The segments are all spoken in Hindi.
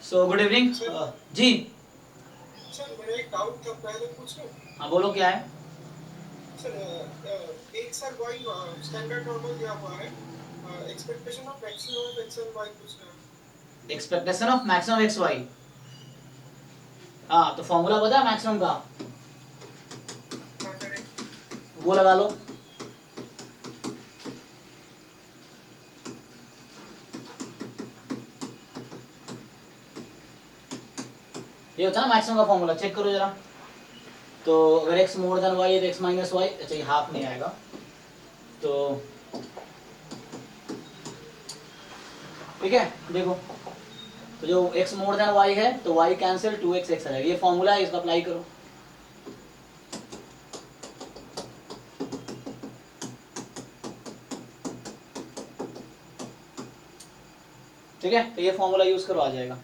सो गुड इवनिंग जी। सर मेरा एक डाउट था, पहले पूछ लूं? हाँ बोलो, क्या है? सर एक सर वाई स्टैंडर्ड नॉर्मल दिया हुआ है, expectation of maximum of x and Y पूछना है। Expectation of maximum X Y. हाँ तो फॉर्मूला पता है मैक्सिमम का? क्या करें? वो लगा लो। ये होता है ना मैक्सिमम का फॉर्मूला, चेक करो जरा। तो अगर x मोर देन y है तो x माइनस वाई, अच्छा ये हाफ नहीं आएगा तो ठीक है। देखो तो जो x मोर देन y है तो y कैंसिल, 2x x आ जाएगा। ये फॉर्मूला है, इसको अप्लाई करो। ठीक है, तो ये फॉर्मूला यूज करो, आ जाएगा।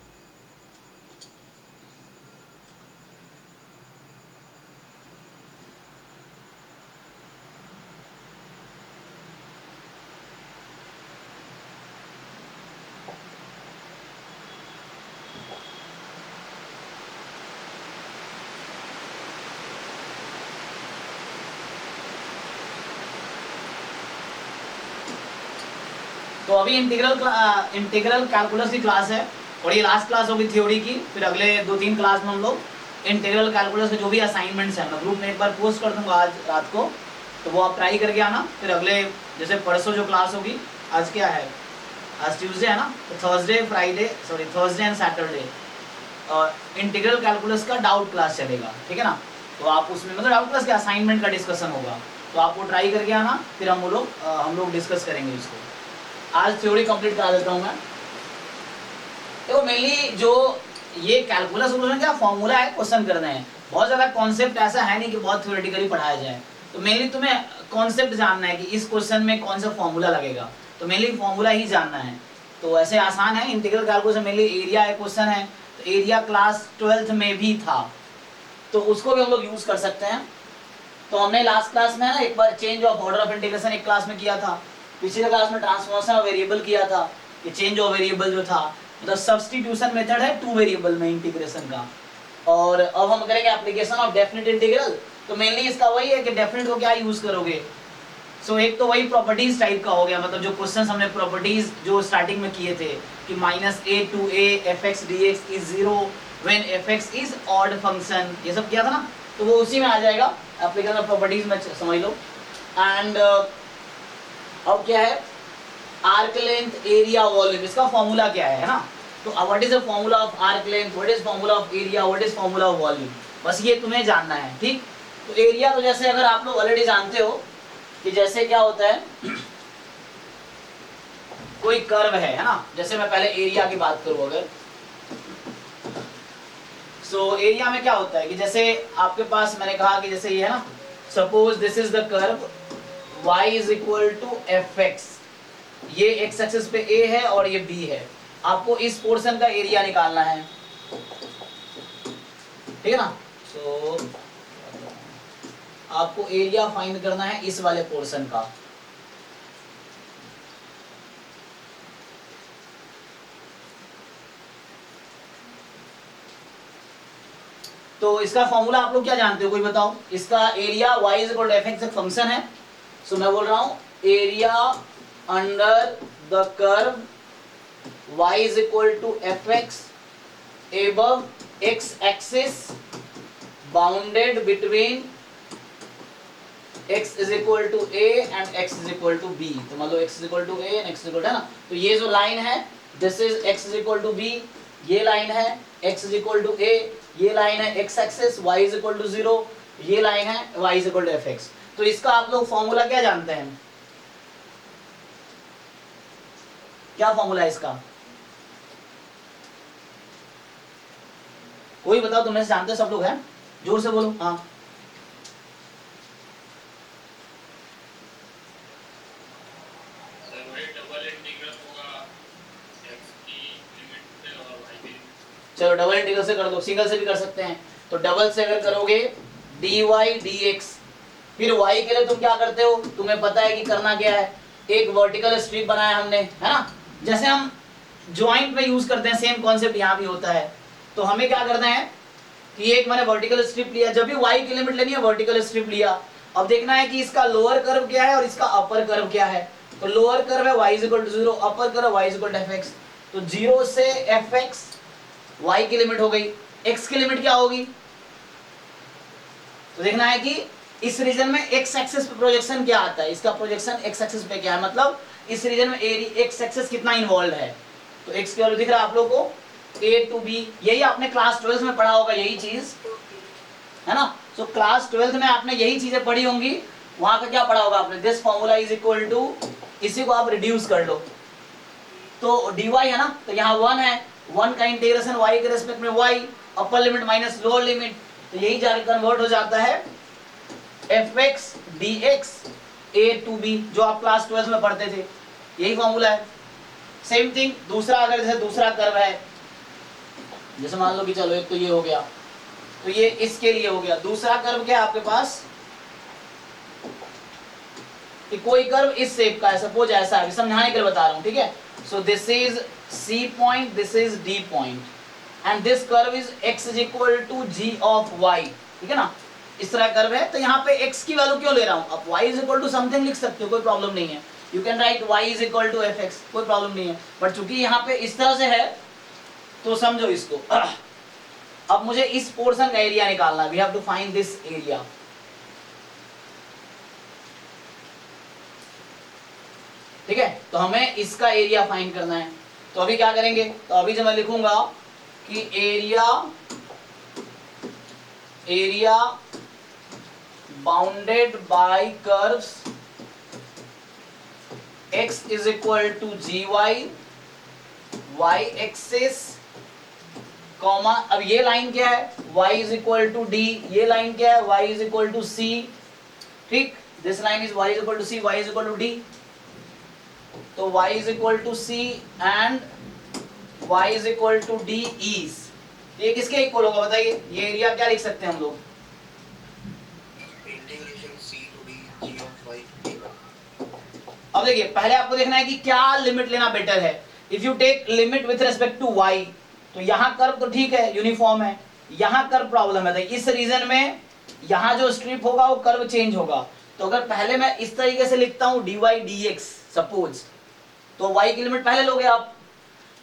तो अभी इंटीग्रल कैलकुलस की क्लास है और ये लास्ट क्लास होगी थ्योरी की। फिर अगले 2-3 क्लास में हम लोग इंटीग्रल कैलकुलस के जो भी असाइनमेंट्स हैं मैं ग्रुप में एक बार पोस्ट कर दूंगा आज रात को, तो वो आप ट्राई करके आना। फिर अगले जैसे परसों जो क्लास होगी, आज क्या है, आज ट्यूसडे है ना, तो Thursday and Saturday integral calculus का डाउट क्लास चलेगा, ठीक है ना। तो आप उसमें मतलब डाउट क्लास के असाइनमेंट का डिस्कशन होगा, तो आप वो ट्राई करके आना। फिर हम लोग डिस्कस करेंगे इसको। आज थ्योरी कंप्लीट करा देता हूँ मैं। देखो मेनली जो ये कैलकुलस सोल्यूशन क्या फॉर्मूला है, क्वेश्चन करने हैं। बहुत ज़्यादा कॉन्सेप्ट ऐसा है नहीं कि बहुत थ्योरेटिकली पढ़ाया जाए। तो मेनली तुम्हें कॉन्सेप्ट जानना है कि इस क्वेश्चन में कौन सा फॉर्मूला लगेगा, तो मेनली फॉर्मूला ही जानना है। तो ऐसे आसान है इंटीग्रल कैलकुलस। मेनली एरिया एक क्वेश्चन है, तो एरिया क्लास 12th में भी था, तो उसको भी हम लोग यूज कर सकते हैं। तो हमने लास्ट क्लास में ना एक बार change of order of integration एक क्लास में किया था, पिछले क्लास में ट्रांसफॉर्मेशन ऑफ वेरिएबल किया था। कि चेंज ऑफ वेरिएबल जो था मतलब सब्स्टिट्यूशन मेथड है 2 वेरिएबल में इंटीग्रेशन का। और अब हम करेंगे एप्लीकेशन ऑफ डेफिनेट इंटीग्रल। तो मेनली इसका वही है कि डेफिनेट को क्या यूज करोगे। सो एक तो वही प्रॉपर्टीज टाइप का हो गया, मतलब जो क्वेश्चन हमने प्रॉपर्टीज जो स्टार्टिंग में किए थे कि -a to a fx dx is 0 when fx is odd function, ये सब किया था ना, तो वो उसी में आ जाएगा। एप्लीकेशन ऑफ प्रॉपर्टीज में समझ लो। एंड अब क्या है, आर्क लेंथ एरिया वॉल्यूम, इसका फॉर्मूला क्या है ना। तो what is the formula of arc length, what is formula of area, what is formula of volume, बस ये तुम्हें जानना है, ठीक। तो एरिया तो जैसे अगर आप लोग ऑलरेडी जानते हो कि जैसे क्या होता है, कोई कर्व है ना, जैसे मैं पहले एरिया की बात करूं अगर, सो एरिया में क्या होता है कि जैसे आपके पास मैंने कहा कि जैसे ये है ना, suppose this is the curve y is equal to F X, ये एक्स एक्सिस पे a है और ये b है। आपको इस पोर्शन का एरिया निकालना है, ठीक है ना। तो आपको एरिया फाइंड करना है इस वाले पोर्शन का। तो इसका फॉर्मूला आप लोग क्या जानते हो, कोई बताओ। इसका area y is equal to F X एक फंक्शन है। सो मैं बोल रहा हूं area under the curve y is equal to F X above x axis bounded between x is equal to a and x is equal to b। तो मान लो x is equal to a and x is equal to, है ना। तो ये जो लाइन है this is x is equal to b, ये लाइन है x is equal to a, ये लाइन है x axis, y is equal to 0, ये लाइन है y is equal to fx। तो इसका आप लोग फॉर्मूला क्या जानते हैं, क्या फॉर्मूला है इसका, कोई बताओ। तुम में से जानते सब लोग हैं, जोर से बोलो। हाँ चलो डबल इंटीग्रल से कर दो, सिंगल से भी कर सकते हैं। तो डबल से अगर करोगे dy dx, फिर y के लिए तुम क्या करते हो, तुम्हें पता है कि करना क्या है, एक वर्टिकल स्ट्रिप बनाया हमने, है ना। जैसे हम ज्वाइंट में यूज करते हैं, सेम कॉन्सेप्ट यहाँ भी होता है। तो हमें क्या करना है कि एक मैंने वर्टिकल स्ट्रिप लिया, जब भी y की लिमिट लेनी है वर्टिकल स्ट्रिप लिया। अब देखना है कि इसका लोअर कर्व क्या है और इसका अपर कर्व क्या है। तो लोअर कर्व है y is equal to 0, upper curve y is equal to fx। तो 0 से fx y की लिमिट हो गई, x की लिमिट क्या होगी। तो देखना है कि इस रीजन में x एक्सिस पे प्रोजेक्शन क्या आता है, इसका प्रोजेक्शन x एक्सिस पे क्या है, मतलब इस रीजन में x एक्सिस कितना इन्वॉल्व है। तो x की वैल्यू दिख रहा है आप लोगों को a to b, यही आपने क्लास 12 में पढ़ा होगा, यही चीज है ना। सो क्लास 12 में आपने यही चीजें पढ़ी होंगी, वहां का क्या पढ़ा होगा आपने, this formula is equal to, इसी को आप रिड्यूस कर लो तो dy है ना, तो यहाँ 1 है, 1 का इंटीग्रेशन y के रेस्पेक्ट में y, upper limit minus lower limit, तो यही जाके कन्वर्ट हो जाता है fx dx a to b, जो आप क्लास 12 में पढ़ते थे, यही फॉर्मूला है। सेम थिंग दूसरा, अगर जैसे दूसरा कर्व है, जैसे मान लो कि चलो एक तो ये हो गया, तो ये इसके लिए हो गया। दूसरा कर्व क्या है आपके पास कि कोई कर्व इस शेप का है, सपोज ऐसा है, समझाने के लिए बता रहा हूं, ठीक है। So this is C point, this is D point and this curve is x is equal to g of y, ठीक है ना। इस तरह कर्व है, तो यहाँ पे x की वैल्यू क्यों ले रहा हूं, अब y is equal to something लिख सकते हो, कोई प्रॉब्लम नहीं है। You can write y is equal to fx, कोई प्रॉब्लम नहीं है, बट चूंकि यहाँ पे इस तरह से है तो समझो इसको। अब मुझे इस पोर्शन का एरिया निकालना है, we have to find this area. ठीक है, तो हमें इसका एरिया फाइंड करना है। तो अभी क्या करेंगे, तो अभी जब मैं लिखूंगा कि area bounded by curves x is equal to gy, y axis comma, अब ये लाइन क्या है, y is equal to d, ये लाइन क्या है, y is equal to c, ठीक, this line is y is equal to c, y is equal to d, तो y is equal to c and y is equal to d is, ये किसके इक्वल होगा बताइए, ये एरिया क्या लिख सकते हैं हम लोग, integration c to d g of y। अब देखिए पहले आपको देखना है कि क्या लिमिट लेना बेटर है। If you take limit with respect to y, तो यहाँ कर्व तो ठीक है, यूनिफॉर्म है, यहाँ कर्व प्रॉब्लम है, तो इस रीजन में यहाँ जो स्ट्रिप होगा वो कर्व चेंज होगा। तो अगर पहले मैं इस तरीके से लिखता हूँ dy dx सपोज, तो y की लिमिट पहले लोगे आप,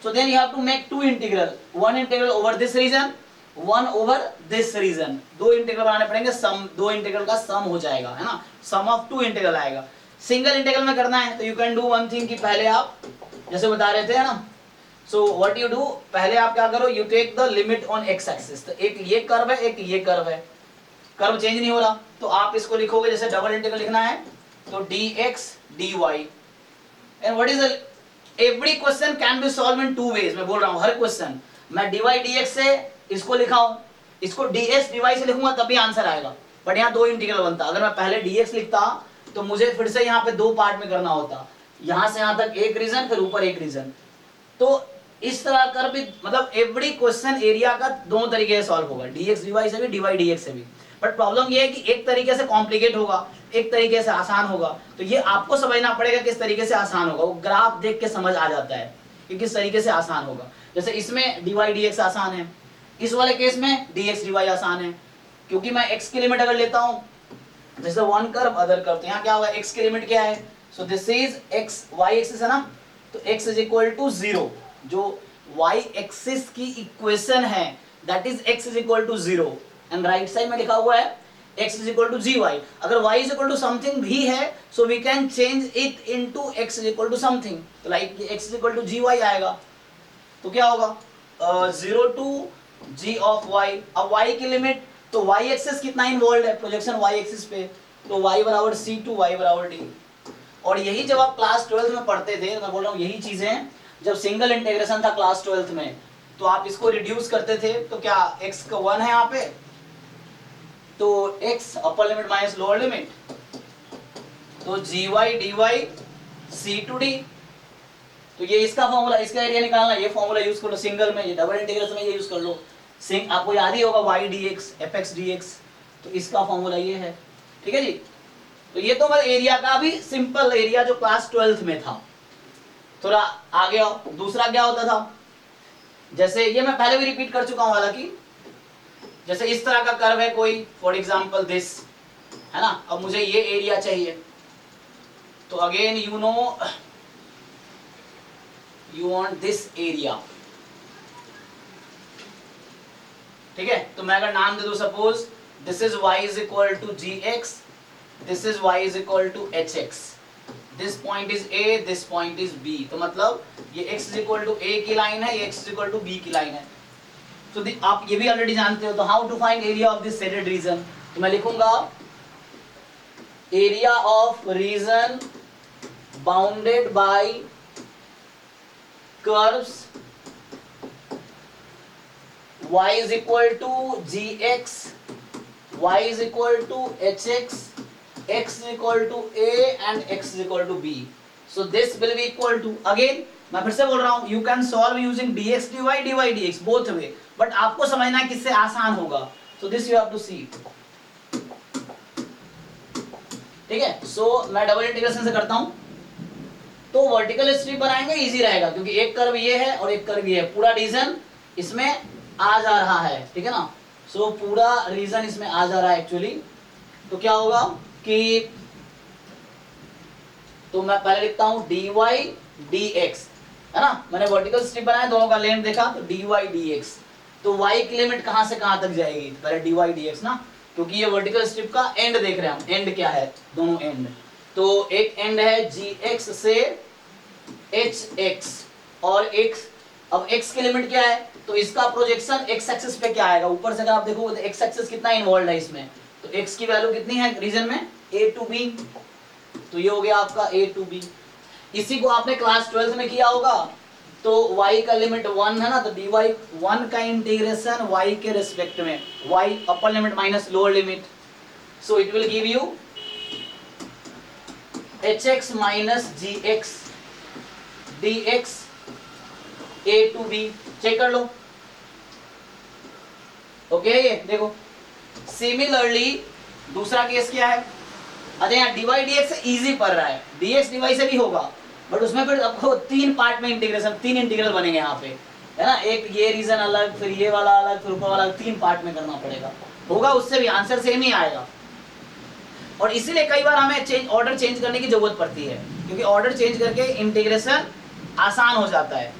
so then you have to make two integral, one integral over this region, one over this region, दो इंटीग्रल बनाने पड़ेंगे, सम दो इंटीग्रल का सम हो जाएगा, है ना, सम ऑफ टू इंटीग्रल आएगा। सिंगल इंटीग्रल में करना है तो you can do one thing कि पहले आप जैसे बता रहे थे, है ना, सो व्हाट यू डू, पहले आप क्या करो, you take the limit on x axis, तो एक ये कर्व है, एक ये कर्व है, कर्व चेंज नहीं हो रहा, तो आप इसको लिखोगे जैसे डबल इंटीग्रल लिखना है तो dx dy, and what is the, every question can be solve in two ways, मैं बोल रहा हूँ हर क्वेश्चन, मैं dy dx से इसको लिखा हूं, इसको ds dy से लिखूंगा तब भी आंसर आएगा, बट यहाँ दो इंटीग्रल बनता। अगर मैं पहले dx लिखता तो मुझे फिर से यहाँ पे दो पार्ट में करना होता, यहाँ से यहाँ तक एक रीजन, फिर ऊपर एक रीजन, तो इस तरह कर भी, मतलब एवरी क्वेश्चन एरिया का दोनों तरीके से सॉल्व होगा, dx dy से भी dy dx से भी, बट प्रॉब्लम ये है कि एक तरीके से कॉम्प्लिकेट होगा, एक तरीके से आसान होगा, तो ये आपको समझना पड़ेगा किस तरीके से आसान होगा, वो ग्राफ देख के समझ आ जाता है कि किस तरीके से आसान होगा। जैसे इसमें dy dx आसान है, इस वाले केस में dx dy आसान है, क्योंकि मैं x की लिमिट अगर लेता हूँ, जैसे वन कर्व अदर कर्व, तो यहाँ क्या होगा, x की लिमिट क्या है, so this is x, y axis है ना, तो x इज इक्वल टू 0, जो y एक्सिस की इक्वेशन है that is x is equal to 0, and right side में लिखा हुआ है x is equal to gy। अगर y is equal to something भी है so we can change it into x is equal to something, तो like x is equal to gy आएगा, तो क्या होगा 0 टू g ऑफ y। अब y की लिमिट, तो y एक्सिस कितना इन्वॉल्व है, प्रोजेक्शन y एक्सिस पे, तो y बराबर c टू y बराबर d। और यही जब आप क्लास 12th में पढ़ते थे, मैं बोल रहा हूँ यही चीजें जब सिंगल इंटीग्रेशन था क्लास 12th में, तो आप इसको रिड्यूस करते थे, तो क्या x का 1 है यहाँ पे, तो x upper limit minus lower limit, तो gy dy c to d, तो ये इसका फॉर्मूला, इसका एरिया निकालना, ये फॉर्मूला यूज कर लो सिंगल में, ये डबल इंटीग्रेशन में ये यूज कर लो, आपको याद ही होगा y dx fx dx, तो इसका फॉर्मूला ये है, ठीक है जी। तो ये तो मतलब एरिया का भी सिंपल एरिया जो क्लास 12th में था। थोड़ा आगे आओ। दूसरा क्या होता था, जैसे ये मैं पहले भी रिपीट कर चुका हूं हालांकि, जैसे इस तरह का कर्व है कोई, फॉर एग्जांपल दिस, है ना। अब मुझे ये एरिया चाहिए, तो again you know you want this area, ठीक है। तो मैं अगर नाम दे दूं suppose this is y is equal to gx, this is y is equal to hx, this point is a, this point is b, तो मतलब ये x is equal to a की लाइन है, ये x is equal to b की लाइन है। तो आप ये भी ऑलरेडी जानते हो। तो how to find area of this shaded region, तो मैं लिखूंगा area of region bounded by curves y is equal to gx, y is equal to hx, x is equal to a and x is equal to b. So this will be equal to, again मैं फिर से बोल रहा हूं, you can solve using dx dy, dy dx both way, but आपको समझना है किससे आसान होगा। So this you have to see, ठीक है। So मैं डबल इंटीग्रेशन से करता हूं, तो वर्टिकल स्ट्रिप बनाएंगे, इजी रहेगा क्योंकि एक कर्व ये है और एक कर्व ये है, पूरा रीजन इसमें आ जा रहा है, ठीक है ना। सो पूरा रीजन इसमें आ जा रहा है एक्चुअली। तो क्या होगा कि, तो मैं पहले लिखता हूं dy dx, है ना। मैंने वर्टिकल स्ट्रिप बनाया, दोनों का लेंथ देखा, तो dy dx, तो y की लिमिट कहां से कहां तक जाएगी, पहले dy dx ना, क्योंकि ये वर्टिकल स्ट्रिप का एंड देख रहे हैं हम, एंड क्या है, दोनों एंड। तो एक एंड है gx से hx और x, अब x की लिमिट क्या है, तो इसका प्रोजेक्शन x एक्सिस पे क्या आएगा, ऊपर से अगर आप देखोगे तो x एक्सिस कितना इन्वॉल्व है इसमें, तो x की वैल्यू कितनी है रीजन में, a to b, तो ये हो गया आपका a to b। इसी को आपने क्लास 12 में किया होगा, तो y का लिमिट 1 है ना, तो dy 1 का इंटीग्रेशन y के रिस्पेक्ट में, y upper limit minus lower limit, so it will give you hx minus gx dx a to b, check कर लो, ओके। ये देखो सिमिलरली दूसरा केस क्या है, अरे यहाँ dy dx से इजी पड़ रहा है, dx dy से भी होगा, बट उसमें फिर आपको 3 पार्ट में इंटीग्रेशन, 3 इंटीग्रल बनेंगे यहाँ पे, है ना। एक ये रीजन अलग, फिर ये वाला अलग, फिर ऊपर वाला, 3 पार्ट में करना पड़ेगा, होगा उससे भी आंसर सेम ही आएगा। और इसीलिए कई बार हमें ऑर्डर चेंज करने की जरूरत पड़ती है, क्योंकि ऑर्डर चेंज करके इंटीग्रेशन आसान हो जाता है।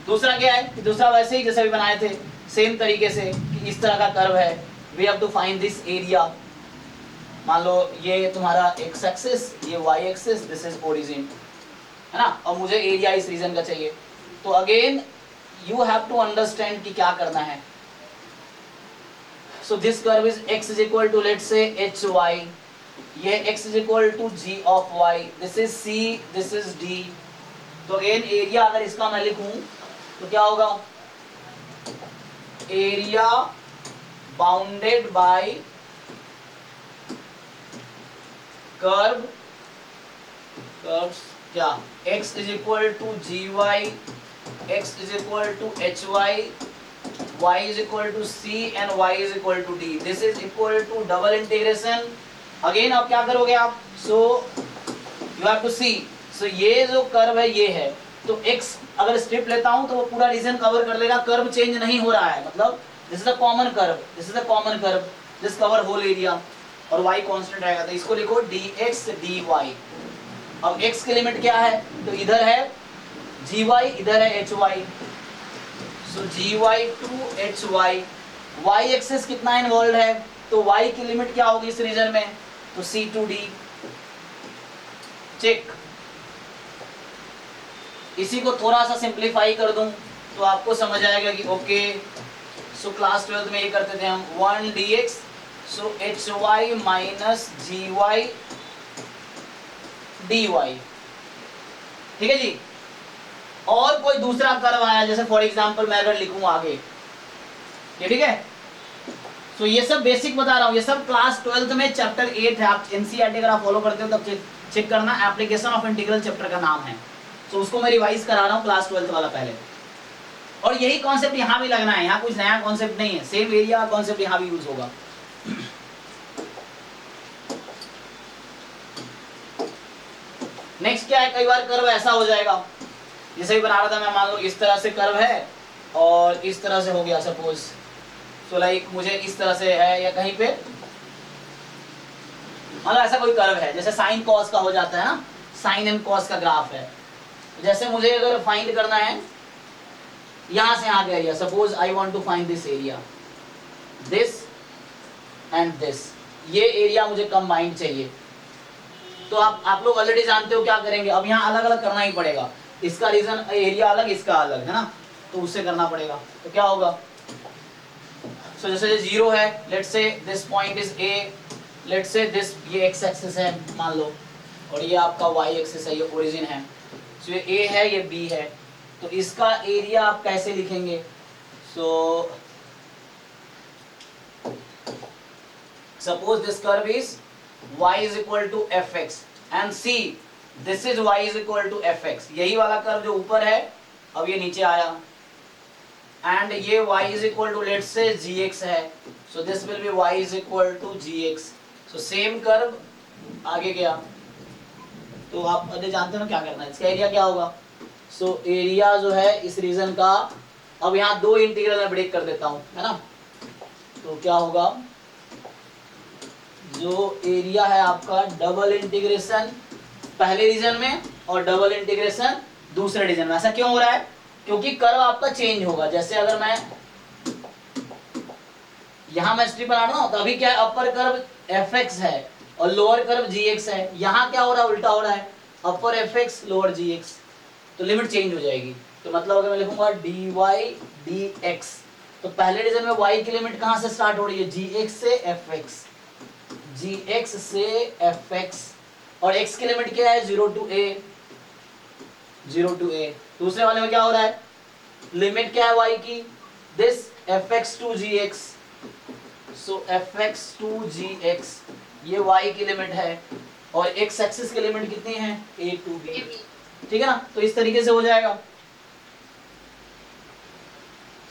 दूसरा क्या है कि दूसरा वैसे ही जैसे भी बनाए थे सेम तरीके से, कि इस तरह का कर्व है, we have to find this area. मान लो ये तुम्हारा x एक्सिस, ये y axis, this is origin, है ना, और मुझे एरिया इस रीजन का चाहिए। तो again you have to understand कि क्या करना है। So this curve is x is equal to let's say hy, ये x is equal to g of y, this is c, this is d। तो अगेन एरिया अगर इसका मैं लिखूं तो क्या होगा, area bounded by curve, curves क्या, x is equal to gy, x is equal to hy, y is equal to c and y is equal to d, this is equal to double integration. Again आप क्या करोगे आप, so you have to see, so ये जो कर्व है ये है, तो x अगर स्ट्रिप लेता हूं तो वो पूरा रीजन कवर कर लेगा, कर्व चेंज नहीं हो रहा है, मतलब this is a common curve, this is a common curve, this cover whole area, और y कांस्टेंट रहेगा, तो इसको लिखो dx dy। अब x की लिमिट क्या है, तो इधर है gy, इधर है hy, so gy to hy, y axis कितना इन्वॉल्व है, तो y की लिमिट क्या होगी इस रीजन में, तो c टू d, चेक। इसी को थोड़ा सा सिंप्लीफाई कर दूं तो आपको समझ आएगा कि ओके, सो क्लास 12 में ये करते थे हम 1 dx, सो hy माइनस gy dy, ठीक है जी। और कोई दूसरा कर्व आया, जैसे फॉर एग्जांपल मैं अगर लिखूं आगे, ये ठीक है। सो ये सब बेसिक बता रहा हूँ, ये सब क्लास 12 में चैप्टर 8 है, आप एनसीईआरटी अगर आप फॉलो करते हो तब चेक करना, एप्लीकेशन ऑफ इंटीग्रल चैप्टर का नाम है, तो उसको मैं रिवाइज करा रहा हूँ क्लास 12 वाला पहले। और यही कॉन्सेप्ट यहाँ भी लगना है, यहाँ कुछ नया कॉन्सेप्ट नहीं है, सेम एरिया का कॉन्सेप्ट यहाँ भी यूज होगा। नेक्स्ट क्या है, कई बार कर्व ऐसा हो जाएगा, जैसे ही बना रहा था मैं, मान लो इस तरह से कर्व है और इस तरह से हो गया सपोज, सो लाइक मुझे इस तरह से है या कहीं पे मतलब ऐसा कोई कर्व है, जैसे साइन कॉस का हो जाता है ना, साइन एंड कॉस का ग्राफ है। जैसे मुझे अगर फाइंड करना है यहां से यहाँ का area, suppose I want to find this area, this and this, ये एरिया मुझे कंबाइंड चाहिए। तो आप लोग ऑलरेडी जानते हो क्या करेंगे, अब यहाँ अलग अलग करना ही पड़ेगा, इसका रीजन एरिया अलग, इसका अलग है ना, तो उससे करना पड़ेगा। तो क्या होगा, सो जैसे 0 है, let's say this point is a, let's say this, ये एक्स एक्सिस है मान लो, और ये आपका वाई एक्सिस है, ये ओरिजिन है, सो ये ए है, ये बी है, तो इसका एरिया आप कैसे लिखेंगे, सो suppose this curve is y is equal to fx and see this is y is equal to fx, यही वाला कर्व जो ऊपर है अब ये नीचे आया, and ये y is equal to let's say gx है, so this will be y is equal to gx, so same curve आगे गया। तो आप अभी जानते हो क्या करना है, इसका एरिया क्या होगा, सो एरिया जो है इस रीजन का, अब यहाँ दो इंटीग्रल में ब्रेक कर देता हूँ है ना, तो क्या होगा, जो एरिया है आपका डबल इंटीग्रेशन पहले रीजन में और डबल इंटीग्रेशन दूसरे रीजन में। ऐसा क्यों हो रहा है, क्योंकि कर्व आपका चेंज होगा। जैसे अगर मैं यहां मैं स्ट्रिप बना रहा हूं तो अभी क्या है, अपर कर्व fx है और लोअर कर्व gx है, यहां क्या हो रहा है, उल्टा हो रहा है, अपर fx लोअर gx, तो लिमिट चेंज हो जाएगी। तो मतलब अगर मैं लिखूंगा dy dx, तो पहले रीजन में y की लिमिट कहां से स्टार्ट हो रही है, gx से fx, gx से fx, और x की लिमिट क्या है, 0 to a, 0 to a। दूसरे वाले में क्या हो रहा है, लिमिट क्या है y की, this fx to gx, so fx to gx, ये y की लिमिट है, और x एक्सिस की लिमिट कितनी है, a to b, ठीक है ना। तो इस तरीके से हो जाएगा,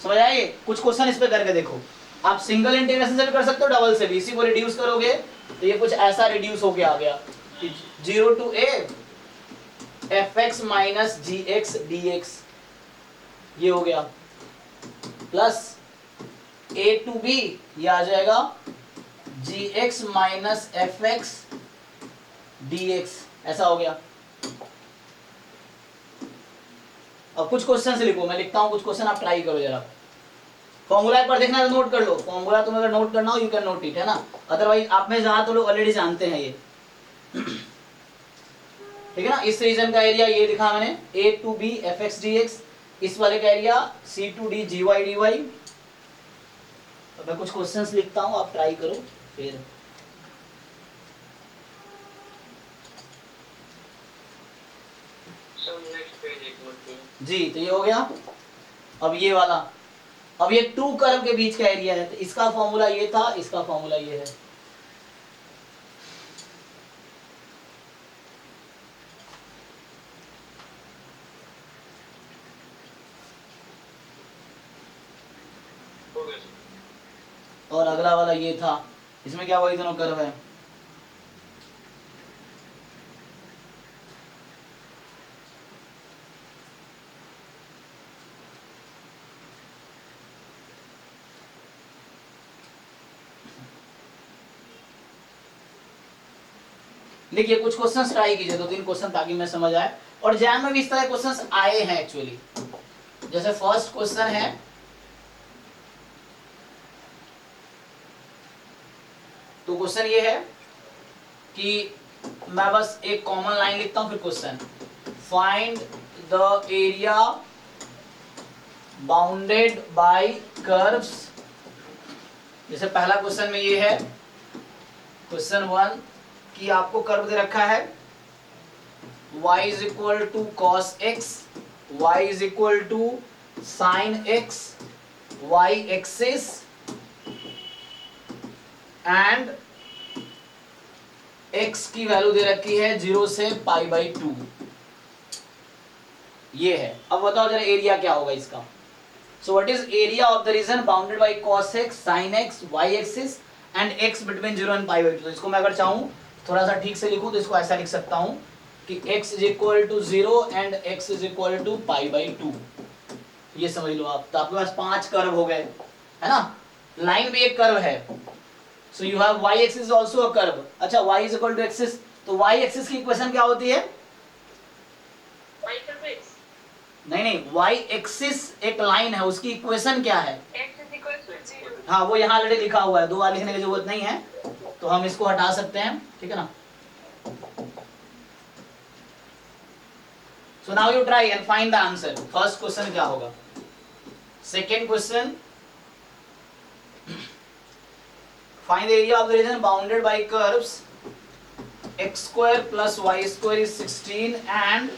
समझ आए। कुछ क्वेश्चन इस पे करके देखो, आप सिंगल इंटीग्रेशन से भी कर सकते हो, डबल से भी। इसी को रिड्यूस करोगे तो ये कुछ ऐसा रिड्यूस होके आ गया, 0 to a fx minus gx dx, ये हो गया, प्लस a to b, ये आ जाएगा gx माइनस fx dx, ऐसा हो गया। अब कुछ क्वेश्चन से लिखो, मैं लिखता हूं कुछ क्वेश्चन, आप ट्राई करो जरा। फॉर्मूला एक बार देखना है तो नोट कर लो, फॉर्मूला तुम्हें अगर नोट करना हो यू कैन नोट इट, है ना, अदरवाइज आप में ज्यादा तो लोग ऑलरेडी जानते हैं ये, ठीक है ना। इस रीजन का एरिया ये लिखा मैंने, a to b fx dx, इस वाले का area c to d gy dy। तो मैं कुछ क्वेश्चंस लिखता हूं, आप ट्राई करो फिर। जी, तो ये हो गया। अब ये वाला, अब ये टू कर्व के बीच का एरिया है, तो इसका फॉर्मूला ये था, इसका फॉर्मूला ये है। और अगला वाला ये था, इसमें क्या वही दोनों कर्व है। देखिए कुछ क्वेश्चंस ट्राई कीजिए, 2-3 क्वेश्चन, ताकि मैं समझ आए। और जैम में भी इस तरह क्वेश्चंस आए हैं एक्चुअली। जैसे फर्स्ट क्वेश्चन है, तो क्वेश्चन ये है कि मैं बस एक कॉमन लाइन लिखता हूं, फिर question, find the area bounded by curves. जैसे पहला क्वेश्चन में ये है, क्वेश्चन 1, कि आपको कर्व दे रखा है y is equal to cos x, y is equal to sin x, y axis and x की वैल्यू दे रखी है 0 से π/2, ये है। अब बताओ जरा एरिया क्या होगा इसका। So what is area of the region bounded by cos x, sin x, y axis and x between 0 and π/2। तो इसको मैं अगर चाहूं थोड़ा सा ठीक से लिखूं तो इसको ऐसा लिख सकता हूं कि x is equal to 0 and x is equal to π/2, ये समझ लो आप। तो आपके पास 5 कर्व हो गए, है ना। लाइन भी एक कर्व है, so you have y axis also a curve. अच्छा, y is equal to axis, तो y एक्सिस की इक्वेशन क्या होती है? y इक्वल टू x, नहीं नहीं, y एक्सिस एक लाइन है, उसकी इक्वेशन क्या है? x is equal to 0। हाँ, वो यहाँ ऑलरेडी लिखा हुआ है, दो बार लिखने की जरूरत नहीं है, तो हम इसको हटा सकते हैं, ठीक है ना। So now you try and find the answer. First question क्या होगा? Second question, find the area of the region bounded by curves x square plus y square is 16 and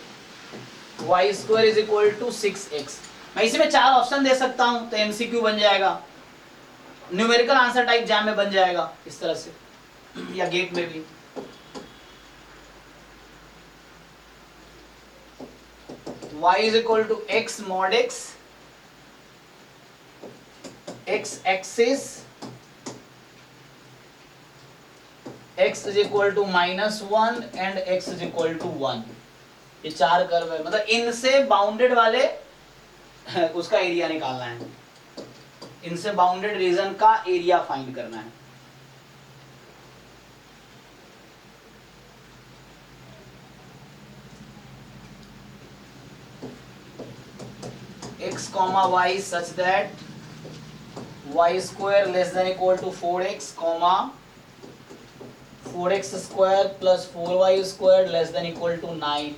y square is equal to 6x। मैं इसी में 4 ऑप्शन दे सकता हूं, तो MCQ बन जाएगा, न्यूमेरिकल आंसर टाइप जैम में बन जाएगा इस तरह से, या गेट में भी। y is equal to x mod x, x axis x is equal to -1 and x is equal to 1। ये 4 कर्व है, मतलब इनसे बाउंडेड वाले उसका एरिया निकालना है, इनसे बाउंडेड रीजन का एरिया फाइंड करना है। x comma y such that y square less than equal to 4x comma 4x square plus 4y square less than equal to 9।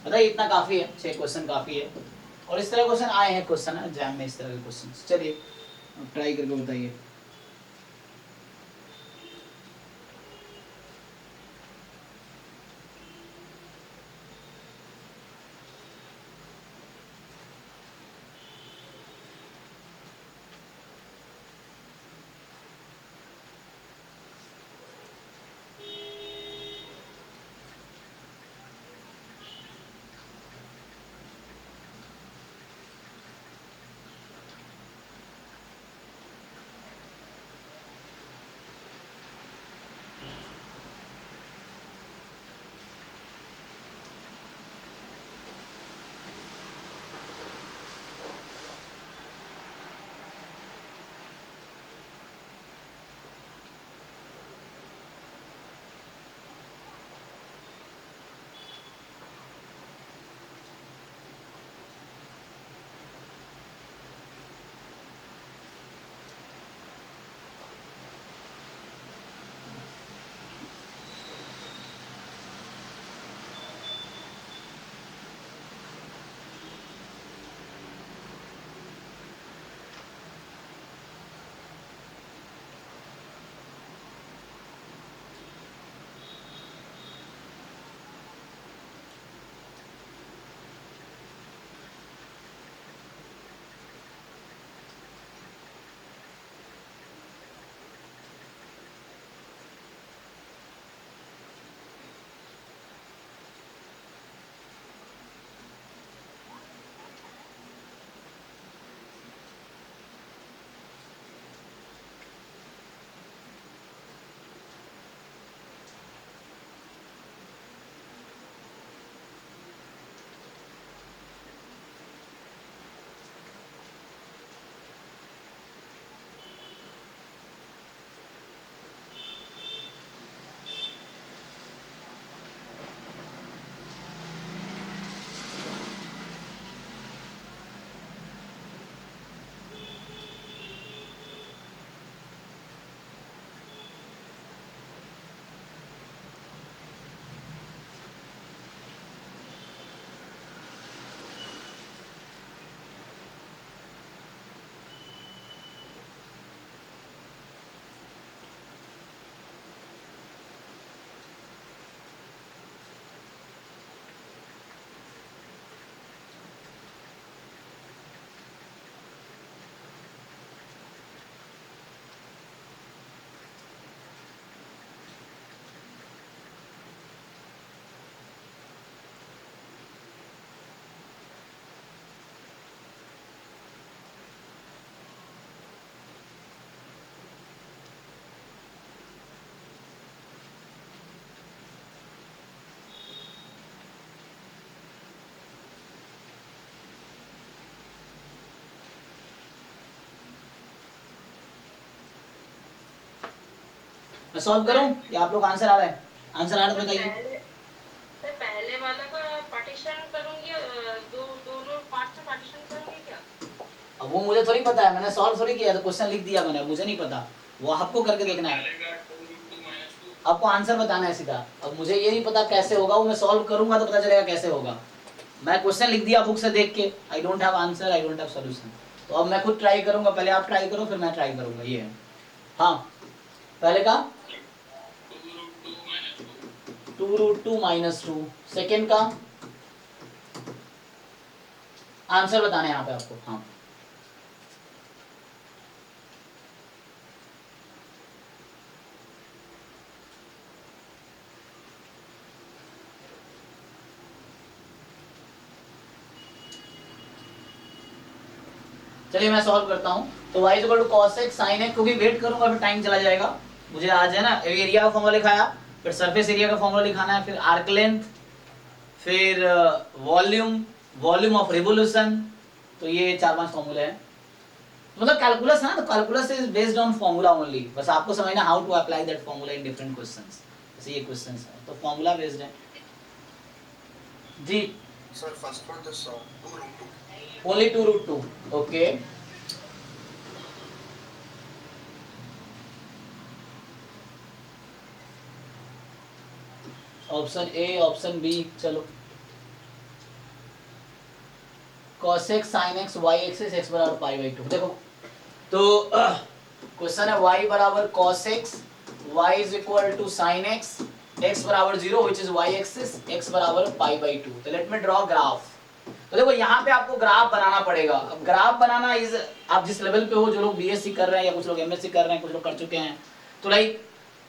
बताइए, इतना काफी है, 6 क्वेश्चन काफी है, और इस तरह क्वेश्चन आए हैं क्वेश्चन एग्जाम में, इस तरह के क्वेश्चन। चलिए ट्राई करके बताइए। मैं सॉल्व करूं या आप लोग आंसर आ रहा है? आंसर आ रहा है तो बताइए। पहले वाला का पार्टीशन करूंगी, दोनों पार्ट में पार्टीशन करूंगी क्या? अब वो मुझे थोड़ी पता है, मैंने सॉल्व थोड़ी किया, तो क्वेश्चन लिख दिया मैंने, मुझे नहीं पता, वो आपको करके देखना है, आपको आंसर बताना है सीधा। अब मुझे ये नहीं पता कैसे होगा, वो मैं सॉल्व करूंगा तो पता चलेगा कैसे होगा। मैं क्वेश्चन लिख दिया बुक से देख के, I don't have answer, I don't have solution. तो अब मैं खुद ट्राई करूंगा, पहले आप ट्राई करो फिर मैं ट्राई करूंगा, ये है। हाँ, पहले का 2√2 - 2, सेकेंड का आंसर बताना है यहाँ पे आपको। हाँ, चलिए मैं सॉल्व करता हूँ। तो y equal to cos x sin x, क्योंकि वेट करूंगा फिर टाइम चला जाएगा। मुझे आज है ना एरिया का फॉर्मूला लिखाया, फिर सरफेस एरिया का फॉर्मूला लिखाना है, फिर आर्क लेंथ, फिर वॉल्यूम ऑफ रिवोल्यूशन। तो ये 4-5 फॉर्मूले हैं। मतलब कैलकुलस है ना, तो calculus is based on formula only. बस आपको समझना how to apply that formula in different questions. जैसे ये क्वेश्चंस है तो फॉर्मूला बेस्ड है जी। Sir, first one this 2√2. Only 2√2, okay. Option A, option B, चलो। cos x sin x y axis x बराबर π/2। देखो तो क्वेश्चन है y बराबर cos x, y is equal to sin x, x बराबर 0 which is y axis, x बराबर π/2। तो लेट मी ड्रॉ ग्राफ। तो देखो यहाँ पे आपको ग्राफ बनाना पड़ेगा। अब ग्राफ बनाना इज, आप जिस लेवल पे हो, जो लोग बीएससी कर रहे हैं या कुछ लोग एमएससी कर रहे हैं, कुछ लोग कर चुके हैं, तो लाइक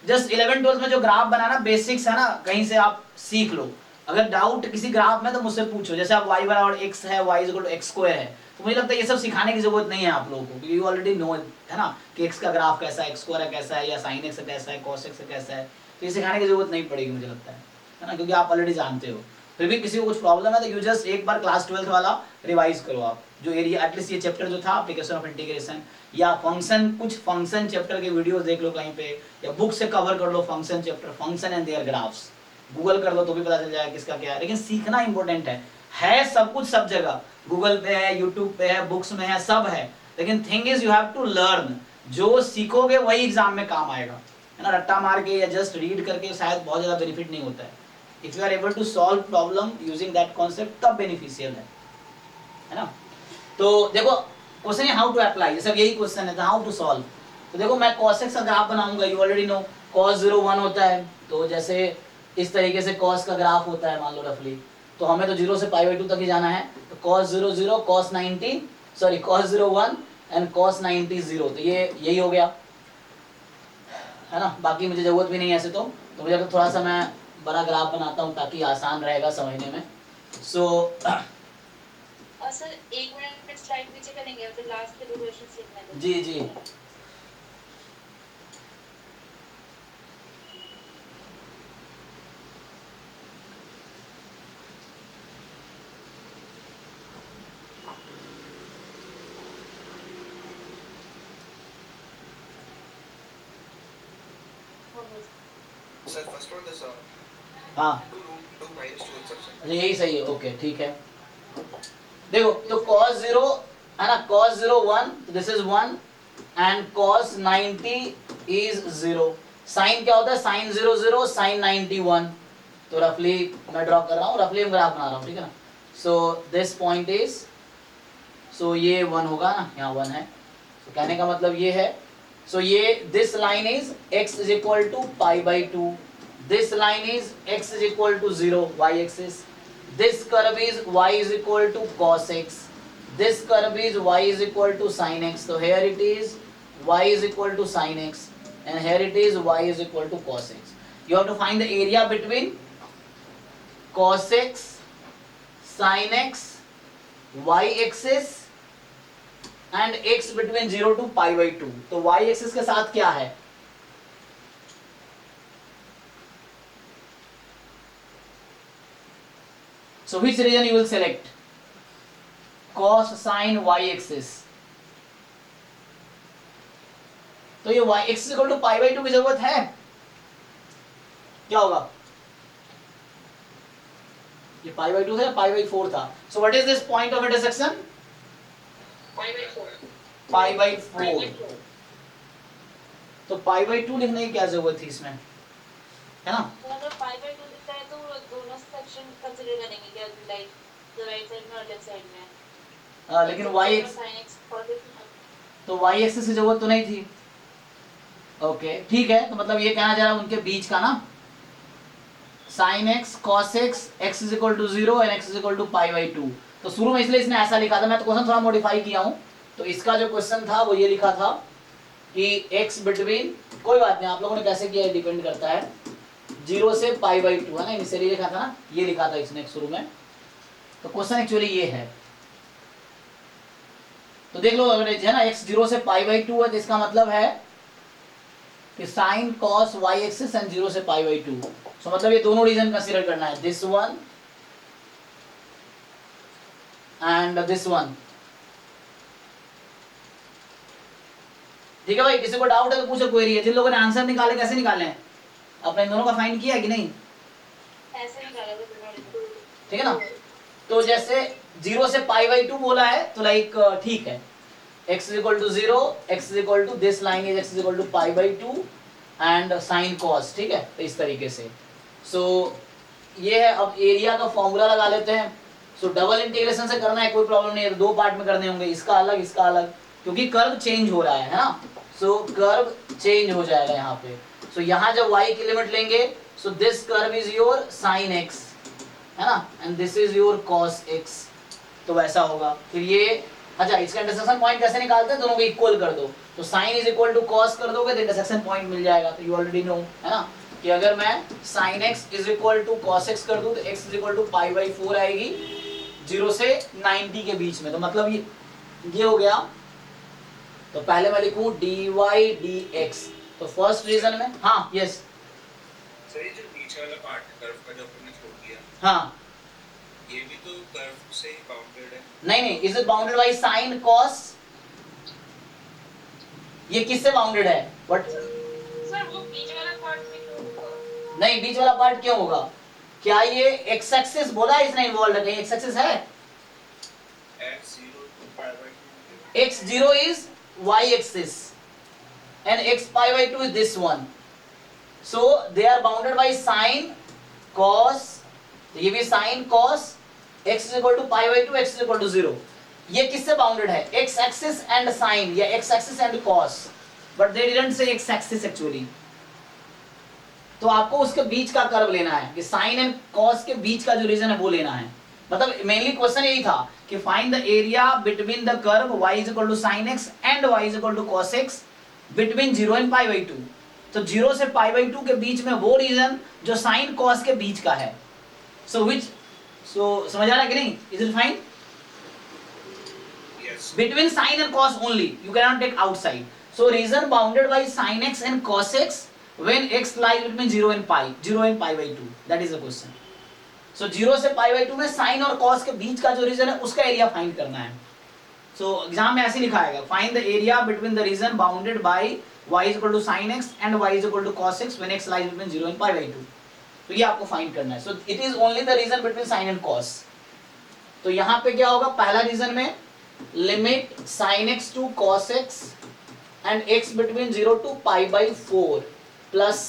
जस्ट 11-12 में जो ग्राफ बनाना बेसिक्स है ना, कहीं से आप सीख लो। अगर डाउट किसी ग्राफ में तो मुझसे पूछो। जैसे आप y बराबर x है, y equal to x square है, तो मुझे लगता है ये सब सिखाने की जरूरत नहीं है आप लोगों को, क्योंकि यू ऑलरेडी नो है ना कि x का ग्राफ कैसा है, x स्क्वायर है कैसा है, या sin x कैसा है, cos x कैसा है। तो ये सिखाने की जरूरत नहीं पड़ेगी मुझे लगता है ना, क्योंकि आप ऑलरेडी जानते हो। फिर भी किसी को कुछ प्रॉब्लम है तो यू जस्ट एक बार क्लास 12 वाला रिवाइज करो आप, जो एरिया एटलीस्ट ये चैप्टर जो था एप्लीकेशन ऑफ इंटीग्रेशन, या फंक्शन, कुछ फंक्शन चैप्टर के वीडियोस देख लो कहीं पे, या बुक से कवर कर लो function chapter, function and their graphs, Google कर लो तो भी पता चल जाएगा किसका क्या है। लेकिन सीखना इंपॉर्टेंट है सब कुछ सब जगह, गूगल पे है, यूट्यूब पे है, बुक्स में है, सब है। लेकिन thing is you have to learn. जो सीखोगे वही एग्जाम में काम आएगा, है ना। रट्टा मार के या जस्ट रीड करके शायद बहुत ज्यादा बेनिफिट नहीं होता है। If you are able to solve problem using that concept तब बेनिफिशियल है ना। तो देखो क्वेश्चन है हाउ टू अप्लाई, जैसे यही क्वेश्चन है हाउ टू सॉल्व। तो देखो मैं cos x का ग्राफ बनाऊंगा, यू ऑलरेडी नो cos 0 1 होता है। तो जैसे इस तरीके से cos का ग्राफ होता है मान लो रफली, तो हमें तो 0 से π/2 तक ही जाना है। तो cos 0 0, cos 0 1 एंड cos 90 0। तो ये यही हो गया है ना। बाकी मुझे जरूरत भी नहीं है ऐसे तो मुझे तो थोड़ा सा मैं बड़ा ग्राफ बनाता हूँ ताकि आसान रहेगा समझने में। सो सर 1 मिनट स्लाइड पीछे करेंगे, फिर लास्ट के 2 क्वेश्चंस लिखना है। जी जी Sir, first one this हाँ 2√2 - 2 itself. अच्छा यही सही है, ओके ठीक है। देखो तो cos 0 है ना, cos 0 1, this is 1 and cos 90 is 0। sin क्या होता है, sin 0 0, sin 90 1। तो रफली मैं ड्रॉ कर रहा हूँ, रफली मैं ग्राफ बना रहा हूँ, ठीक है ना। सो दिस पॉइंट इज, सो ये 1 होगा ना, यहाँ 1 है। तो कहने का मतलब ये है, सो ये this line is x is equal to π/2, this line is x is equal to 0 y axis, this curve is y is equal to cos x, this curve is y is equal to sin x. So here it is y is equal to sin x and here it is y is equal to cos x. You have to find the area between cos x, sin x, y axis and x between 0 to π/2. तो y axis के साथ क्या है, so which region you will select, cos sin y axis। तो ये y axis इक्वल टू π/2 की जरूरत है, क्या होगा? ये पाई बाई 2 था या पाई बाई 4 था? सो what is this point of intersection? Pi by 4। तो पाई बाई 2 लिखने की क्या जरूरत थी इसमें, है ना? तो अगर पाई बाई 2 लिखता है तो दोनों सेक्शन कंसीडर करेंगे क्या, लाइक द राइट साइड में और लेफ्ट साइड में? लेकिन वाई एक्स, तो वाई एक्सिस की जरूरत तो नहीं थी। ओके ठीक है, तो मतलब ये कहना जा रहा है उनके बीच का ना, sine x cos x x is equal to 0 and x is equal to pi by 2। तो शुरू में इसलिए इसने ऐसा लिखा था, मैं तो क्वेश्चन थोड़ा मॉडिफाई किया हूँ। तो इसका जो क्वेश्चन था वो ये लिखा था कि एक्स बिटवीन, कोई बात नहीं आप लोगों ने कैसे किया है डिपेंड करता है, 0 से पाई बाई 2 है ना, इनिशियली लिखा था ना, ये लिखा था इसने शुरू में। तो क्वेश्चन एक्चुअली ये है, तो देख लो अगर है ना एक्स 0 से पाई बाई 2 है तो इसका मतलब है कि sine cos y axis and 0 से पाई बाई 2। सो मतलब ये दोनों रीजन कंसीडर करना है, this one and this one. ठीक है भाई, किसी को डाउट है तो पूछो, क्वेरी है। जिन लोगों ने आंसर निकाले कैसे निकाले हैं, आपने इन दोनों का फाइंड किया है कि नहीं? ऐसे निकाला था। ठीक है ना? तो जैसे 0 से पाई बाई 2 बोला है तो लाइक ठीक है, x is equal to 0, x is equal to this line is x is equal to pi by 2 and sin cos, ठीक है? तो इस तरीके से सो ये है। अब एरिया का फॉर्मूला लगा लेते हैं। सो डबल इंटीग्रेशन से करना है, कोई प्रॉब्लम नहीं है, दो पार्ट में करने होंगे, इसका अलग इसका अलग, क्योंकि कर्व चेंज हो रहा है ना। सो कर्व चेंज हो जाएगा यहाँ पे। सो यहाँ जब y की लिमिट लेंगे, सो this curve is your sin x, है ना, and this is your cos x। तो वैसा होगा। फिर ये अच्छा, इसका इंटरसेक्शन पॉइंट कैसे निकालते हैं, दोनों को इक्वल कर दो, तो sine is equal to cos कर दोगे तो इंटरसेक्शन पॉइंट मिल जाएगा। तो यू ऑलरेडी नो, है ना, कि अगर मैं sine x is equal to cos x कर दूं तो x is equal to pi by 4 आएगी 0 से 90 के बीच में। तो मतलब ये हो गया। तो पहले मैं लिखूं dy dx। तो फर्स्ट रीजन में, हाँ यस सर, ये जो नीचे वाला पार्ट कर्व का जो आपने छोड़ दिया, हाँ, ये भी तो कर्व से ही बाउंडेड है। नहीं, is it bounded by sine cos? ये किससे बाउंडेड है? बट सर वो बीच वाला पार्ट में क्यों होगा? नहीं, बीच वाला पार्ट क्यों होगा? क्या ये एक्स एक्सिस बोला है इसने इन्वॉल्व है? कहीं एक्स एक्सिस है? x0 to pi by 2। x0 is y axis and x pi by 2 is this one. So they are bounded by sin cos, ये भी sin cos x is equal to pi by 2, x is equal to 0. ये किससे बाउंडेड है? x axis and sin या x axis and cos, but they didn't say x axis actually. तो आपको उसके बीच का कर्व लेना है, कि sin and cos के बीच का जो रीजन है वो लेना है। मतलब मेनली क्वेश्चन यही था कि find the area between the curve y is equal to sin x and y is equal to cos x between 0 and pi by 2। तो 0 से pi by 2 के बीच में वो रीजन जो sin cos के बीच का है। So which, so समझ आ रहा है कि नहीं? Is it fine? Yes। Between sin and cos only, you cannot take outside. So region bounded by sin x and cos x when x lies between 0 and pi by 2. That is the question. So 0 से pi by 2 में sin और cos के बीच का जो रीजन है उसका एरिया फाइंड करना है। So एग्जाम में ऐसे लिखा आएगा, find the area between the region bounded by y is equal to sin x and y is equal to cos x when x lies between 0 and pi by 2. तो ये आपको फाइंड करना है। So it is only the region between sin and cos. तो यहाँ पे क्या होगा? पहला रीजन में limit sin x to cos x and x between 0 to pi by 4 plus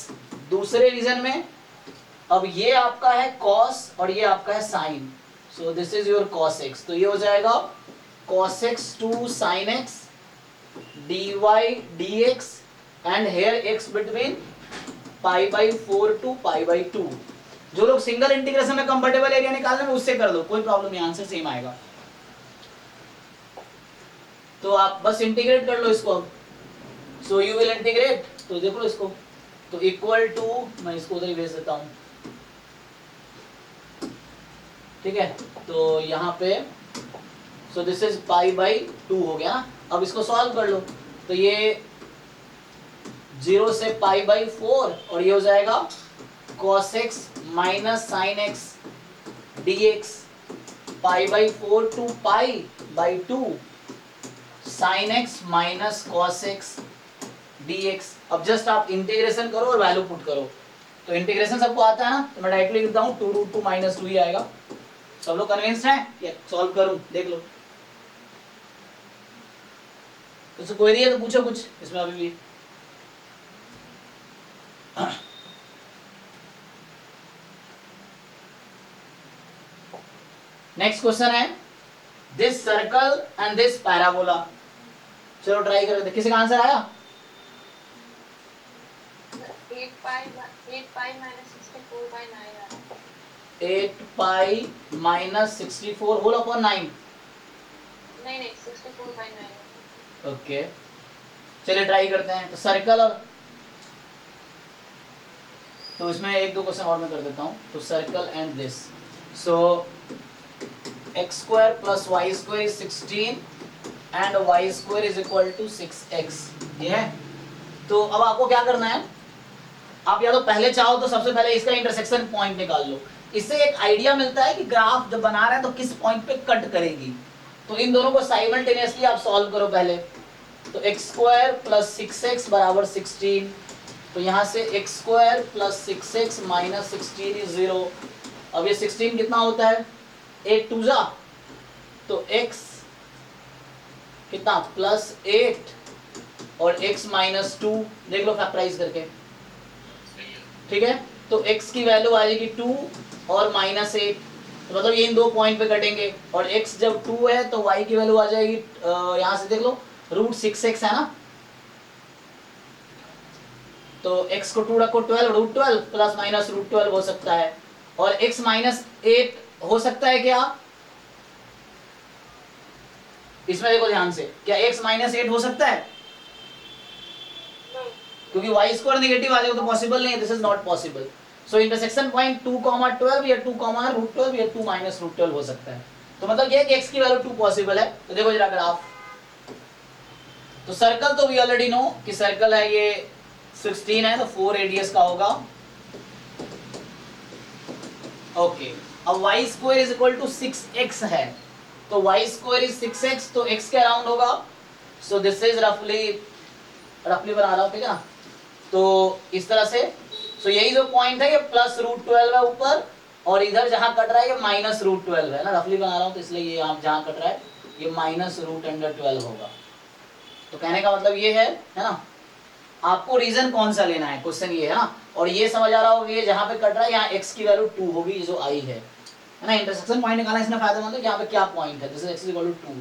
दूसरे रीजन में अब ये आपका है cos और ये आपका है sin. So this is your cos x. तो ये हो जाएगा cos x to sin x dy dx and here x between pi by 4 to pi by 2। जो लोग सिंगल इंटीग्रेशन में कंफर्टेबल एरिया निकालने में उससे कर दो, कोई प्रॉब्लम नहीं, आंसर सेम आएगा। तो आप बस इंटीग्रेट कर लो इसको। सो यू विल इंटीग्रेट, तो देखो इसको, तो इक्वल टू, मैं इसको उधर ही भेज देता हूं, ठीक है? तो यहाँ पे सो दिस इज पाई बाई 2 हो गया ना। अब इसको सॉल्व कर लो, तो ये 0 से पाई बाई 4 और ये हो जाएगा cos x minus sin x dx pi by 4 to pi by 2 sin x minus cos x dx। अब जस्ट आप इंटीग्रेशन करो और वैल्यू पुट करो, तो इंटीग्रेशन सबको आता है ना, तो मैं डायरेक्टली लिखता हूँ 2 रूट 2 माइनस 2 ही आएगा। सब लोग कन्विंस्ड हैं? ये सॉल्व करूँ, देख लो। तो क्वेरी है तो पूछो कुछ इसमें अभी भी। नेक्स्ट क्वेश्चन है this circle and this parabola. चलो ट्राई कर लेते, किसी का आंसर आया? 8 pi minus 64 by 9 है। 8 पाई माइनस 64 होल अपॉन 9। नहीं 64 by 9। ओके चलिए ट्राई करते हैं। तो सर्कल और तो इसमें एक दो क्वेश्चन और मैं कर देता हूँ। तो circle and this, so x square plus y square is 16 and y square is equal to 6x, ये है। तो अब आपको क्या करना है, आप या तो पहले चाहो तो सबसे पहले इसका इंटरसेक्शन पॉइंट निकाल लो। इससे एक आइडिया मिलता है कि ग्राफ जब बना रहे हैं तो किस पॉइंट पे कट करेगी। तो इन दोनों को साइमल्टेनियसली आप सॉल्व करो पहले। तो x स्क्वायर प्लस 6x बराबर 16, तो यहाँ से x square plus 6x minus 16 is 0। अब ये 16 कितना होता है, 8 2 जा, तो x कितना प्लस 8 और x माइनस 2, देख लो फैक्टराइज करके, ठीक है। तो x की वैल्यू आ जाएगी 2 और माइनस 8, तो मतलब ये इन दो पॉइंट पे कटेंगे। और x जब 2 है तो y की वैल्यू आ जाएगी यहाँ से देख लो रूट 6x है ना, तो x को 2 रखो 12 रूट 12 प्लस माइनस रूट 12 हो सकता है। और x माइनस 8 हो सकता है क्या, इसमें देखो ध्यान से, क्या x माइनस 8 हो सकता है? क्योंकि y स्क्वायर नेगेटिव आ जाएगा तो पॉसिबल नहीं है, this is not possible. So intersection point 2, 12 या 2, रूट 12 या 2 माइनस रूट 12 हो सकता है। तो मतलब ये कि x की वैल्यू 2 पॉसिबल है। तो देखो जरा ग्राफ, तो सर्कल तो वी ऑलरेडी नो कि सर्कल है ये 16 है, तो 4 रेडियस का होगा। ओके, अब y square is equal to 6x है, तो y स्क्वायर इज 6x, तो x के अराउंड होगा। सो दिस इज रफली बना रहा हूं, ठीक है ना। तो इस तरह से, सो यही जो पॉइंट है ये प्लस रूट 12 है ऊपर, और इधर जहां कट रहा है ये माइनस रूट 12 है ना, रफली बना रहा हूं तो इसलिए ये यहाँ जहां कट रहा है ये माइनस रूट अंडर 12 होगा। तो कहने का मतलब ये है ना, आपको रीजन कौन सा लेना है, क्वेश्चन ये है ना। और ये समझ आ रहा होगा ये जहां पे कट रहा है यहाँ x की वैल्यू 2 होगी, जो i है ना। इंटरसेक्शन पॉइंट निकालना इसमें फायदेमंद है कि यहाँ पे क्या पॉइंट है, जैसे x इज इक्वल टू 2,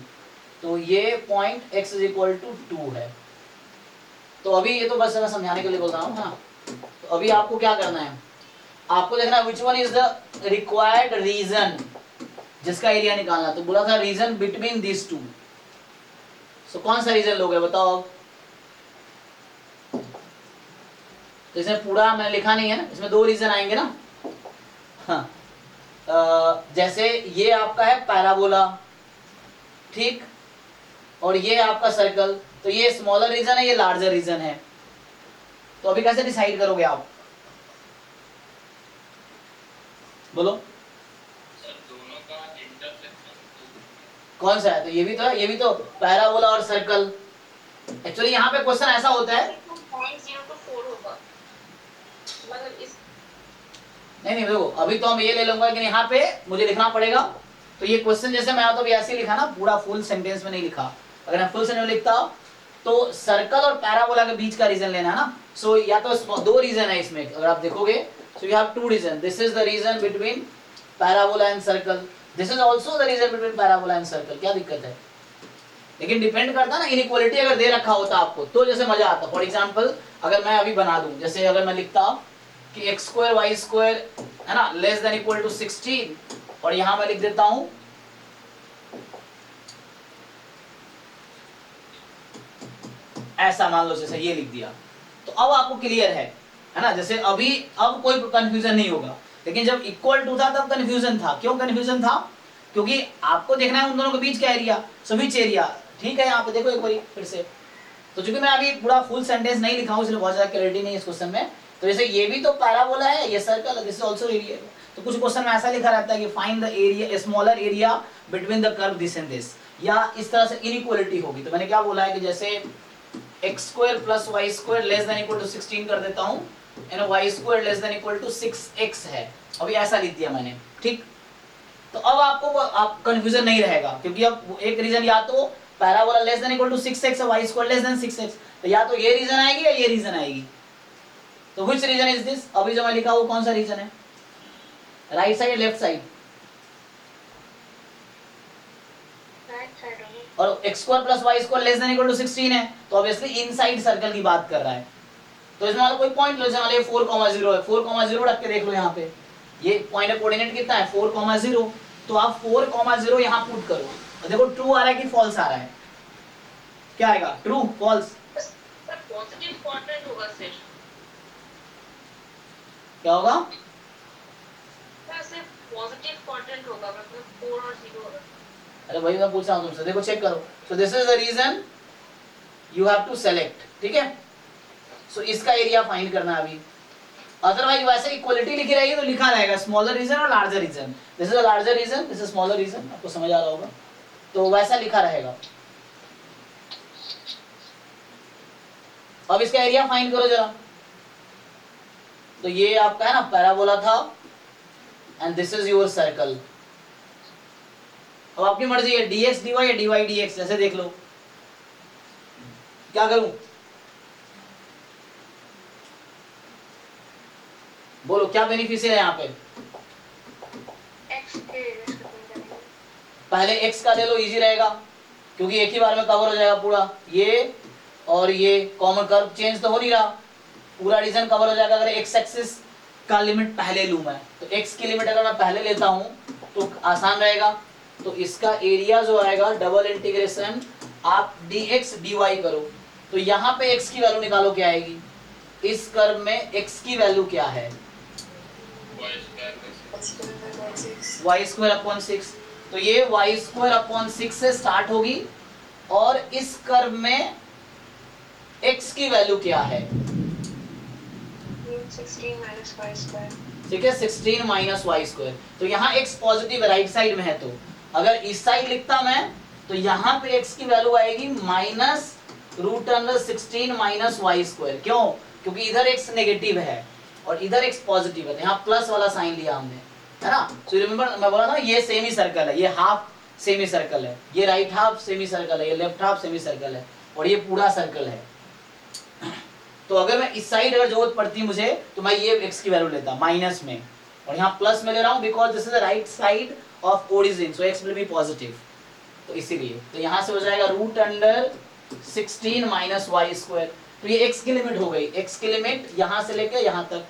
तो ये point x is equal to 2 है। तो अभी ये तो बस मैं समझाने के लिए बोल रहा हूँ हाँ। तो अभी आपको क्या करना है, आपको देखना which one is the required region जिसका एरिया निकालना। तो बोला था region between this two, so कौन सा रीजन लोगे बताओ। तो इसमें पूरा मैंने लिखा नहीं है ना, इसमें 2 रीजन आएंगे ना। हाँ, जैसे ये आपका है पैराबोला, ठीक, और ये आपका सर्कल, तो ये स्मॉलर रीजन है, ये लार्जर रीजन है। तो अभी कैसे डिसाइड करोगे आप, बोलो सर दोनों का इंटरसेक्शन कौन सा है। तो ये भी तो पैराबोला और सर्कल। एक्चुअली यहाँ पे क्वेश्चन ऐसा होता है, 0.04 होगा, मतलब इस नहीं देखो अभी तो हम ये ले लूंगा कि यहाँ पे मुझे लिखना पड़ेगा। तो ये क्वेश्चन जैसे मैं तो ऐसे ही लिखा ना, पूरा फुल सेंटेंस में नहीं लिखा। अगर मैं फुल सेंटेंस में लिखता तो सर्कल और पैराबोला के बीच का रीजन लेना है ना। सो या तो 2 रीजन है इसमें, अगर आप देखोगे so you have 2 region, this is the region between parabola and circle, this is also the region between parabola and circle. क्या दिक्कत है, लेकिन डिपेंड करता ना, इनइक्वालिटी अगर दे रखा होता आपको तो जैसे मजा आता। फॉर एग्जांपल अगर मैं अभी बना दूं, जैसे अगर मैं लिखता कि x स्क्वायर y स्क्वायर है ना लेस देन इक्वल टू 16, और यहां मैं लिख देता हूं ऐसा, मान लो जैसे ये लिख दिया, तो अब आपको क्लियर है ना। जैसे अभी अब कोई कंफ्यूजन नहीं होगा, लेकिन जब इक्वल टू था तब कंफ्यूजन था। क्यों कंफ्यूजन था, क्योंकि आपको देखना है उन दोनों के बीच का एरिया, स्विच एरिया, ठीक है। यहाँ पे देखो एक बार फिर से, तो चूंकि मैं अभी पूरा फुल सेंटेंस नहीं लिखा हूँ इसलिए बहुत ज्यादा क्लैरिटी नहीं है इस क्वेश्चन में। तो जैसे ये भी तो पैराबोला है, ये circle, this is also area. तो कुछ क्वेश्चन में ऐसा लिखा रहता है कि find the area smaller area between the curve this and this, या इस तरह से इनइक्वालिटी होगी। तो मैंने क्या बोला है कि जैसे x square plus y square less than equal to 16 कर देता हूँ, and y square less than equal to 6x है। अभी ऐसा लिख दिया मैंने, ठीक। तो अब आपको आप कंफ्यूजन नहीं रहेगा, क्योंकि अब एक रीजन या तो parabola less than equal to 6x है, Y square less then 6x, तो या तो ये रीजन आएगी या ये रीजन आएगी। तो व्हिच रीजन इज दिस? अभी जो मैं लिखा वो कौन सा रीजन है? Right side left side? Right side होगी। और x square plus y square less than equal to 16 है, तो ऑब्वियसली इनसाइड सर्कल की बात कर रहा है। तो इसमें वाला कोई पॉइंट लो, जैसे 4,0 है, 4,0 रख के देख लो यहाँ पे, ये पॉइंट का कोऑर्डिनेट कितना है 4,0, तो आप 4,0 यहाँ पुट करो और देखो ट्रू आ रहा है कि फॉल्स आ रहा है। क्या आएगा? True, false? पॉजिटिव क्वाड्रेंट होगा सिर्फ, क्या होगा? सिर्फ पॉजिटिव क्वाड्रेंट होगा, मतलब 4 और 0 होगा। अरे भाई मैं पूछ रहा हूँ तुमसे, देखो चेक करो। So this is the region you have to select, ठीक है। सो इसका एरिया फाइंड करना है अभी, अदरवाइज वैसे इक्वलिटी लिखी रहेगी तो लिखा रहेगा स्मॉलर रीजन और larger region, this is a larger region, this is smaller region, आपको समझ आ रहा होगा, तो वैसा लिखा रहेगा। अब इसका एरिया फाइंड करो जरा। तो ये आपका है ना पैराबोला था and this is your circle. अब आपकी मर्जी है dx dy या dy dx, जैसे देख लो। क्या करूं? बोलो क्या बेनिफिशियल है यहाँ पे? x के पहले x का ले लो, इजी रहेगा, क्योंकि एक ही बार में कवर हो जाएगा पूरा। ये और ये कॉमन कर्व चेंज तो हो नहीं रहा, पूरा रीजन कवर हो जाएगा अगर x एक्सिस का लिमिट पहले लूं मैं। तो x की लिमिट अगर मैं पहले लेता हूं तो आसान रहेगा। तो इसका एरिया जो आएगा डबल इंटीग्रेशन आप dx dy करो, तो यहाँ पे x की वैल्यू निकालो क्या आएगी, इस कर्व में x की वैल्यू क्या है, y स्क्वायर अपॉन 6। तो ये y स्क्वायर अपॉन 6 से स्टार्ट होगी और इस कर्व में x की वैल्यू क्या है, 16 माइनस y स्क्वायर। ठीक है, 16 माइनस वाई स्क्वायर। तो यहाँ x पॉजिटिव राइट साइड में है, तो अगर इस साइड लिखता मैं तो यहाँ पे x की वैल्यू आएगी minus root under 16 minus y square. क्यों? क्योंकि इधर x नेगेटिव है और इधर x पॉजिटिव है, तो यहाँ प्लस वाला साइन लिया हमने, है ना। सो रिमेंबर मैं बोला था ये सेमी सर्कल है, ये हाफ सेमी सर्कल है, ये राइट हाफ सेमी सर्कल है, ये लेफ्ट हाफ सेमी सर्कल है और ये पूरा सर्कल है। तो अगर मैं इस साइड अगर जरूरत पड़ती मुझे तो मैं ये x की वैल्यू लेता माइनस में, और यहाँ प्लस में ले रहा हूँ because this is the right side of origin, so x will be positive, तो इसीलिए। तो यहाँ से हो जाएगा root under 16 minus y square. तो ये x की लिमिट हो गई, x की लिमिट यहाँ से लेके यहाँ तक,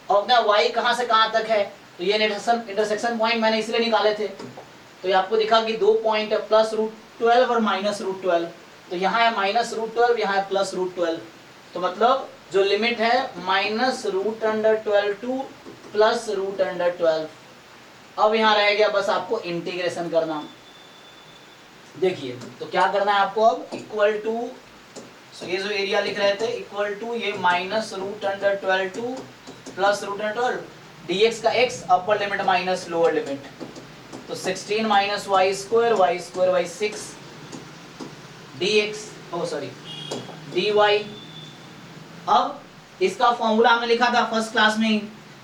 और अपना y कहाँ से कहाँ तक है, तो ये इंटरसेक्शन पॉइंट मैंने इसलिए निकाले थे। तो ये आपको दिखा कि 2 पॉइंट है, प्लस रूट 12 और माइनस रूट 12। तो यहाँ है माइनस रूट 12, यहाँ है प्लस रूट 12। तो मतलब जो लिमिट है minus root under 12 to plus root under 12। अब यहाँ रह गया बस आपको इंटीग्रेशन करना। देखिए तो क्या करना है आपको, अब इक्वल टू, ये जो एरिया लिख रहे थे इक्वल टू ये minus root under 12 to plus root under 12, dx का x upper limit minus lower limit, तो 16 minus y square by 6 dx dy। अब इसका फॉर्मूला हमने लिखा था फर्स्ट क्लास में ही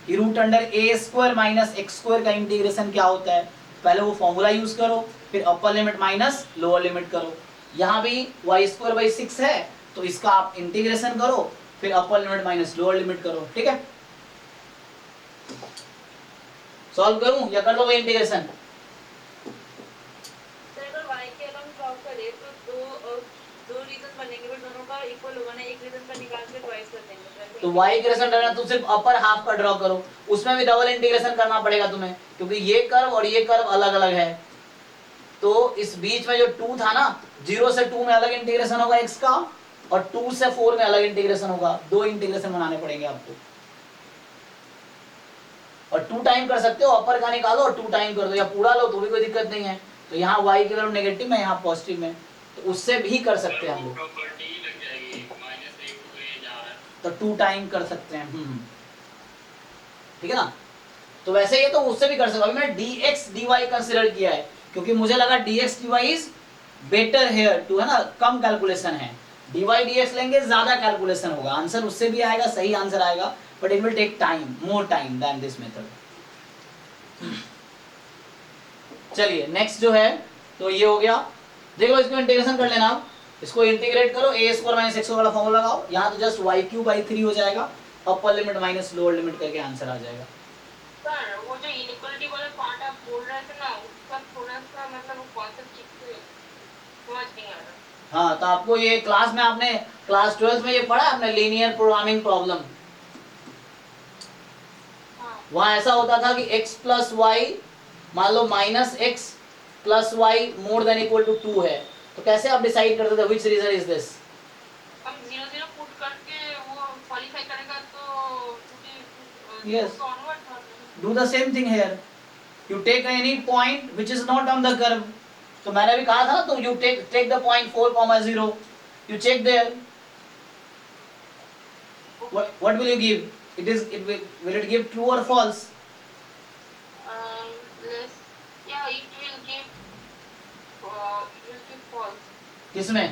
कि रूट अंडर ए स्क्वायर माइनस एक्स स्क्वायर का इंटीग्रेशन क्या होता है, पहले वो फॉर्मूला यूज करो, फिर अपर लिमिट माइनस लोअर लिमिट करो। यहाँ भी वाई स्क्वायर बाई 6 है तो इसका आप इंटीग्रेशन करो, फिर अपर लिमिट माइनस लोअर लिमिट करो, ठीक है। सॉल्व करूं या कर लो भाई इंटीग्रेशन? तो y इक्वेशन करना तो सिर्फ अपर हाफ का ड्रॉ करो, उसमें भी डबल इंटीग्रेशन करना पड़ेगा तुम्हें, क्योंकि ये कर्व और ये कर्व अलग अलग है। तो इस बीच में जो 2 था ना, 0 से 2 में अलग इंटीग्रेशन होगा x का, और 2 से 4 में अलग इंटीग्रेशन होगा। 2 इंटीग्रेशन बनाने पड़ेंगे आपको, और 2 टाइम कर सकते हो, अपर का निकालो और 2 टाइम कर दो या पूरा लो तो भी कोई दिक्कत नहीं है। तो यहाँ y की वैल्यू नेगेटिव में, यहाँ पॉजिटिव में, तो उससे भी कर सकते हैं हम लोग, तो 2 टाइम कर सकते हैं, ठीक है ना। तो वैसे ये तो उससे भी कर सकते हो। मैंने dx dy कंसीडर किया है क्योंकि मुझे लगा dx dy is better here too, है ना, कम कैलकुलेशन है। dy dx लेंगे ज्यादा कैलकुलेशन होगा, आंसर उससे भी आएगा, सही आंसर आएगा, but it will take time, more time than this method. चलिए नेक्स्ट जो है तो ये हो गया, देखो इसको इंटीग्रेशन कर लेना आप, इसको इंटीग्रेट करो, ए स्क्वायर माइनस एक्स वाला फॉर्मूला लगाओ, यहाँ तो जस्ट वाई क्यू बाई 3 हो जाएगा, अपर लिमिट माइनस लोअर लिमिट करके आंसर आ जाएगा। सर वो जो इनइक्वालिटी वाला पार्ट आप बोल रहे थे ना, उसका थोड़ा सा मतलब कॉन्सेप्ट ठीक से समझ नहीं आ रहा। हाँ तो आपको ये क्लास में, आपने क्लास 12 में ये पढ़ा आपने लीनियर प्रोग्रामिंग प्रॉब्लम, वहां ऐसा होता था कि x प्लस वाई, मान लो minus x plus y more than equal to 2 है, तो कैसे आप डिसाइड करते थे विच रीजन इज दिस? हम 0 0 पुट करके वो क्वालीफाई करेगा तो Yes. Do the same thing here. You take any point which is not on the curve. तो मैंने भी कहा था ना, तो you take the point 4,0, you check there. What will you give? Will it give true or false? Less, yeah, it will give false. किसमें,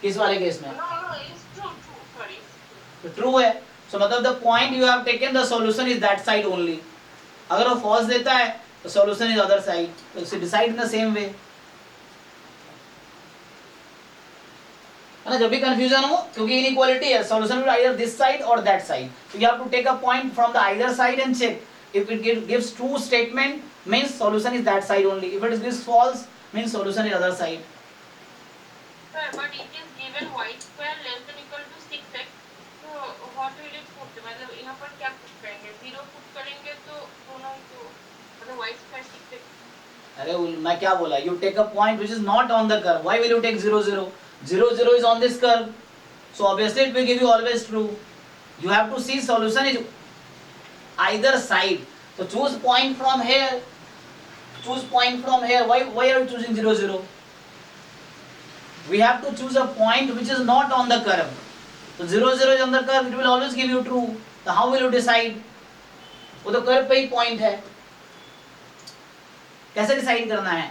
किस वाले केस में? No, it's true, sorry. तो ट्रू है, so मतलब the point you have taken, the solution is that side only. अगर वो false देता है तो solution is other side, so decide in the same way. है ना, जब भी कंफ्यूजन हो, क्योंकि इनइक्वालिटी है, solution will either this side or that side, so you have to take a point from the either side and check. If it gives true statement, means solution is that side only. If it gives false, means solution is other side. Sir, but it is given y square less than equal to 6x. So what will it put? मतलब यहाँ पर क्या पुट करेंगे? 0 पुट करेंगे तो दोनों तो मतलब y square 6x. अरे मैं क्या बोला? You take a point which is not on the curve. Why will you take 0 0? 0 0 is on this curve, so obviously it will give you always true. You have to see solution is either side. So choose point from here. Choose point from here. Why are you choosing 0 0? We have to choose a point which is not on the curve. So 0 0 is on the curve. It will always give you true. So how will you decide? वो तो curve पे ही point है. कैसे decide करना है?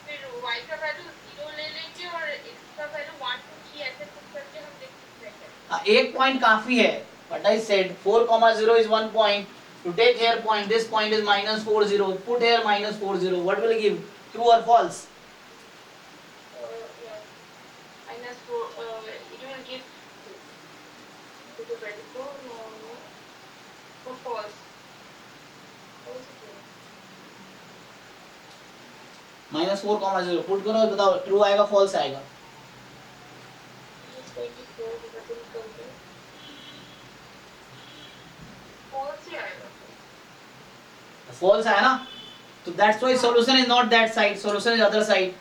फिर y का वैल्यू 0 ले लेंगे और x का वैल्यू 1 2 3 ऐसे पुट करके हम देख सकते हैं। एक point काफी है. But I said 4,0 is one point. You take here point. This point is minus 4 0. Put here minus 4 0. What will it give? True or false? Yeah. Minus 4. It will give. It will value 4. No. For false. minus 4,0. Put करो और बताओ true आएगा false आएगा? False है ना, तो that's why solution is not that side, solution is other side.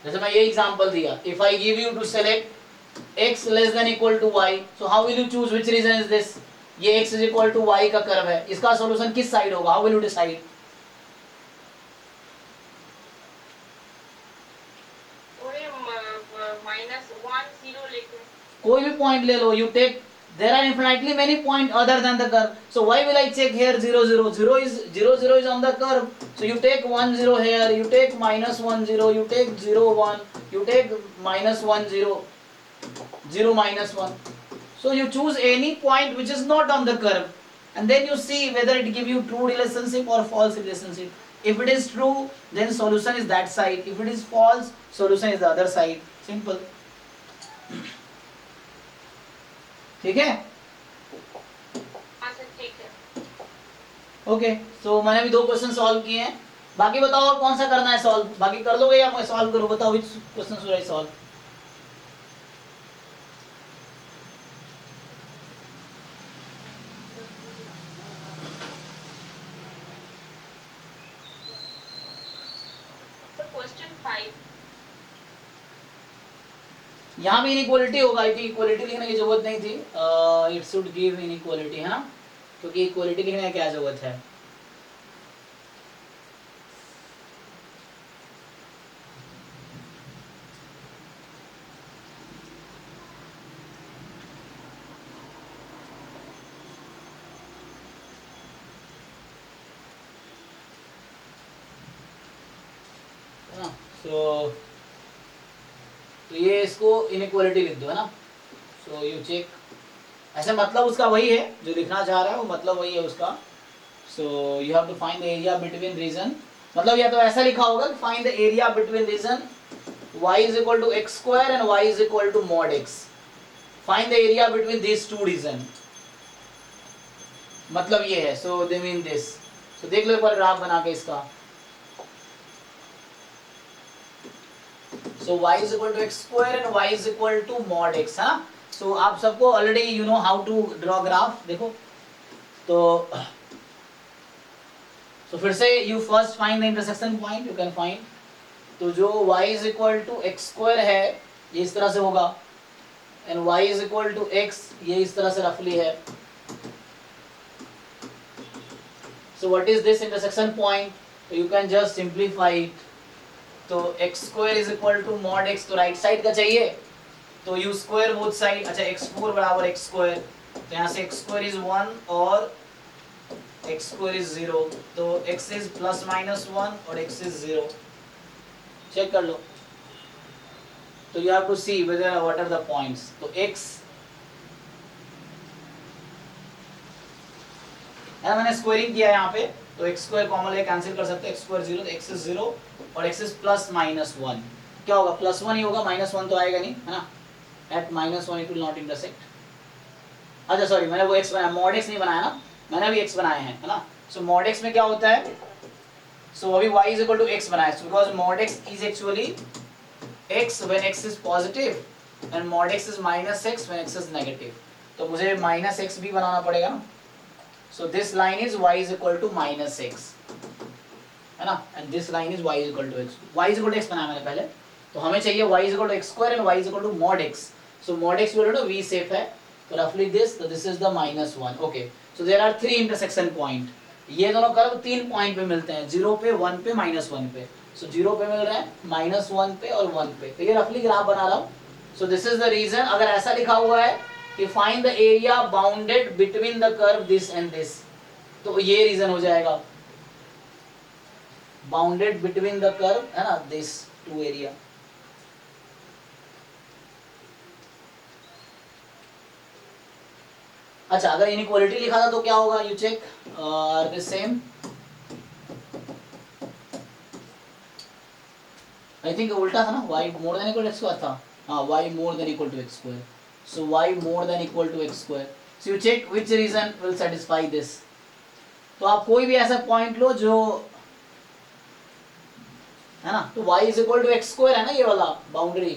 जैसे मैं ये एग्जांपल दिया, if I give you to select x less than equal to y, so how will you choose which reason is this? ये x is equal to y का कर्व है, इसका solution किस साइड होगा? How will you decide? कोई भी पॉइंट ले लो, you take, there are infinitely many points other than the curve, so why will I check here 0 0? 0 is on the curve, so you take 1 0 here, you take minus 1 0, you take 0 1, you take minus 1 0, 0 minus 1, so you choose any point which is not on the curve, and then you see whether it give you true relationship or false relationship. If it is true, then solution is that side. If it is false, solution is the other side. Simple. ठीक है? ओके, सो मैंने भी 2 क्वेश्चन सॉल्व किए हैं, बाकी बताओ और कौन सा करना है सॉल्व? बाकी कर लोगे या मैं सॉल्व करूं? बताओ which question should I solve? यहाँ भी इनइक्वालिटी होगा, इक्वालिटी लिखने की जरूरत नहीं थी, इट शुड गिव इनइक्वालिटी, है ना, क्योंकि इक्वालिटी लिखने की क्या जरूरत है? है ना। तो ये इसको इनइक्वालिटी लिख दो, है ना। सो यू चेक, ऐसे मतलब उसका वही है जो लिखना चाह रहा है, वो मतलब वही है उसका। So you have to find the area between region, मतलब या तो ऐसा लिखा होगा कि find the area between region y is equal to x square and y is equal to mod x. Find the area between these two region. मतलब ये है, so they mean this. So देख लो एक बार ग्राफ बना के इसका। So y is equal to x square and y is equal to mod x, है ना। So आप सबको already you know how to draw graph, देखो तो so फिर से you first find the intersection point, you can find। तो जो y is equal to x square है ये इस तरह से होगा, and y is equal to x ये इस तरह से रफली है। So what is this intersection point? So you can just simplify it. तो x square is equal to mod x, तो राइट साइड का चाहिए तो you square both side। अच्छा x4 बराबर x square, तो यहाँ से x square is 1 और x square is 0, तो x is plus minus 1 और x is 0। चेक कर लो। तो you have to see whether what are the points. तो x है, मैंने स्क्वायरिंग किया यहाँ पे, तो x स्क्वायर कॉमन ले कैंसिल कर सकते हैं, x स्क्वायर 0 तो x इज 0 और x इज प्लस माइनस 1। क्या होगा, प्लस 1 ही होगा, माइनस 1 तो आएगा नहीं, है ना। At minus 1 it will not intersect. अच्छा सॉरी, मैंने वो x बनाया, मॉड x नहीं बनाया ना, मैंने अभी x बनाए हैं, है ना। सो मॉड x में क्या होता है, सो अभी y is equal to x बनाया, because mod x is actually x when x is positive and mod x is minus x when x is negative. तो मुझे माइनस x भी बनाना पड़ेगा ना। So this line is y is equal to minus x, है ना, and this line is y is equal to x. y is equal to x बनाया मैंने पहले, तो हमें चाहिए y is equal to x square and y is equal to mod x. So mod x equal to v safe है, तो roughly this, so this is the minus 1. Okay, so there are 3 intersection point. ये दोनों कर्व 3 पॉइंट पे मिलते हैं, 0 पे, 1 पे, माइनस 1 पे। So 0 पे मिल रहे हैं, माइनस 1 पे और 1 पे। तो ये रफली ग्राफ बना रहा हूँ। So this is the reason, अगर ऐसा लिखा हुआ है कि find the area bounded between the curve this and this, तो ये रीजन हो जाएगा, बाउंडेड बिटवीन द कर्व, है ना, दिस टू एरिया। अच्छा अगर इनइक्वालिटी लिखा था तो क्या होगा, you check, are the same. I think उल्टा था ना, y more than equal to x square था, हाँ y more than equal to x square, so y more than equal to x square. So you check which region will satisfy this. तो आप कोई भी ऐसा पॉइंट लो जो, है ना, तो y is equal to x square है ना ये वाला बाउंड्री,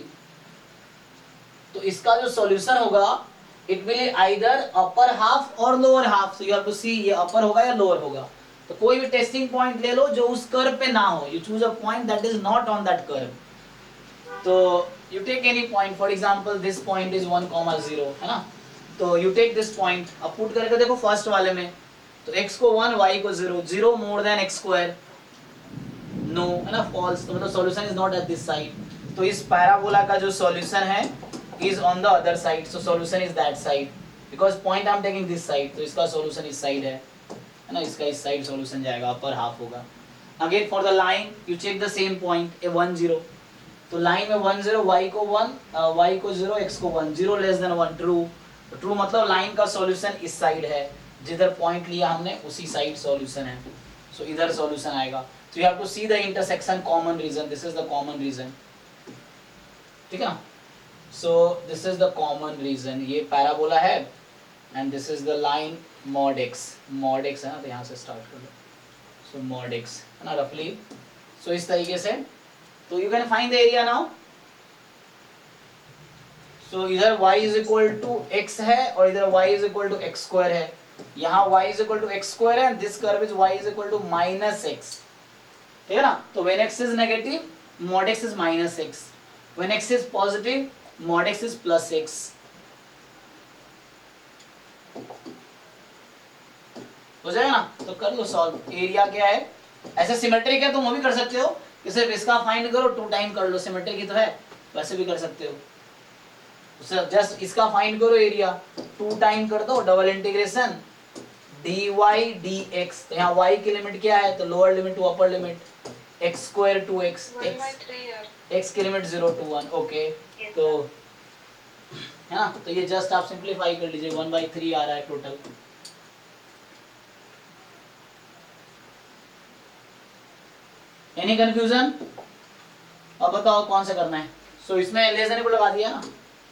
तो इसका जो सॉल्यूशन होगा it will either upper half और lower half. So you have to see ये अपर होगा या लोअर होगा। तो कोई भी टेस्टिंग पॉइंट ले लो जो उस कर्व पे ना हो, you choose a point that is not on that curve. तो you take any point, for example this point is 1,0, है ना, तो यू टेक दिस पॉइंट, अब पुट करके देखो फर्स्ट वाले में, तो x को 1, y को 0, 0 more than x square, no, है ना, फॉल्स, तो मतलब solution is not at this side. तो इस पैराबोला का जो सॉल्यूशन है is on the other side, so solution is that side, because point I am taking this side, तो इसका सॉल्यूशन इस साइड है ना, इसका इस साइड सॉल्यूशन जाएगा, अपर हाफ होगा। Again for the line you check the same point, a 1 0, तो लाइन में 1 0, y को 1, y को 0, x को 1, 0 लेस देन 1 ट्रू। ट्रू मतलब लाइन का सॉल्यूशन इस साइड है, जिधर पॉइंट लिया हमने उसी साइड सॉल्यूशन है, सो इधर सॉल्यूशन आएगा। So you have to see the intersection common region, this is the common region, ठीक है ना। So this is the common region, ये पैराबोला है and this is the line mod x, mod x है ना, तो यहाँ से स्टार्ट कर लो, सो mod x है ना रफली। सो इस तरीके से, तो you can find the area now. So इधर y is equal to x है और इधर y is equal to x square है, यहाँ y is equal to x square है, this curve is y is equal to minus x, ठीक है ना। तो when x is negative mod x is minus x, when x is positive mod x is plus x। हो जाएगा ना, तो कर लो सॉल्व। एरिया क्या है, ऐसे सिमेट्रिक है तो वो भी कर सकते हो कि सिर्फ इसका फाइंड करो 2 टाइम कर लो, सिमेट्रिक ही तो है, वैसे भी कर सकते हो। जस्ट इसका फाइंड करो एरिया, 2 टाइम कर दो, डबल इंटीग्रेशन dy dx, तो यहाँ y की लिमिट क्या है, तो lower limit to upper limit, x square 2x 1/3 यार। x की लिमिट 0 to 1 ओके। Yes, तो है ना, तो ये जस्ट आप सिंप्लीफाई कर लीजिए 1/3 आ रहा है टोटल। Any confusion? अब बताओ कौन सा करना है। सो इसमें लेस देन इक्वल लगा दिया ना,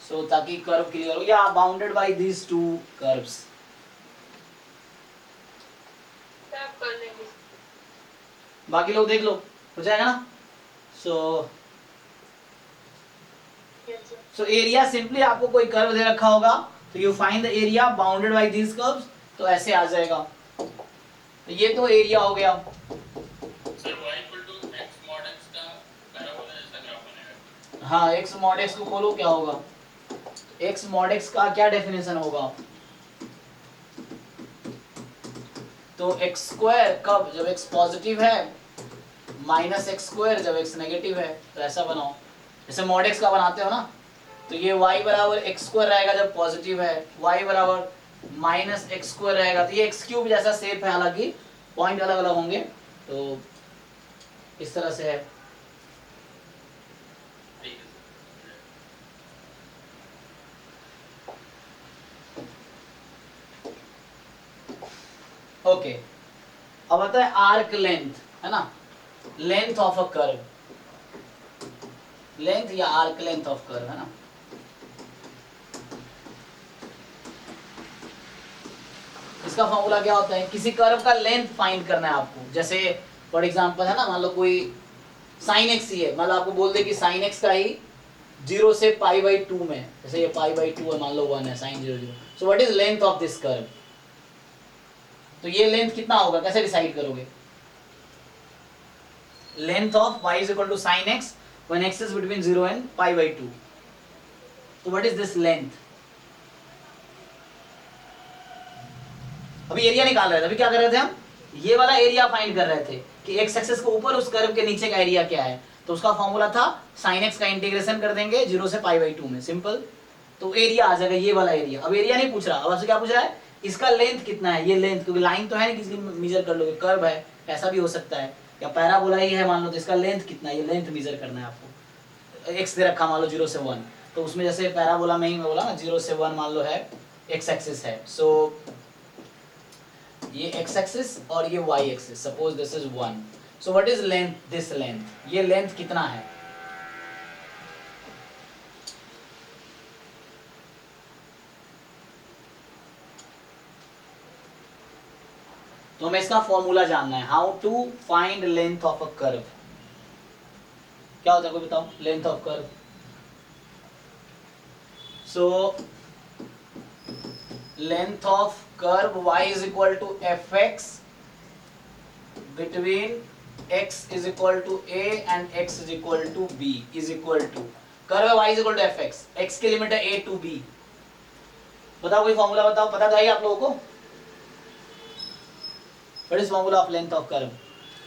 सो ताकि कर्व क्लियर हो, या bounded by these two curves. सब कर लेंगे। बाकी लोग देख लो, हो जाएगा ना। So Yes, sir. So area simply आपको कोई कर्व दे रखा होगा तो you find the area bounded by these curves, तो ऐसे आ जाएगा। तो ये तो एरिया हो गया। Sir y equal to x mod x का पैराबोला जैसा ग्राफ बनेगा। हाँ, x mod x को खोलो, क्या होगा? x mod x का क्या डेफिनेशन होगा? तो x स्क्वायर कब? जब x पॉजिटिव है, माइनस एक्स स्क्वायर जब x नेगेटिव है। तो ऐसा बनाओ, जैसे mod x का बनाते हो ना, तो ये y बराबर एक्स स्क्वायर रहेगा जब पॉजिटिव है, y बराबर माइनस एक्स स्क्वायर रहेगा। तो ये एक्स क्यूब जैसा शेप है, हालांकि पॉइंट अलग अलग होंगे। तो इस तरह से है। ठीक है सर। ओके, अब आता है आर्क लेंथ, है ना, length of a curve, length या आर्क लेंथ ऑफ कर्व, है ना। इसका फॉर्मूला क्या होता है? किसी कर्व का लेंथ फाइंड करना है आपको। जैसे फॉर एग्जांपल है ना, मान लो कोई साइन एक्स ही है, मतलब आपको बोल दे कि साइन एक्स का ही 0 से π/2 में, जैसे ये π/2 है, मान लो 1 है, sine 0 0। So what is length of this curve? तो ये लेंथ कितना होगा, कैसे डिसाइड करोगे? Length of y is equal to sin x when x is between 0 and π/2. तो व्हाट इज दिस लेंथ? अभी एरिया निकाल रहे थे, अभी क्या कर रहे थे हम? ये वाला एरिया फाइंड कर रहे थे कि x एक्सिस के ऊपर उस कर्व के नीचे का एरिया क्या है। तो उसका फॉर्मूला था sin x का इंटीग्रेशन कर देंगे 0 से π/2 में, सिंपल। तो एरिया आ जाएगा, ये वाला एरिया। अब एरिया नहीं पूछ रहा, अब आपसे क्या पूछ रहा है? इसका लेंथ कितना है, ये लेंथ, क्योंकि लाइन तो है नहीं किसी मेजर कर लोगे, कर्व है, ऐसा भी हो सकता है, या पैराबोला ही है मान लो, तो इसका लेंथ कितना है, ये लेंथ मेजर करना है आपको। एक्स दे रखा मान लो 0 से 1, तो उसमें जैसे पैराबोला में ही मैं बोला ना 0 से 1 मान लो है एक्स एक्सिस है। सो ये एक्स एक्सिस और ये y axis, suppose this is 1। So what is length? This length, ये लेंथ कितना है? तो हमें इसका फॉर्मूला जानना है, how to find length of a curve. क्या होता है, कोई बताओ? Length of curve, so length of curve y is equal to fx between x is equal to a and x is equal to b is equal to, curve y is equal to fx, x की लिमिट है a to b। बताओ कोई फॉर्मूला बताओ, पता तो है आप लोगों को? What is formula of length of curve?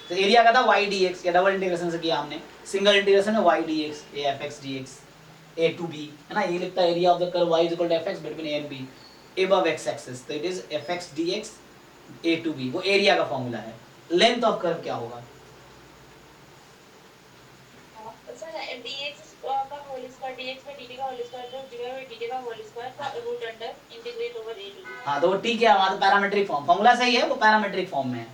तो एरिया का था y dx, या डबल इंटीग्रेशन से किया हमने, सिंगल इंटीग्रेशन है y dx a fx dx a to b, है ना। ये लिखता है area of the curve y is equal to fx between a and b above x axis, तो it is fx dx a to b, वो एरिया का फॉर्मूला है। लेंथ ऑफ कर्व क्या होगा? सर dx का होल स्क्वायर, dx में dt का होल स्क्वायर, तो dy में dt का होल स्क्वायर का root under integrate over a to b। हाँ, तो वो ठीक है, हमारा पैरामेट्रिक फॉर्म, फॉर्मूला सही है, वो पैरामेट्रिक फॉर्म में है।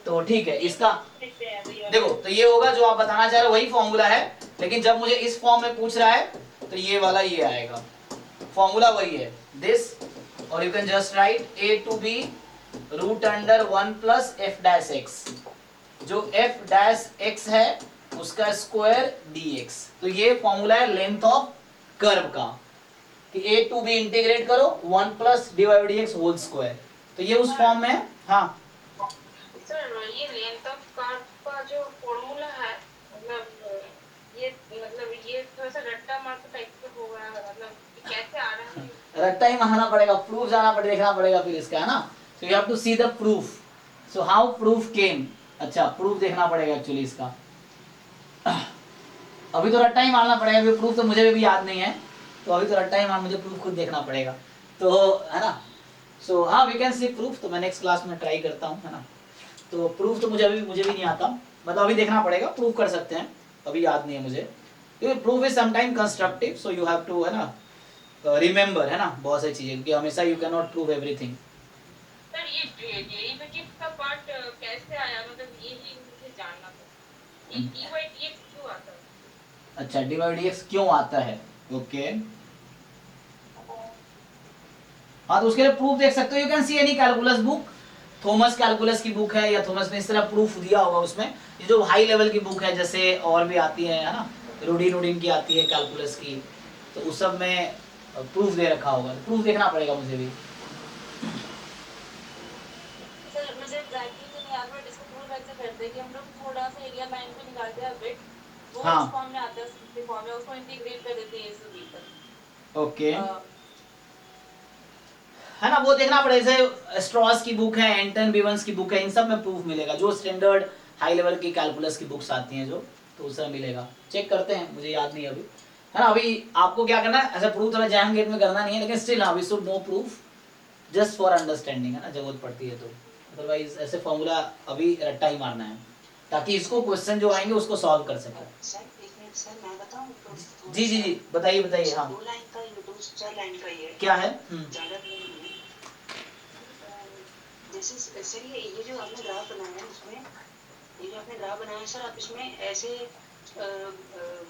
तो ठीक है, इसका देखो, तो ये होगा जो आप बताना चाह रहे हो, वही फॉर्मूला है, लेकिन जब मुझे इस फॉर्म में पूछ रहा है तो ये वाला ये आएगा, फॉर्मूला वही है दिस, और you can just write a to b root under 1 plus f dash x, जो f डैश x है उसका स्क्वायर dx। तो ये फॉर्मूला है लेंथ ऑफ कर्व का, कि a to b इंटीग्रेट करो 1 प्लस dx होल स्क्वायर, तो ये उस फॉर्म में है। हाँ सर, ये लेंथ ऑफ कर्व का जो फॉर्मूला है, मतलब ये थोड़ा सा रट्टा मार के टाइप का हो रहा है, मतलब कैसे आ रहा है? रट्टा ही मारना पड़ेगा, प्रूफ जाना पड़ेगा, देखना पड़ेगा फिर इसका, है ना। So you have to see the proof, so how proof came, अच्छा प्रूफ देखना पड़ेगा एक्चुअली इसका। अभी तो रट्टा ही मारना पड़ेगा, अभी प्रूफ तो मुझे भी याद नहीं है, तो अभी तो रट्टा ही मार, मुझे प्रूफ खुद देखना पड़ेगा, तो है ना। सो हाँ, वी कैन सी प्रूफ, तो मैं नेक्स्ट क्लास में ट्राई करता हूँ, है ना। तो प्रूफ तो मुझे भी नहीं आता, मतलब अभी देखना पड़ेगा, प्रूव कर सकते हैं, अभी याद नहीं है मुझे, क्योंकि proof is sometime constructive, so you have to, है ना, रिमेंबर, है ना, बहुत सारी चीजें, क्योंकि हमेशा you can not prove everything. Sir ये डेरिवेटिव का पार्ट कैसे आया, मतलब ये ही मुझे जानना था, ये dy dx क्यों आता है? अच्छा, dy dx क्यों आता है, ओके। हाँ, तो उसके लिए प्रूफ देख सकते हो, you can see any calculus book, Thomas calculus की बुक है, या थॉमस ने इस तरह प्रूफ दिया होगा उसमें, ये जो हाई लेवल की बुक है, जैसे और भी आती है ना, रूडीन की आती है कैलकुलस की, तो उस सब में प्रूफ दे रखा होगा, प्रूफ देखना पड़ेगा मुझे भी। सर मुझे एग्जैक्टली तो नहीं याद, बट इसको प्रूव ऐसे करते हैं कि हम लोग थोड़ा सा एरिया लाइन को निकालते हैं बिट, वो हाँ। उस फॉर्म में आता है, सिंपल फॉर्म में उसको इंटीग्रेट कर देते हैं a से b तक। ओके, है ना, वो देखना पड़ेगा, जैसे स्ट्रॉस की बुक है, एंटन बीवंस की बुक है, इन सब में प्रूफ मिलेगा, जो स्टैंडर्ड हाई लेवल की कैलकुलस की बुक्स आती हैं जो, तो उससे मिलेगा, चेक करते हैं, मुझे याद नहीं अभी, है ना। अभी आपको क्या करना है, ऐसा प्रूफ थोड़ा जैम गेट में करना नहीं है, लेकिन स्टिल हाँ, we should know proof just for understanding, है ना, जरूरत पड़ती है तो, अदरवाइज ऐसे फॉर्मूला अभी रट्टा ही मारना है, ताकि इसको क्वेश्चन जो आएंगे उसको सॉल्व कर सके। सर एक मिनट सर, मैं बताऊं? जी जी जी, बताइए बताइए। हाँ, 2 लाइन का, ये 2 लाइन का ही है, क्या है? ज़्यादा नहीं है। जैसे सर ये जो आपने ग्राफ बनाया है, इसमें ये जो आपने ग्राफ बनाया है सर, आप इसमें ऐसे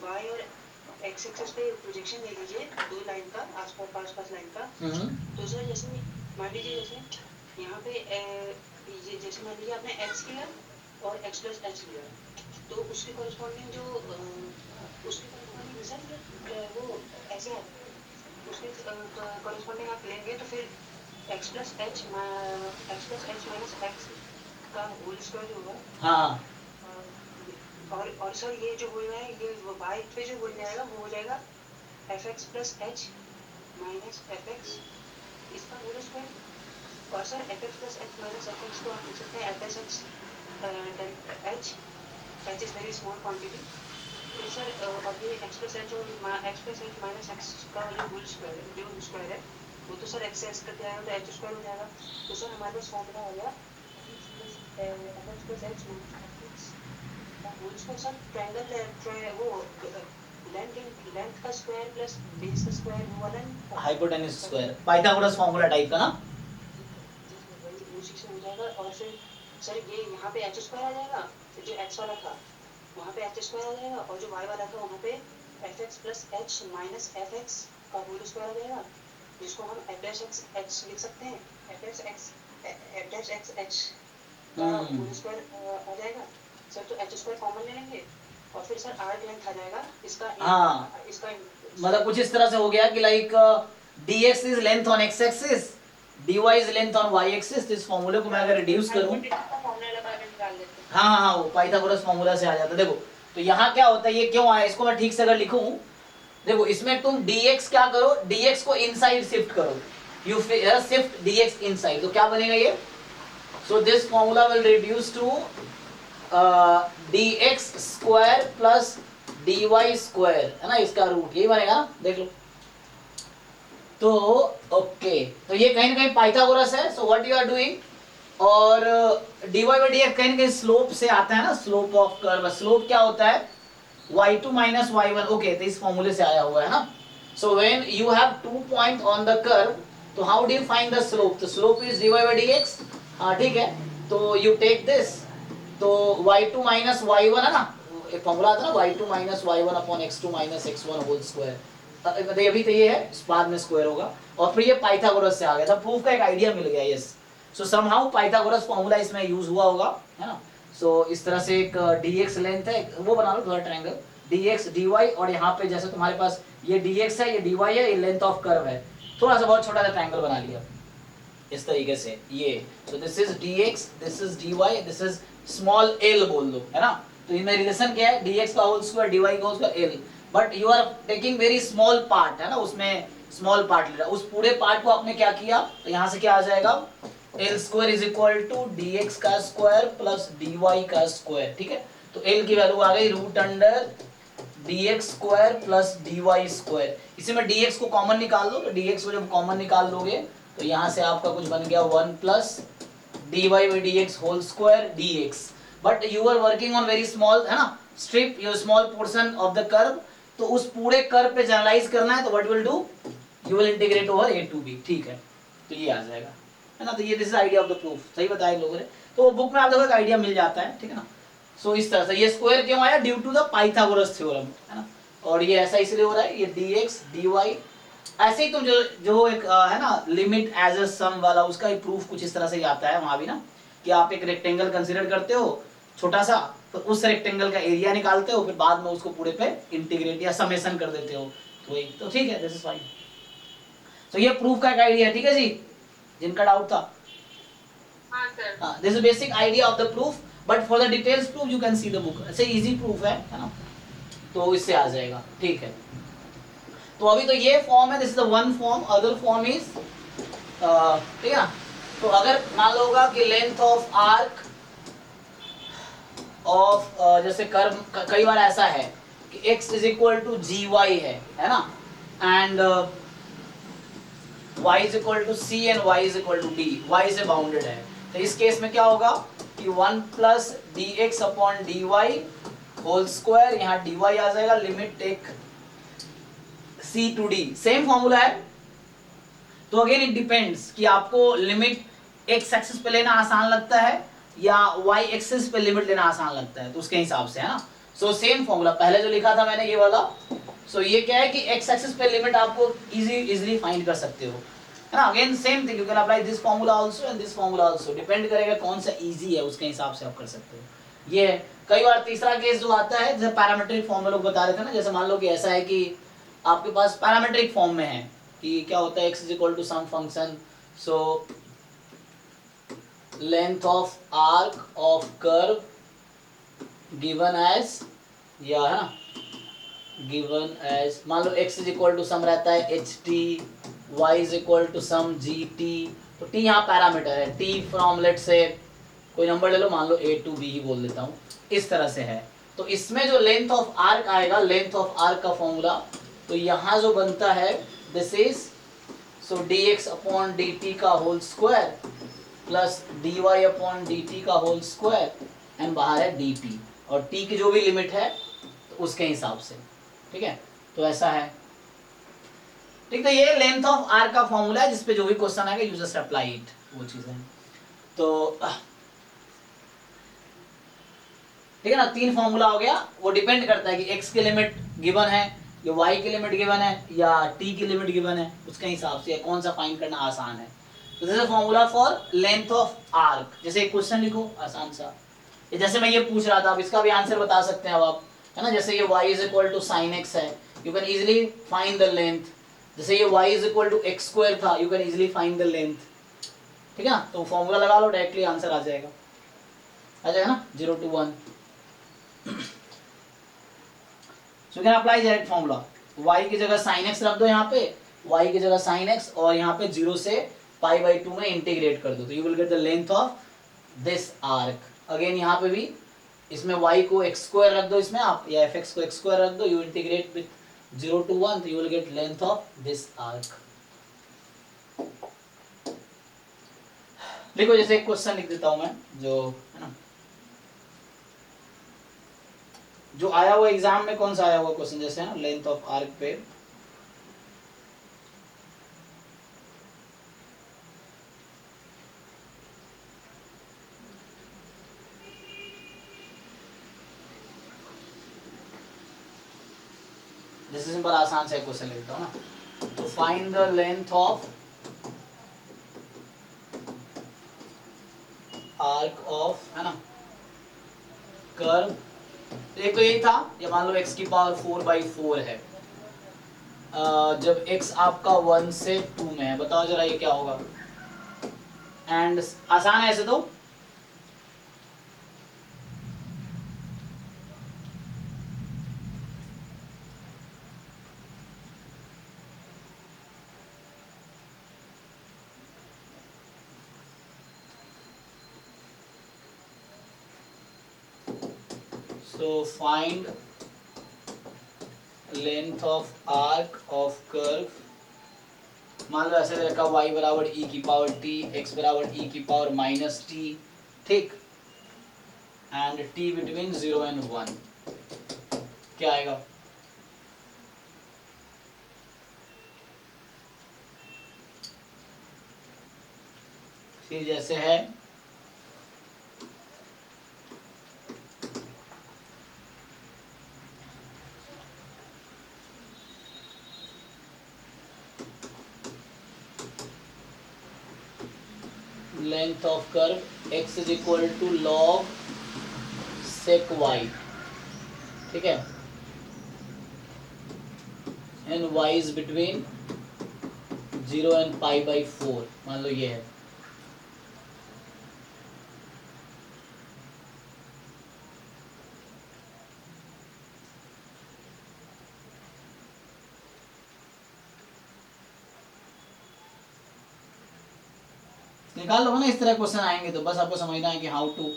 y और x एक्सिस पे प्रोजेक्शन दे दीजिए 2 लाइन का, आसपास लाइन का। तो सर जैसे मान लीजिए, जैसे यहाँ पे ये जैसे मान लीजिए आपने x लिया और x प्लस h लिया, तो उसके कॉरेस्पॉन्डिंग जो उसके कॉरेस्पॉन्डिंग रिजल्ट वो ऐसे उसके कॉरेस्पॉन्डिंग आप लेंगे, तो फिर x plus h minus x का होल स्क्वायर होगा। हाँ, और सर ये जो हो रहा है, ये y पे जो बन जाएगा वो हो जाएगा fx plus h minus fx, इसका होल स्क्वायर। और sir fx plus h minus fx को आप लिख सकते हैं fsx h is very small quantity. तो सर अब ये x प्लस h और x plus h minus x का जो होल स्क्वायर है वो तो सर x से s करके आएगा, तो h स्क्वायर हो जाएगा। तो सर हमारे पास फॉर्मूला आ गया fx plus h minus whole square. Sir triangle वो लेंथ का स्क्वायर प्लस बेस का स्क्वायर, वो वाला hypotenuse square, Pythagoras formula type का ना। उसी से हो जाएगा। और फिर सर ये यहाँ पे h स्क्वायर आ जाएगा, फिर जो x वाला था वहाँ पे h स्क्वायर आ जाएगा, और जो y वाला था वहाँ पे fx plus h minus fx का होल स्क्वायर आ जाएगा, जिसको हम f डैश x h लिख सकते हैं, f डैश x h का होल स्क्वायर आ जाएगा। सर तो h स्क्वायर कॉमन ले लेंगे, और फिर सर आर्क लेंथ आ जाएगा इसका। हाँ, इसका मतलब कुछ इस तरह से हो गया कि like dx is length on x axis, dy is length on y axis. तो इस फॉर्मूले को मैं अगर रिड्यूस करूं, फॉर्मूला लगा के निकाल लेते हैं। हाँ, वो पाइथागोरस फॉर्मूला से आ जाता है। देखो, तो यहाँ क्या होता है, ये क्यों आया, इसको मैं ठीक से अगर लिखूं, देखो इसमें तुम dx क्या करो, dx को इनसाइड शिफ्ट करो, यू शिफ्ट dx इनसाइड, तो क्या बनेगा ये, so this formula will reduce to dx square plus dy square, है ना, इसका रूट यही बनेगा, देख लो। तो ओके, तो ये कहीं ना कहीं पाइथागोरस है, so what you are doing, और dy बाई dx कहीं ना कहीं स्लोप से आता है ना, स्लोप ऑफ कर्व। स्लोप क्या होता है, y2 माइनस y1, ओके, तो इस फॉर्मूले से आया हुआ है ना। So when you have 2 point on the curve, तो how do you find the slope, the slope is dy by dx। हाँ ठीक है, तो यू टेक दिस, तो y2 माइनस y1 है ना, एक फॉर्मूला आता है ना, y2 minus y1 upon x2 minus x1 whole square, तो अभी तो ये है, बाद में स्क्वायर होगा, और फिर ये पाइथागोरस से आ गया, तो प्रूफ का एक आइडिया मिल गया। यस, सो समहाउ पाइथागोरस फॉर्मूला इसमें यूज हुआ होगा, है ना। सो इस तरह से एक dx लेंथ है, वो बना लो थोड़ा ट्रायंगल, dx dy, और यहाँ पे जैसे तुम्हारे पास ये dx है, ये dy है, ये लेंथ ऑफ कर्व है, थोड़ा सा बहुत छोटा सा ट्रायंगल बना लिया इस तरीके से ये। So this is dx, this is dy, this is small l बोल दो, है ना। तो इनमें रिलेशन क्या है, dx का होल स्क्वायर, dy का whole square, l, but you are taking very small part, है ना, उसमें स्मॉल पार्ट ले रहा, उस पूरे पार्ट को आपने क्या किया, तो यहाँ से क्या आ जाएगा, l square is equal to dx का स्क्वायर प्लस dy का स्क्वायर, ठीक है। तो l की वैल्यू आ गई root under dx square plus dy square. इसी में dx को कॉमन निकाल लो, तो dx को जब कॉमन निकाल लोगे तो यहाँ से आपका कुछ बन गया 1 plus dy by dx whole square dx। But you are working on very small, है ना, strip, your small portion of the curve, तो उस पूरे कर्व पे जनरलाइज करना है, तो what will do, you will integrate over a to b, ठीक है, तो ये आ जाएगा, है ना। तो ये this is idea of the proof, सही बताया इन लोगों ने, तो बुक में आप देखो एक आइडिया मिल जाता है, ठीक है ना। सो इस तरह से ये स्क्वायर क्यों आया, due to the Pythagoras theorem, है ना, और ये ऐसा इसलिए हो रहा है, ये dx dy, ऐसे ही तुम जो एक है ना लिमिट एज अ सम वाला, उसका ही प्रूफ कुछ इस तरह से ही आता है वहां भी ना, कि आप एक रेक्टेंगल कंसीडर करते हो छोटा सा, तो उस रेक्टेंगल का एरिया निकालते हो, फिर बाद में उसको पूरे पे इंटीग्रेट या समेशन कर देते हो, तो वही, तो ठीक है, दिस इज फाइन। तो ये प्रूफ का एक आइडिया है, ठीक है जी, जिनका डाउट था, हाँ sir. This is basic idea of the proof, but for the details proof you can see the book, ऐसे इजी प्रूफ है ना, तो इससे आ जाएगा, ठीक है। तो अभी तो ये फॉर्म है, this is the one form, other form is, ठीक है ना, तो अगर मान लो होगा कि लेंथ ऑफ आर्क ऑफ जैसे कर्व, कई बार ऐसा है कि x is equal to g y है ना, and y is equal to c and y is equal to d, y से बाउंडेड है, तो इस केस में क्या होगा कि 1 plus d x upon d Y whole square, यहाँ dy आ जाएगा, limit take c to d, same formula है। तो अगेन इट डिपेंड्स कि आपको लिमिट x एक्सिस पे लेना आसान लगता है या y एक्सिस पे लिमिट लेना आसान लगता है, तो उसके हिसाब से, है ना। सो सेम फॉर्मूला पहले जो लिखा था मैंने ये वाला, सो ये क्या है कि x एक्सिस पे लिमिट आपको इजीली फाइंड कर सकते हो, है ना। Again same thing, you can apply this formula also and this formula also, depend करेगा कौन सा इजी है, उसके हिसाब से आप कर सकते हो। ये है। कई बार तीसरा केस जो आता है, जैसे पैरामीट्रिक फॉर्म में लोग बता रहे थे ना, जैसे मान लो कि ऐसा है कि आपके पास पैरामीट्रिक फॉर्म में है कि क्या होता है, x is equal to some function, so length of arc of curve given as, या है ना, गिवन एज, मान लो x is equal to some रहता है ht, y is equal to some gt, तो t यहाँ पैरामीटर है, t फ्रॉम लेट से कोई नंबर ले लो, मान लो a to b ही बोल देता हूँ, इस तरह से है। तो इसमें जो लेंथ ऑफ आर्क आएगा, लेंथ ऑफ आर्क का फॉर्मूला, तो यहाँ जो बनता है this is, so dx upon dt का whole square plus dy upon dt का होल स्क्वायर, एंड बाहर है dt, और t की जो भी लिमिट है तो उसके हिसाब से, ठीक है, तो ऐसा है, ठीक। तो ये लेंथ ऑफ आर्क का फॉर्मूला है, जिसपे जो भी क्वेश्चन आएगा यू जस्ट अप्लाई इट, वो चीजें। तो ठीक है ना, 3 फॉर्मूला हो गया, वो डिपेंड करता है कि x की लिमिट गिवन है या y की लिमिट गिवन है या t की लिमिट गिवन है, उसके हिसाब से कौन सा फाइंड करना आसान है। तो this is formula for length of arc. जैसे एक क्वेश्चन लिखो आसान सा, जैसे मैं ये पूछ रहा था, अब इसका भी आंसर बता सकते हैं अब आप, है ना। जैसे ये y is equal to sine x है, you can easily find the length. जैसे ये y is equal to x square था, you can easily find the length, ठीक है ना। तो फॉर्मूला लगा लो, डायरेक्टली आंसर आ जाएगा ना, 0 to 1। So you can apply direct formula, y की जगह sin x रख दो यहाँ पे, y की जगह sin x, और यहाँ पे 0 से π/2 में इंटीग्रेट कर दो, तो you will get the length of this arc। Again यहाँ पे भी इसमें y को x स्क्वायर रख दो इसमें आप, या fx को x स्क्वायर रख दो, you इंटीग्रेट with 0 to 1, तो you will get length of this arc। लिखो, जैसे एक क्वेश्चन लिख देता हूँ मैं, जो है ना, जो आया हुआ एग्जाम में, कौन सा आया हुआ क्वेश्चन, जैसे ना लेंथ ऑफ आर्क पे, जैसे सिंपल आसान से क्वेश्चन लिखता हूँ ना, तो find the length of arc of, है ना, कर्व। एक तो यही था, या मान लो x की पावर 4/4 है, जब x आपका 1 से 2 में है, बताओ जरा ये क्या होगा। एंड आसान है ऐसे तो, so find length of arc of curve। मान लो ऐसे रखा y बराबर e की पावर t, x बराबर e की पावर -t, ठीक। एंड t बिटवीन 0 एंड 1, क्या आएगा? फिर जैसे है length of curve x is equal to log sec y, ठीक है, and y is between 0 and π/4, मान लो ये है। निकाल लो ना, इस तरह क्वेश्चन आएंगे तो बस आपको समझना है कि हाउ टू,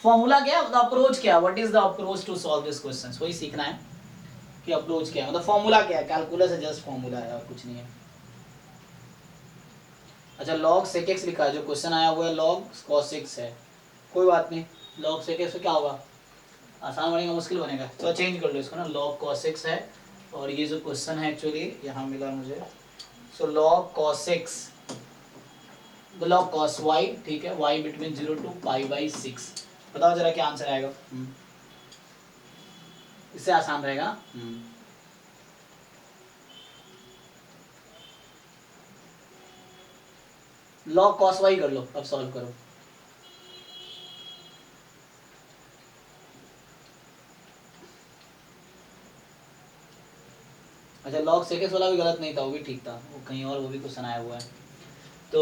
फॉर्मूला क्या है, द अप्रोच क्या है, what is the approach to solve this questions, वही सीखना है कि अप्रोच क्या है, मतलब फॉर्मूला क्या है, कैलकुलस है, जस्ट फॉर्मूला है और कुछ नहीं है। अच्छा log sec x लिखा है, जो क्वेश्चन आया हुआ है log cos x है, कोई बात नहीं, log sec x क्या होगा, आसान बनेगा मुश्किल बनेगा, तो चेंज कर लो इसको ना, log cos x है और ये जो क्वेश्चन है एक्चुअली यहाँ मिला मुझे, सो log cos x log cos y, ठीक है, y बिटवीन 0 टू π/6, बताओ जरा क्या आंसर आएगा। इससे आसान रहेगा ना। log cos y कर लो, अब सॉल्व करो। अच्छा log sec x वाला भी गलत नहीं था, वो भी ठीक था, वो कहीं और वो भी क्वेश्चन आया हुआ है, तो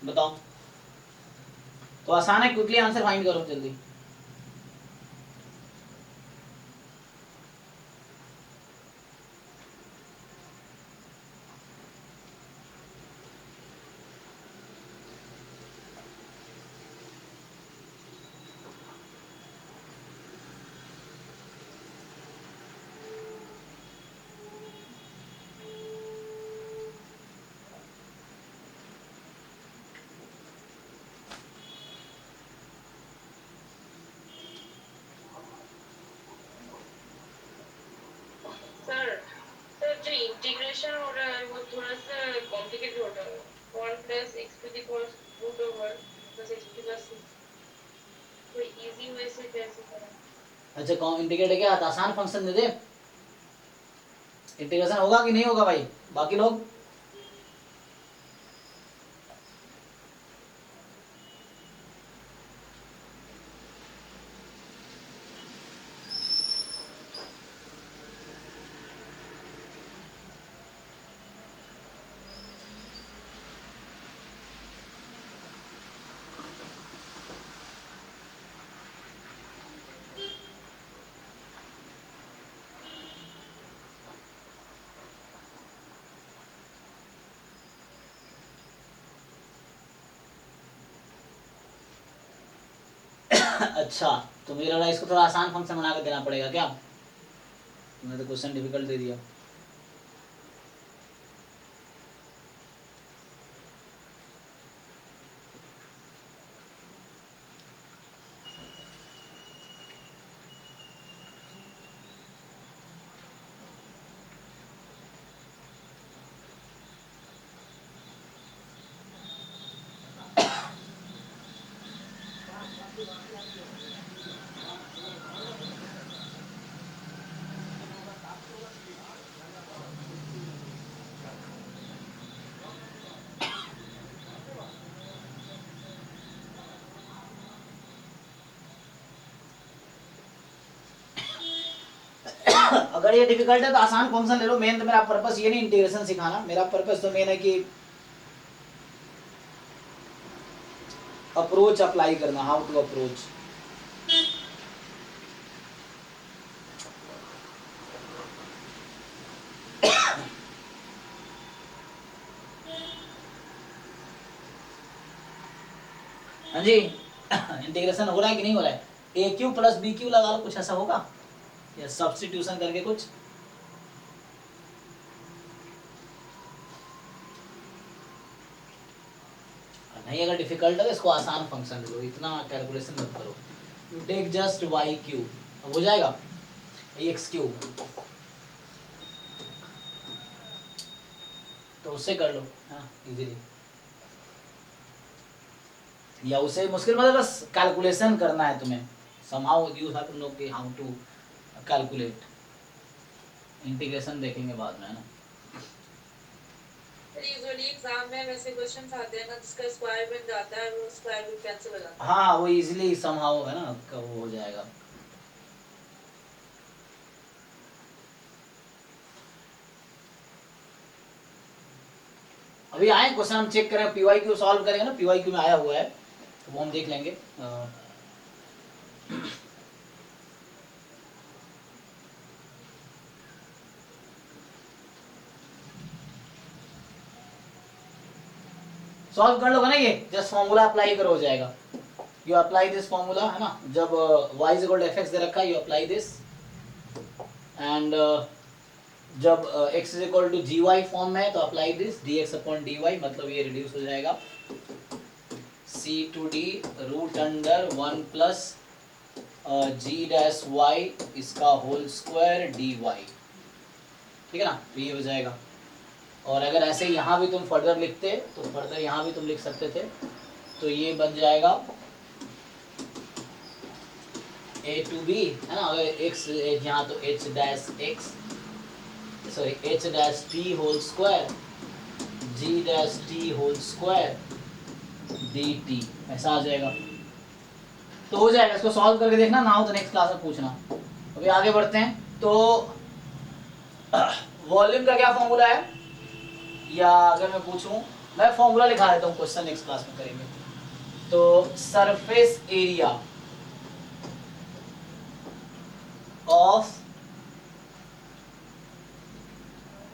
बताओ, तो आसान है, क्विकली आंसर फाइंड करो जल्दी। सर जो इंटीग्रेशन हो रहा है वो थोड़ा सा कॉम्प्लिकेटेड हो रहा है, 1 plus x to the power root over plus x to the 6, कोई इजी वे से कैसे करें? अच्छा कौन इंटीग्रेट क्या आता, आसान फंक्शन दे दे, इंटीग्रेशन होगा कि नहीं होगा भाई, बाकी लोग अच्छा, तो मुझे लग रहा है इसको थोड़ा आसान फंक्शन बना कर देना पड़ेगा क्या, तुमने तो क्वेश्चन डिफिकल्ट दे दिया। अगर ये डिफिकल्ट है तो आसान फंक्शन ले लो, मेन तो मेरा पर्पस ये नहीं इंटीग्रेशन सिखाना, मेरा पर्पस तो मेन है कि अप्रोच अप्लाई करना, हाउ टू अप्रोच। हाँ जी इंटीग्रेशन हो रहा है कि नहीं हो रहा है? ए क्यू प्लस बी क्यू लगा लो, कुछ ऐसा होगा या सब्स्टिट्यूशन करके कुछ। नहीं अगर डिफिकल्ट है तो इसको आसान फंक्शन लो, इतना कैलकुलेशन मत करो। You take just y q, अब हो जाएगा एक्स क्यू, तो उससे कर लो हाँ इजीली। या उसे मुश्किल मतलब बस कैलकुलेशन करना है तुम्हें, somehow you have to know कि how to calculate। इंटीग्रेशन देखेंगे बाद में है ना। यूजुअली एग्जाम में वैसे क्वेश्चंस आते हैं ना जिसका स्क्वायर बन जाता है, वो स्क्वायर रूट कैंसिल हो जाता है। हाँ वो इजीली somehow है ना वो हो जाएगा। अभी आए क्वेश्चन हम चेक करें, पीवाईक्यू सॉल्व करेंगे ना, पीवाईक्यू में आया हुआ है तो वो हम देख लेंगे। सॉल्व कर लोगे ना, ये जस्ट फॉर्मूला अप्लाई करो हो जाएगा। यू अप्लाई दिस फॉर्मूला है ना, जब y is equal to fx दे रखा है, यू अप्लाई दिस एंड जब x is equal to gy form में है तो apply this dx upon dy, मतलब ये रिड्यूस हो जाएगा c to d root under 1 plus g dash y इसका होल स्क्वायर dy, ठीक है ना, तो ये हो जाएगा। और अगर ऐसे यहाँ भी तुम फर्दर लिखते तो फर्दर यहाँ भी तुम लिख सकते थे, तो ये बन जाएगा a टू b है ना, अगर x यहाँ तो h dash x sorry h dash t whole square g dash t whole square dt, ऐसा आ जाएगा तो हो जाएगा। इसको सॉल्व करके देखना, ना हो तो नेक्स्ट क्लास में पूछना। अभी आगे बढ़ते हैं, तो वॉल्यूम का क्या फॉर्मूला है, या अगर मैं पूछूं, मैं फॉर्मूला लिखा देता हूँ, क्वेश्चन नेक्स्ट क्लास में करेंगे। तो सरफेस एरिया ऑफ,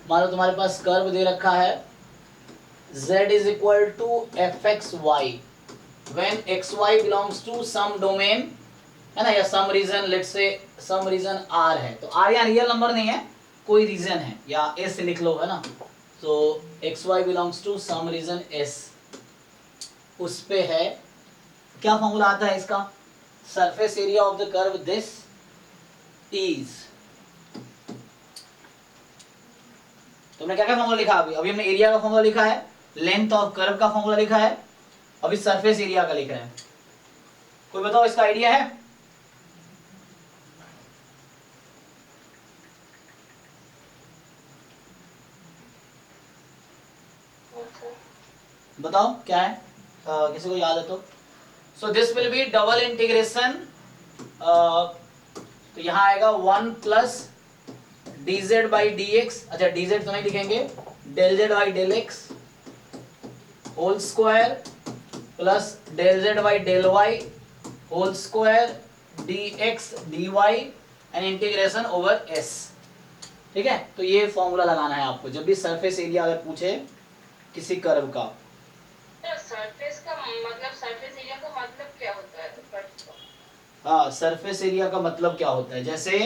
मान लो तुम्हारे पास कर्व दे रखा है z is equal to fxy when xy belongs to some domain है ना, या some reason, let's say some reason r है, तो r यहाँ रियल नंबर नहीं है, कोई रीजन है, या s लिख लो है ना, तो xy belongs to some region s, उस पे है, क्या फॉर्मूला आता है इसका, surface area of the curve this is, तुमने क्या क्या फॉर्मूला लिखा, अभी हमने एरिया का फॉर्मूला लिखा है, लेंथ ऑफ कर्व का फॉर्मूला लिखा है, अभी सरफेस एरिया का लिख रहे हैं। कोई बताओ इसका आइडिया है? बताओ क्या है, किसी को याद है तो। So this will be double integration, तो यहाँ आएगा 1 प्लस dz बाई dx, अच्छा dz तो नहीं लिखेंगे, del z by del x whole square plus del z by del y whole square dx dy and integration over s, ठीक है। तो ये फॉर्मूला लगाना है आपको जब भी सरफेस एरिया अगर पूछे किसी कर्व का। सरफेस का मतलब, सरफेस एरिया का मतलब क्या होता है? हाँ सरफेस एरिया का मतलब क्या होता है, जैसे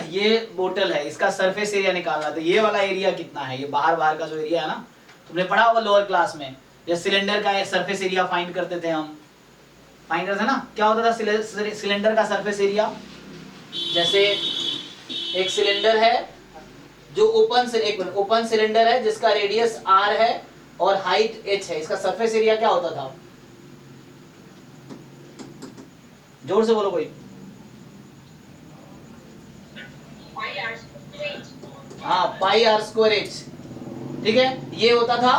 ये बोतल है, इसका सरफेस एरिया निकालना, तो ये वाला एरिया कितना है, ये बाहर बाहर का जो एरिया है ना, तुमने पढ़ा होगा लोअर क्लास में, जैसे सिलेंडर का सरफेस एरिया फाइंड करते थे हम, फाइंड करते ना, क्या होता था सिलेंडर का सरफेस एरिया, जैसे एक सिलेंडर है जो ओपन सिलेंडर है जिसका रेडियस r है और हाइट h है, इसका सरफेस एरिया क्या होता था, जोर से बोलो कोई। हाँ पाई आर स्क्वायर एच, ठीक है, ये होता था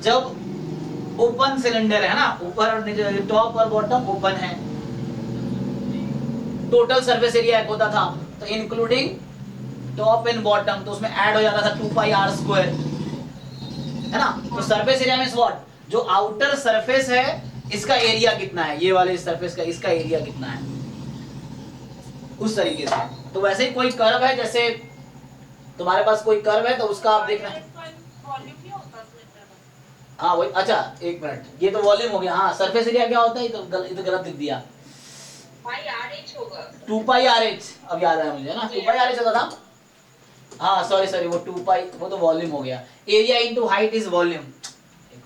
जब ओपन सिलेंडर है ना, ऊपर और नीचे, टॉप और बॉटम ओपन है, टोटल सरफेस एरिया एक होता था, तो इंक्लूडिंग टॉप एंड बॉटम, तो उसमें ऐड हो जाता था 2 पाई आर स्क्वायर, है ना। तो सरफेस एरिया मींस व्हाट, जो आउटर सरफेस है इसका एरिया कितना है, ये वाले सरफेस का इसका एरिया कितना है, उस तरीके से। तो वैसे ही कोई कर्व है, जैसे तुम्हारे पास कोई कर्व है तो उसका आप देखना है, हाँ वही, अच्छा एक मिनट, ये तो वॉल्यूम हो गया। हाँ सरफेस एरिया क्या होता है, ये तो गलत लिख दिया, पाई आर एच होगा। 2 पाई आर एच, अब याद आया मुझे ना, 2 पाई आर एच होता था। हाँ सॉरी वो 2 पाई, वो तो वॉल्यूम हो गया। Area into height is volume,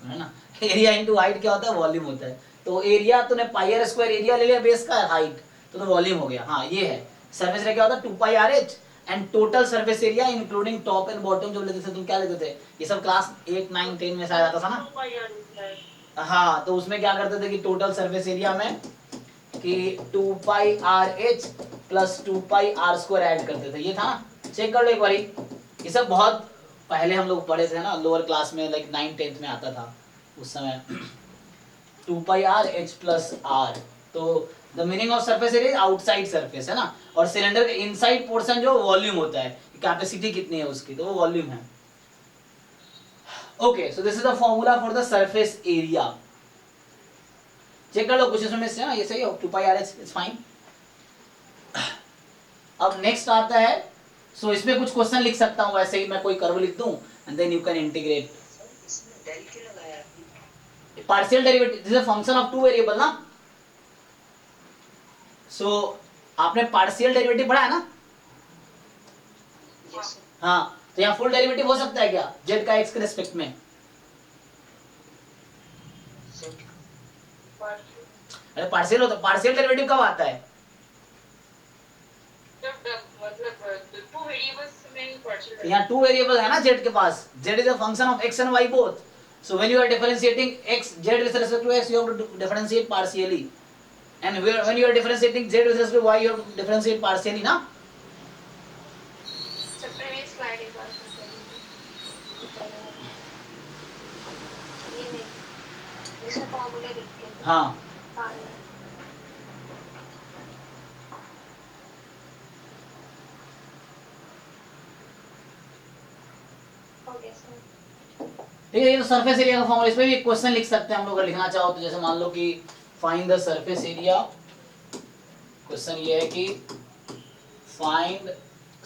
है ना, एरिया इनटू हाइट क्या होता है, वॉल्यूम होता है। तो एरिया तूने पाई आर स्क्वायर एरिया ले लिया बेस का, हाइट तो वॉल्यूम हो गया। हाँ ये है सरफेस एरिया क्या होता है, 2 pi r h and total surface area including top and bottom. जो लेते थे तुम क्या लेते थे, ये सब क्लास 8 9 10 में शायद आता था ना। हाँ तो उसमें क्या करते थे कि टोटल सरफेस एरिया में कि 2 pi r h plus 2 pi r square add करते थे, ये था ना। चेक कर लो एक बारी, ये सब बहुत पहले हम लोग पढ़े थे ना, लोअर क्लास में, लाइक 9 10th में आता था उस समय। 2 pi r h plus are, तो the meaning of surface area outside surface, है ना। और सिलेंडर का इनसाइड पोर्शन जो वॉल्यूम होता है, कैपेसिटी कितनी है उसकी, तो वो वॉल्यूम है। Okay so this is the formula for the surface area. Check कर लो कुछ इसमें से, ये सही हो, 2 pi r h is fine. अब नेक्स्ट आता है, सो इसमें कुछ क्वेश्चन लिख सकता हूं, वैसे ही मैं कोई कर्व लिख दूं and then you can integrate. इसमें डेल क्यों लगाया आपने? Partial derivative, this is a function of 2 variable ना। सो आपने पार्शियल डेरिवेटिव पढ़ा है ना। Yes sir. हाँ तो यहाँ फुल डेरिवेटिव हो सकता है क्या, जेड का एक्स के रेस्पेक्ट में। अरे पार्शियल होता, पार्शियल डेरिवेटिव कब आता है, मतलब टू वेरिएबल्स में ही पार्शियल। यहाँ 2 वेरिएबल है ना जेड के पास, z is a function of x and y both. So when you are differentiating x z with respect to x, you have to differentiate partially, and when you are differentiating z with respect to y, you have to differentiate partially ना। प्रीवियस स्लाइड एक बार ये नहीं, इसमें फॉर्मूला लिख के। हाँ हाँ ओके सर। ठीक है, ये तो सरफेस एरिया का फॉर्मूला। इसमें भी एक क्वेश्चन लिख सकते हैं हम लोग अगर लिखना चाहो तो, जैसे मान लो कि find the surface area. Question ये है कि find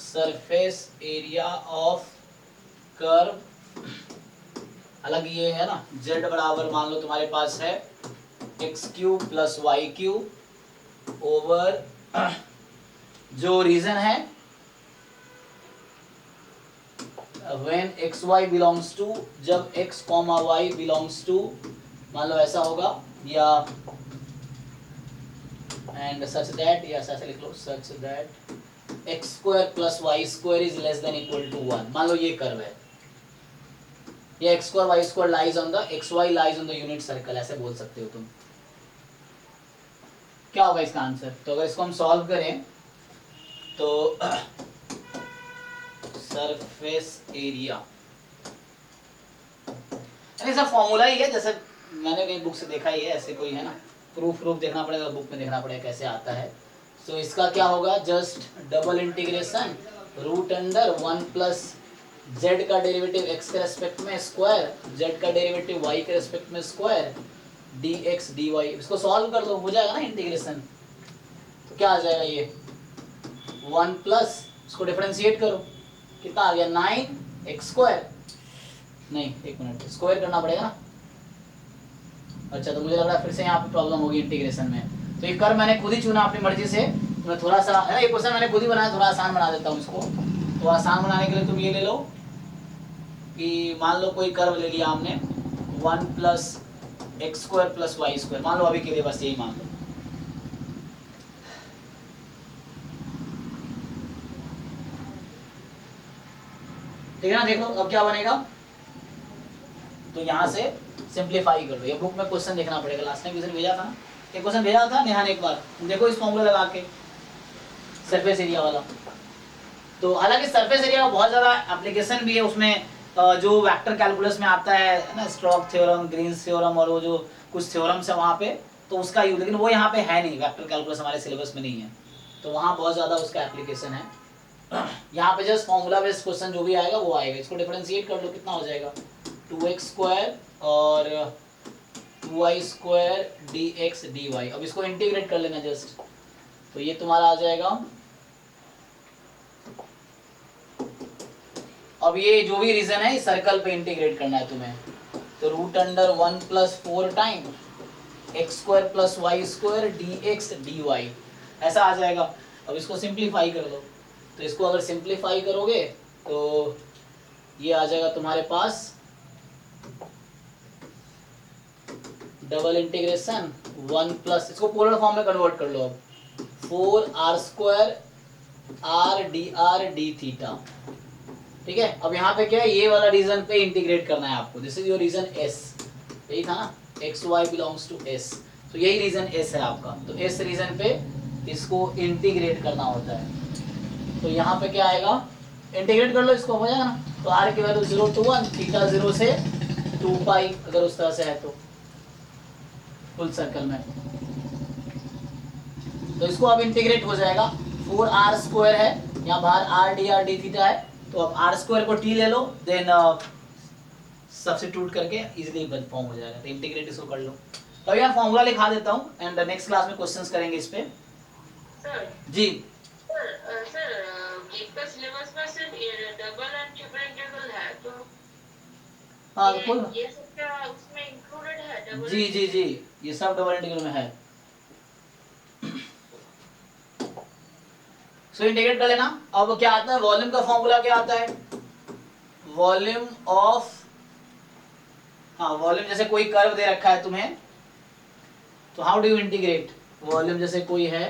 surface area of curve, अलग ये है ना, z बराबर मान लो तुम्हारे पास है x cube plus y cube over जो रीजन है when x y belongs to, जब x comma y belongs to, मान लो ऐसा होगा, या एंड सच दैट, या ऐसे लिख लो, such that x square plus y square is less than equal to 1। मान लो ये कर्व है, ये x square y square lies on the x y lies on the unit circle, ऐसे बोल सकते हो तुम। क्या होगा इसका आंसर, तो अगर इसको हम सॉल्व करें तो सरफेस एरिया, ऐसा फॉर्मूला ही है, जैसे मैंने कहीं बुक से देखा ही है, ऐसे कोई है ना, प्रूफ देखना पड़ेगा, बुक में देखना पड़ेगा कैसे आता है। तो इसका क्या होगा, just double integration root under 1 plus z का डेरिवेटिव एक्स के रेस्पेक्ट में स्क्वायर, जेड का डेरिवेटिव वाई के रेस्पेक्ट में square, d x d y. इसको सॉल्व कर दो, हो जाएगा ना इंटीग्रेशन। तो क्या आ जाएगा ये 1 प्लस, इसको डिफरेंशिएट करो, कितना आ गया 9 एक्स स्क्वायर, नहीं एक मिनट स्क्वायर करना पड़ेगा ना। अच्छा तो मुझे लग रहा है फिर से यहाँ पे प्रॉब्लम होगी इंटीग्रेशन में। तो ये कर्व मैंने खुद ही चुना अपनी मर्जी से, तो मैं थोड़ा सा है ना, ये क्वेश्चन मैंने खुद ही बनाया, थोड़ा आसान बना देता हूँ इसको। तो आसान बनाने के लिए तुम ये ले लो कि मान लो कोई कर्व ले लिया हमने 1 plus x square plus y square, मान लो अभी के लिए बस यही मान लो। ठीक है ना, देखो अब क्या बनेगा, तो यहाँ से सिंप्लीफाई कर दो। ये बुक में क्वेश्चन देखना पड़ेगा, लास्ट टाइम क्वेश्चन भेजा था ना, एक क्वेश्चन भेजा था नेहा ने एक बार, देखो इस फॉर्मूला लगा के सरफेस एरिया वाला। तो हालांकि सरफेस एरिया का बहुत ज़्यादा एप्लीकेशन भी है उसमें, जो वेक्टर कैलकुलस में आता है ना, स्ट्रोक थ्योरम, ग्रीन्स थ्योरम और वो जो कुछ थ्योरम्स है वहाँ पे, तो उसका यूज, लेकिन वो यहाँ पे है नहीं, वेक्टर कैलकुलस हमारे सिलेबस में नहीं है, तो वहाँ बहुत ज़्यादा उसका एप्लीकेशन है। यहाँ पे जस्ट फॉर्मूला बेस्ड क्वेश्चन जो भी आएगा वो आएगा। इसको डिफरेंशिएट कर लो, कितना हो जाएगा 2x स्क्वायर और 2y स्क्वायर dx dy। अब इसको इंटीग्रेट कर लेना जस्ट, तो ये तुम्हारा आ जाएगा। अब ये जो भी रीजन है इस सर्कल पे इंटीग्रेट करना है तुम्हें, तो root under 1 plus 4 time x square plus y square d x d y, ऐसा आ जाएगा। अब इसको सिंप्लीफाई कर दो, तो इसको अगर सिंप्लीफाई करोगे तो ये आ जाएगा तुम्हारे पास डबल इंटीग्रेशन 1 प्लस, इसको पोलर फॉर्म में कन्वर्ट कर लो अब, 4 r square r d theta. ठीक है, अब यहाँ पे क्या है, ये वाला रीजन पे इंटीग्रेट करना है आपको। This is your region s, यही था ना, x y belongs to s, तो यही रीजन एस है आपका। तो एस रीजन पे इसको इंटीग्रेट करना होता है। तो यहाँ पे क्या आएगा, इंटीग्रेट कर लो इसको, हो जाएगा ना। तो आर की वैल्यू 0 to 1, थीटा 0 से 2 पाई, अगर उस तरह से है तो फुल सर्कल में, तो इसको अब इंटीग्रेट हो जाएगा। 4 आर स्क्वायर है, यहाँ बाहर आर डी थीटा है, तो अब आर स्क्वायर को टी ले लो, देन सब्स्टिट्यूट करके इजीली फॉर्म हो जाएगा। तो इंटीग्रेट इसको कर लो। तो यहाँ फॉर्मूला लिखा देता हूँ एंड नेक्स्ट क्लास में क्वेश्चंस करेंगे इस पे। सर जी सर गेट का सिलेबस में सिर्फ डबल एंड ट्रिपल इंटीग्रल है, तो हाँ कोई, ये सब क्या उसमें इंक्लूडेड है? डबल जी जी जी, ये सब डबल इंटीग्रल में है। सो इंटीग्रेट कर लेना। अब क्या आता है, वॉल्यूम का फॉर्मूला क्या आता है, वॉल्यूम ऑफ, हाँ वॉल्यूम जैसे कोई कर्व दे रखा है तुम्हें, तो how do you integrate volume, जैसे कोई है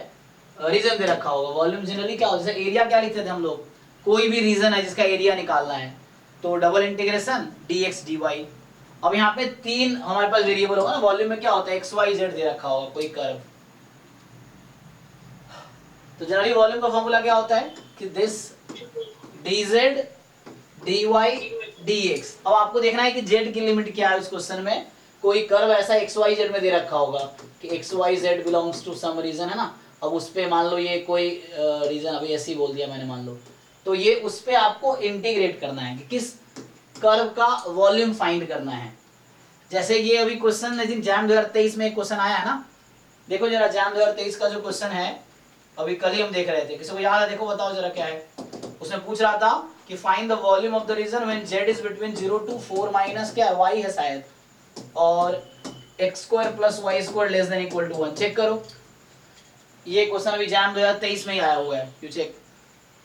रीजन दे रखा होगा। वॉल्यूम जनरली क्या होता है, जैसे एरिया क्या लिखते थे हम लोग, कोई भी रीजन है जिसका एरिया निकालना है, तो डबल इंटीग्रेशन dx dy। अब यहाँ पे 3 हमारे पास वेरिएबल होगा ना, वॉल्यूम में क्या होता है, x y z दे रखा होगा कोई कर्व, तो जनरली वॉल्यूम का फॉर्मूला क्या होता है कि दिस dz dy dx। अब आपको देखना है कि z की लिमिट क्या है उस क्वेश्चन में, कोई कर्व ऐसा x y z में दे रखा होगा कि x y z belongs to some region, है ना। अब उस पे मान लो ये कोई रीजन, अभी ऐसे ही बोल दिया मैंने मान लो, तो ये उस पे आपको इंटीग्रेट करना है कि किस कर्व का वॉल्यूम फाइंड करना है। जैसे ये अभी क्वेश्चन आई थिंक जैम 2023 में एक क्वेश्चन आया है ना, देखो जरा जैम 2023 का जो क्वेश्चन है, अभी कल ही हम देख रहे थे, किसी को याद है, देखो बताओ जरा क्या है। उसमें पूछ रहा था कि find the volume of the region when z is between 0 to 4 minus क्या है, y है शायद, और x square plus y square less than equal to 1। Check करो, ये क्वेश्चन अभी जैम 2023 में ही आया हुआ है, यू चेक,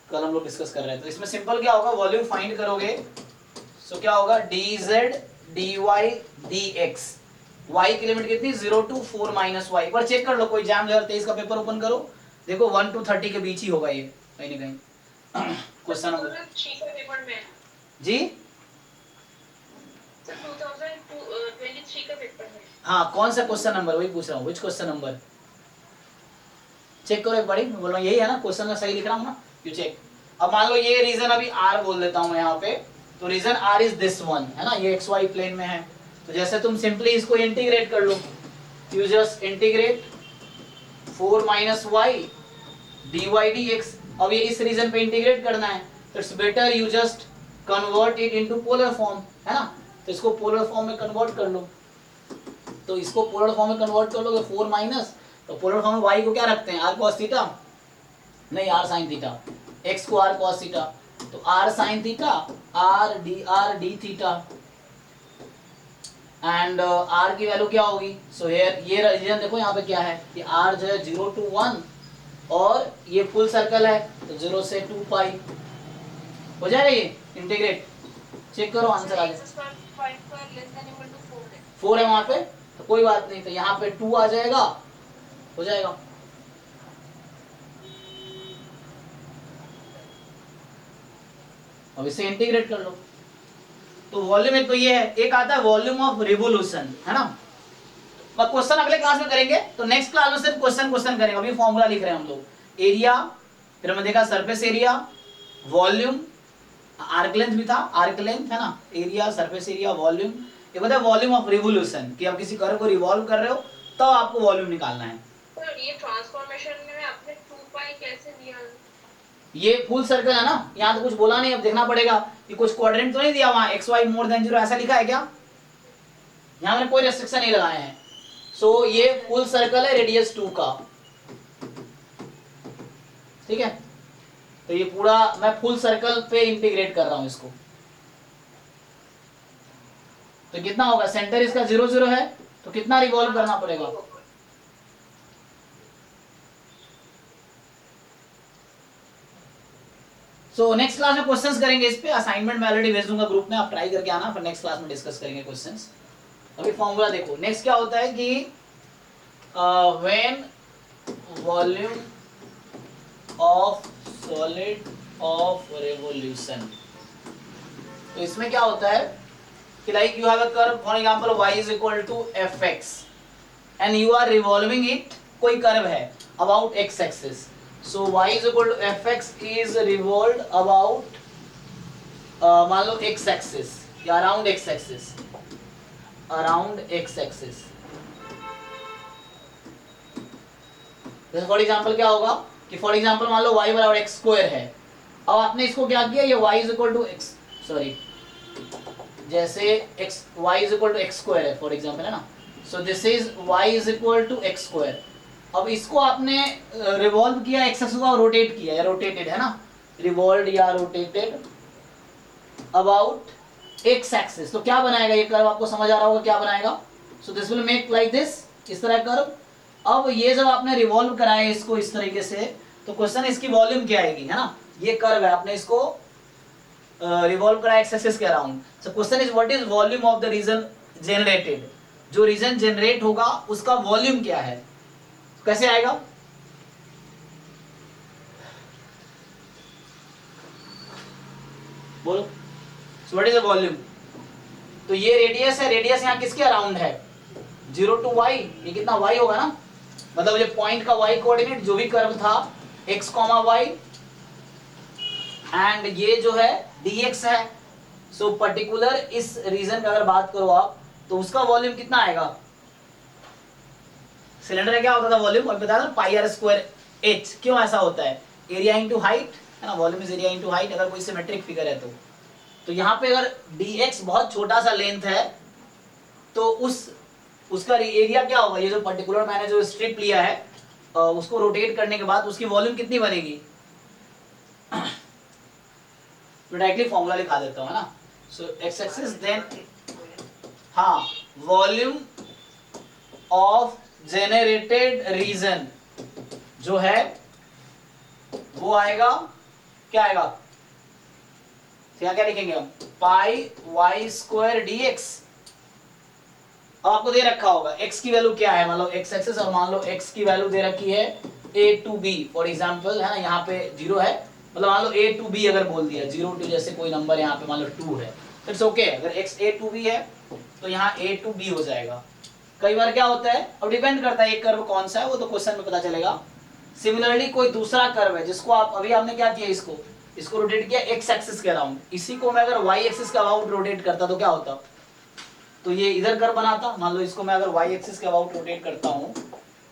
कल हम लोग डिस्कस कर रहे थे। तो इसमें सिंपल क्या होगा, वॉल्यूम फाइंड करोगे, सो क्या होगा, dz dy dx, y की लिमिट कितनी, 0 to 4 माइनस वाई। पर चेक कर लो, कोई जैम 2023 का पेपर ओपन करो, देखो 1 to 30 के बीच ही होगा ये, कहीं ना कहीं क्वेश्चन होगा 2003 का पेपर में जी। सर 2023 का पेपर में, हाँ कौन सा क्वेश्चन नंबर, वही पूछ रहा हूँ, विच क्वेश्चन नंबर, चेक करो एक बारी, मैं बोल रहा हूँ यही है ना, क्वेश्चन में सही लिख रहा हूँ ना, यू चेक। अब मान लो ये रीजन अभी r बोल देता हूँ यहाँ पे, तो region r is this one, है ना, ये xy प्लेन में है। तो जैसे तुम सिंपली इसको इंटीग्रेट कर लो, you just integrate 4 minus y dy dx। अब ये इस रीजन पे इंटीग्रेट करना है, तो it's better you just convert it into polar form, है ना। तो इसको पोलर फॉर्म में कन्वर्ट कर लो, तो इसको पोलर फॉर्म में कन्वर्ट कर लोगे 4 माइनस, तो पोलर फॉर्म में y को क्या रखते हैं, r cos थीटा, नहीं r sin थीटा, x को r cos थीटा, तो r sin theta r d theta, and r की वैल्यू क्या होगी, सो हियर ये रीजन देखो यहाँ पे क्या है कि r जो है 0 to 1 और ये फुल सर्कल है, तो 0 से 2 पाई हो जाएगा ये इंटीग्रेट। चेक करो आंसर आ जाए, 4 है वहां पे, तो कोई बात नहीं, तो यहाँ पे 2 आ जाएगा, हो जाएगा। अब इसे इंटीग्रेट कर लो, तो वॉल्यूम एक तो ये है, एक आता है वॉल्यूम ऑफ रिवोल्यूशन, है ना। क्वेश्चन अगले क्लास में करेंगे, तो नेक्स्ट क्लास में सिर्फ क्वेश्चन करेंगे। अभी फॉर्मूला लिख रहे हैं हम लोग, एरिया, फिर हमने देखा surface area, volume, arc length भी था, आर्क लेंथ है ना, एरिया, सरफेस एरिया, वॉल्यूम। ये बताया वॉल्यूम ऑफ रिवोल्यूशन, कि आप किसी कर्व को रिवॉल्व कर रहे हो तो आपको वॉल्यूम निकालना है। सर ये ट्रांसफॉर्मेशन में आपने 2 पाई कैसे दिया? ये फुल सर्कल है ना, यहाँ तो कुछ बोला नहीं, अब देखना पड़ेगा कि कुछ क्वाड्रेंट तो नहीं दिया वहां, xy मोर देन 0 ऐसा लिखा है क्या, यहाँ मैंने कोई रेस्ट्रिक्शन नहीं लगाए हैं। सो ये फुल सर्कल है रेडियस 2 का, ठीक है। तो ये पूरा मैं फुल सर्कल पे इंटीग्रेट कर रहा हूं इसको, तो कितना होगा, सेंटर इसका 0 0 है तो कितना रिवॉल्व करना पड़ेगा, सो नेक्स्ट क्लास में क्वेश्चंस करेंगे इस पे, असाइनमेंट मैं ऑलरेडी भेज दूंगा ग्रुप में, आप ट्राई करके आना, फिर नेक्स्ट क्लास में डिस्कस करेंगे क्वेश्चंस। अभी फॉर्मूला देखो, नेक्स्ट क्या होता है कि when volume of solid of revolution, तो इसमें क्या होता है कि like you have a curve for example y is equal to fx and you are revolving it, कोई कर्व है about x axis, so y is equal to fx is revolved about मान लो x axis या around x axis, around x axis, जैसे फॉर एग्जांपल क्या होगा कि फॉर एग्जांपल मान लो y बराबर x स्क्वायर है, अब आपने इसको क्या किया, ये y is equal to x, sorry जैसे x y is equal to x square है फॉर एग्जांपल, है ना, so this is y is equal to x square, अब इसको आपने रिवॉल्व किया एक्स एक्सिस को, रोटेट किया या रोटेटेड, है ना, रिवॉल्व या रोटेटेड अबाउट एक्स एक्सिस, तो क्या बनाएगा ये कर्व, आपको समझ आ रहा होगा क्या बनाएगा, सो this will make like this, इस तरह कर्व। अब ये जब आपने रिवॉल्व कराया इसको इस तरीके से, तो क्वेश्चन इसकी वॉल्यूम क्या आएगी, है ना, ये कर्व है, आपने इसको रिवॉल्व कराया एक्स एक्सिस के around, so question is what is volume of the region generated, जो रीजन जनरेट होगा उसका वॉल्यूम क्या है, कैसे आएगा, बोलो, so what is the volume, तो ये रेडियस है, रेडियस यहाँ किसके अराउंड है, 0 to y, ये कितना y होगा ना, मतलब ये पॉइंट का y कोऑर्डिनेट जो भी कर्व था x, y एंड ये जो है dx है, सो पर्टिकुलर इस रीजन का अगर बात करो आप तो उसका वॉल्यूम कितना आएगा, सिलेंडर में क्या होता था वॉल्यूम, और बता दो पाई आर स्क्वायर एच, क्यों ऐसा होता है, एरिया इनटू हाइट, है ना, volume is area into height, अगर कोई सिमेट्रिक फिगर है तो यहाँ पे अगर dx बहुत छोटा सा लेंथ है तो उसका एरिया क्या होगा, ये जो पर्टिकुलर मैंने जो स्ट्रिप लिया है उसको रोटेट करने के बाद उसकी वॉल्यूम कितनी बनेगी, तो डायरेक्टली फॉर्मूला लिखा देता हूँ, है ना, सो एक्स एक्सिस देन, हाँ, वॉल्यूम ऑफ जेनरेटेड रीजन जो है वो आएगा, क्या आएगा, यहाँ क्या लिखेंगे हम, पाई वाई स्क्वायर डी एक्स, अब आपको दे रखा होगा x की वैल्यू क्या है, मान लो x एक्सिस, और मान लो x की वैल्यू दे रखी है a to b for example, है ना, यहाँ पे 0 है, मतलब मान लो a to b अगर बोल दिया, 0 to जैसे कोई नंबर यहाँ पे मान लो 2 है, तो इट्स ओके, अगर x a to b है तो यहाँ a to b हो जाएगा। कई बार क्या होता है, अब डिपेंड करता है एक कर्व कौन सा है, वो तो क्वेश्चन में पता चलेगा। सिमिलरली कोई दूसरा कर्व है जिसको आप अभी आपने क्या किया, इसको रोटेट किया x एक्सिस के अराउंड, इसी को मैं अगर y एक्सिस के अबाउट रोटेट करता तो क्या होता, तो ये इधर कर्व बनाता, मान लो इसको मैं अगर y एक्सिस के अबाउट रोटेट करता हूँ,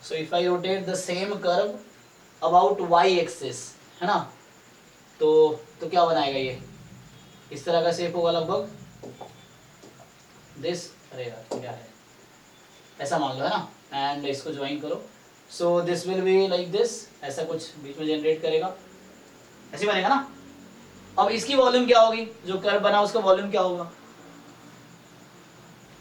so if I rotate the same curve about y axis, है ना, तो क्या बनाएगा, ये इस तरह का शेप होगा लगभग दिस, अरे यार क्या है, ऐसा मान लो, है ना, एंड इसको ज्वाइन करो, so this will be like this, ऐसा कुछ बीच में जनरेट करेगा, ऐसे बनेगा ना। अब इसकी वॉल्यूम क्या होगी, जो कर्व बना उसका वॉल्यूम क्या होगा,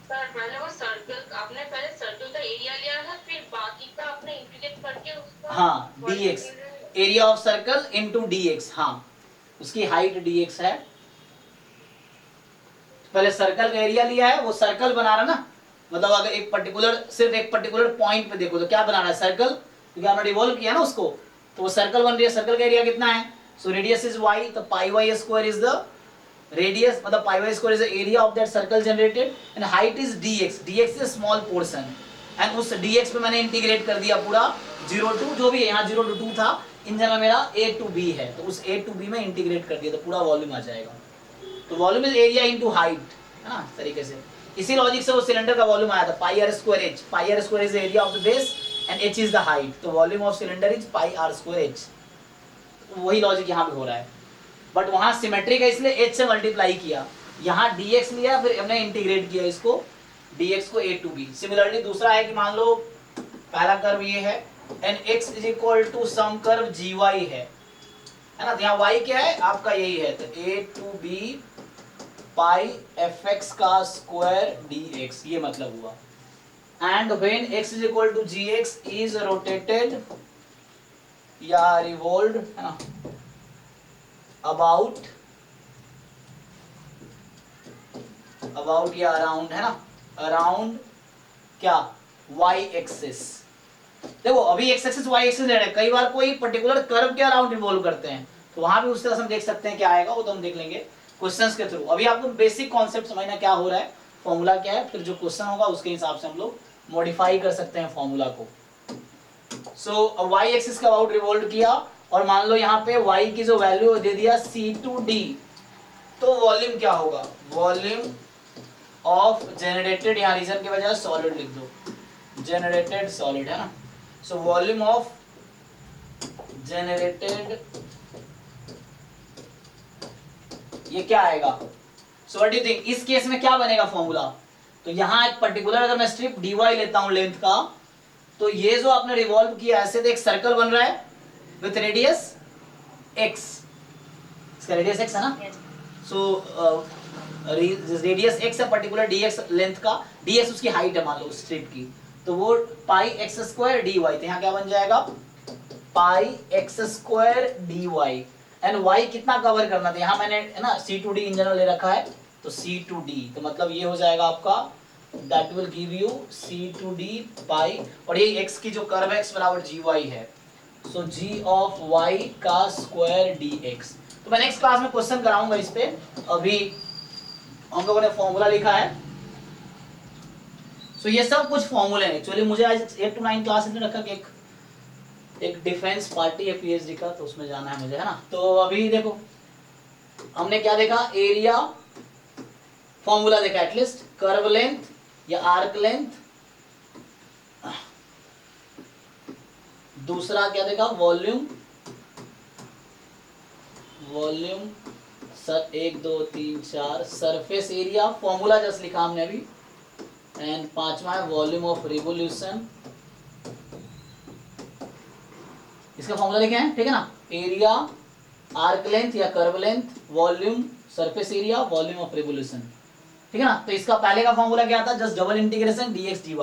सर पहले वो सर्कल, आपने पहले सर्कल का एरिया लिया है, फिर बाकी का आपने इंटीग्रेट करके उसका, हाँ, dx, area of circle into dx, हाँ, उसकी हाइट dx है, पहले सर्कल का एरिया लिया है, वो सर्कल बना रहा ना, मतलब अगर एक पर्टिकुलर, सिर्फ एक पर्टिकुलर पॉइंट पे देखो तो क्या बना रहा है, सर्कल, क्योंकि आपने रिवॉल्व किया ना उसको, तो वो सर्कल बन रही है, सर्कल का एरिया कितना है, सो रेडियस इज y, तो pi y square is the radius, मतलब पाई y square is the area of that circle generated, and height is dx is small portion, and उस dx पे मैंने इंटीग्रेट कर दिया पूरा 0 to जो भी है, यहाँ 0 to 2 था, इन जगह मेरा a to b है, तो उस a to b में इंटीग्रेट कर दिया तो पूरा वॉल्यूम आ जाएगा, तो volume is area into height, है ना, इस तरीके से। इसी लॉजिक से वो सिलेंडर का वॉल्यूम आया था, pi r square h, pi r square is the area of the base and h is the height, तो volume of cylinder is pi r square h, वही लॉजिक यहाँ पे हो रहा है, बट वहाँ सिमेट्रिक है इसलिए h से मल्टीप्लाई किया, यहाँ dx लिया, फिर हमने इंटीग्रेट किया इसको dx को a to b। सिमिलरली दूसरा है कि मान लो पहला कर्व ये है and x is equal to some curve gy है ना, तो यहाँ y क्या है आपका, यही है, तो a to b pi f x का स्क्वायर डी एक्स, ये मतलब हुआ। And when x is equal to g x is rotated या रिवॉल्व्ड, है ना, अबाउट या अराउंड, है ना, अराउंड क्या, y एक्सिस। देखो अभी x एक्सिस y एक्सिस ले रहे हैं, कई बार कोई पर्टिकुलर कर्व के अराउंड रिवॉल्व करते हैं तो वहां भी उस तरह से हम देख सकते हैं क्या आएगा, वो तो हम देख लेंगे क्वेश्चंस के थ्रू। अभी आपको बेसिक कॉन्सेप्ट समझना क्या हो रहा है, फॉर्मूला क्या है, फिर जो क्वेश्चन होगा उसके हिसाब से हम लोग मॉडिफाई कर सकते हैं फॉर्मूला को। सो y एक्सिस का अबाउट रिवॉल्व किया और मान लो यहाँ पे y की जो वैल्यू दे दिया C2D, तो वॉल्यूम क्या होगा, वॉल्यूम ऑफ जनरेटेड, यहाँ रीजन के बजाय सॉलिड लिख दो, जनरेटेड सॉलिड, है ना। सो वॉल्यूम ऑफ जनरेटेड, ये क्या आएगा, so what do you think, इस केस में क्या बनेगा फॉर्मूला, तो यहाँ एक पर्टिकुलर अगर मैं स्ट्रिप dy लेता हूं लेंथ का, तो ये जो आपने रिवॉल्व किया ऐसे तो एक सर्कल बन रहा है विथ रेडियस x, इसका रेडियस x है ना, सो रेडियस x है पर्टिकुलर dx लेंथ का, dx उसकी हाइट है मान लो स्ट्रिप की, तो वो पाई एक्स स्क्वायर dy, तो यहाँ क्या बन जाएगा, pi x square dy। And y कितना कवर करना था, यहाँ मैंने, है ना, C2D इन जनरल ले रखा है, तो C2D, तो मतलब ये हो जाएगा आपका, that will give you C2D पाई, और ये x की जो कर्व है x बराबर gy है, सो g ऑफ y का स्क्वायर dx। तो मैं नेक्स्ट क्लास में क्वेश्चन कराऊंगा इस पे, अभी हम लोगों ने फॉर्मूला लिखा है। सो ये सब कुछ फॉर्मूले हैं। एक्चुअली मुझे आज 8 to 9 क्लास में रखा कि एक डिफेंस पार्टी है पीएचडी का, तो उसमें जाना है मुझे, है ना। तो अभी देखो हमने क्या देखा, एरिया फॉर्मूला देखा, एटलीस्ट कर्व लेंथ या आर्क लेंथ, दूसरा क्या देखा, volume, volume sir 1 2 3 4 surface area, formula just लिखा हमने अभी, एंड पांचवा है वॉल्यूम ऑफ रिवोल्यूशन, इसका फॉर्मूला लिखे हैं, ठीक है ना, एरिया, आर्क लेंथ या curve length, volume, surface area, volume of revolution, ठीक है ना। तो इसका पहले का फॉर्मूला क्या था, just double integration dx dy,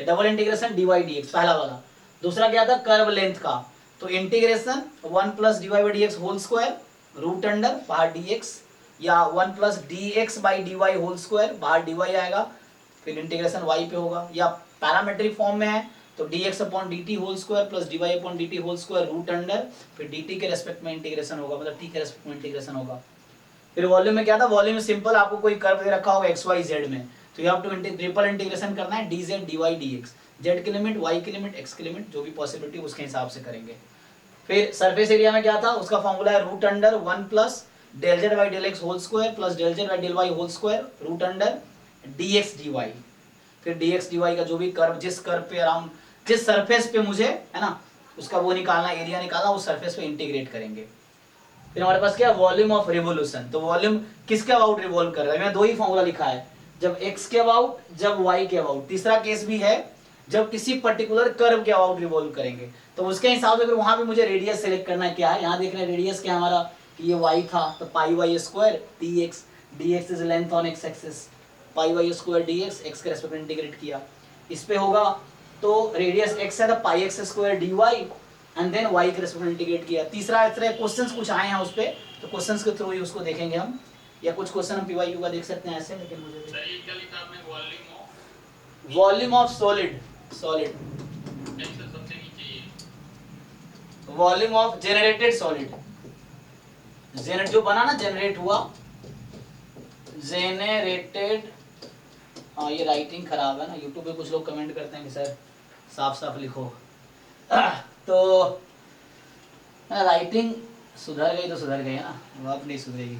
double integration dy dx पहला वाला। दूसरा क्या था, कर्व लेंथ का, तो integration 1 plus dy by dx whole square root under बाहर dx, या 1 plus dx by dy whole square बाहर dy आएगा, फिर इंटीग्रेशन y पे होगा, या पैरामेट्रिक फॉर्म में है तो dx upon dt whole square plus dy upon dt whole square root under, फिर dt के रेस्पेक्ट में इंटीग्रेशन होगा, मतलब t के रेस्पेक्ट में इंटीग्रेशन होगा। फिर वॉल्यूम में क्या था, वॉल्यूम में सिंपल, आपको कोई कर्व दे रखा होगा xyz में, तो you have to triple integration करना है dz dy dx, z की लिमिट, y की लिमिट, x की लिमिट, जो भी पॉसिबिलिटी उसके हिसाब से करेंगे। फिर सरफेस एरिया में क्या था, उसका फॉर्मूला है root under 1 plus del z by del x whole square plus del z by del y whole square root under dx dy। फिर dx dy का जो भी कर्व, जिस कर्व पे अराउंड, जिस सरफेस पे मुझे, है ना, उसका वो निकालना, एरिया निकालना, उस सरफेस पे इंटीग्रेट करेंगे। फिर हमारे पास क्या है, वॉल्यूम ऑफ रिवोल्यूशन, तो वॉल्यूम किसके अबाउट रिवॉल्व कर रहा है, मैंने दो ही फॉर्मूला लिखा है, जब x के अबाउट, जब y के अबाउट, तीसरा केस भी है जब किसी पर्टिकुलर कर्व के अबाउट रिवॉल्व करेंगे, तो उसके हिसाब से फिर वहां पे मुझे रेडियस सेलेक्ट करना है, क्या है, यहाँ देख रहे हैं रेडियस क्या हमारा, ये y था, तो pi y square dx, dx is length on x axis, pi y square dx, x के रेस्पेक्ट में इंटीग्रेट किया, इस पे होगा तो रेडियस x है तो pi x square dy, and then y के रेस्पेक्ट में इंटीग्रेट किया। तीसरा इस तरह क्वेश्चंस कुछ आए हैं उस पे, तो क्वेश्चंस के थ्रू ही उसको देखेंगे हम, या कुछ क्वेश्चन हम पीवाईक्यू का देख सकते हैं ऐसे, लेकिन मुझे सर ये क्या लिखा आपने, volume of, volume of solid, solid, text सबसे नीचे ये, volume of generated solid, generate जो बना ना, जनरेट हुआ, जेनरेटेड, हाँ ये राइटिंग खराब है ना, यूट्यूब पे कुछ लोग कमेंट करते हैं कि सर साफ साफ लिखो, तो राइटिंग सुधर गई तो सुधर गई है ना, अब नहीं सुधरेगी।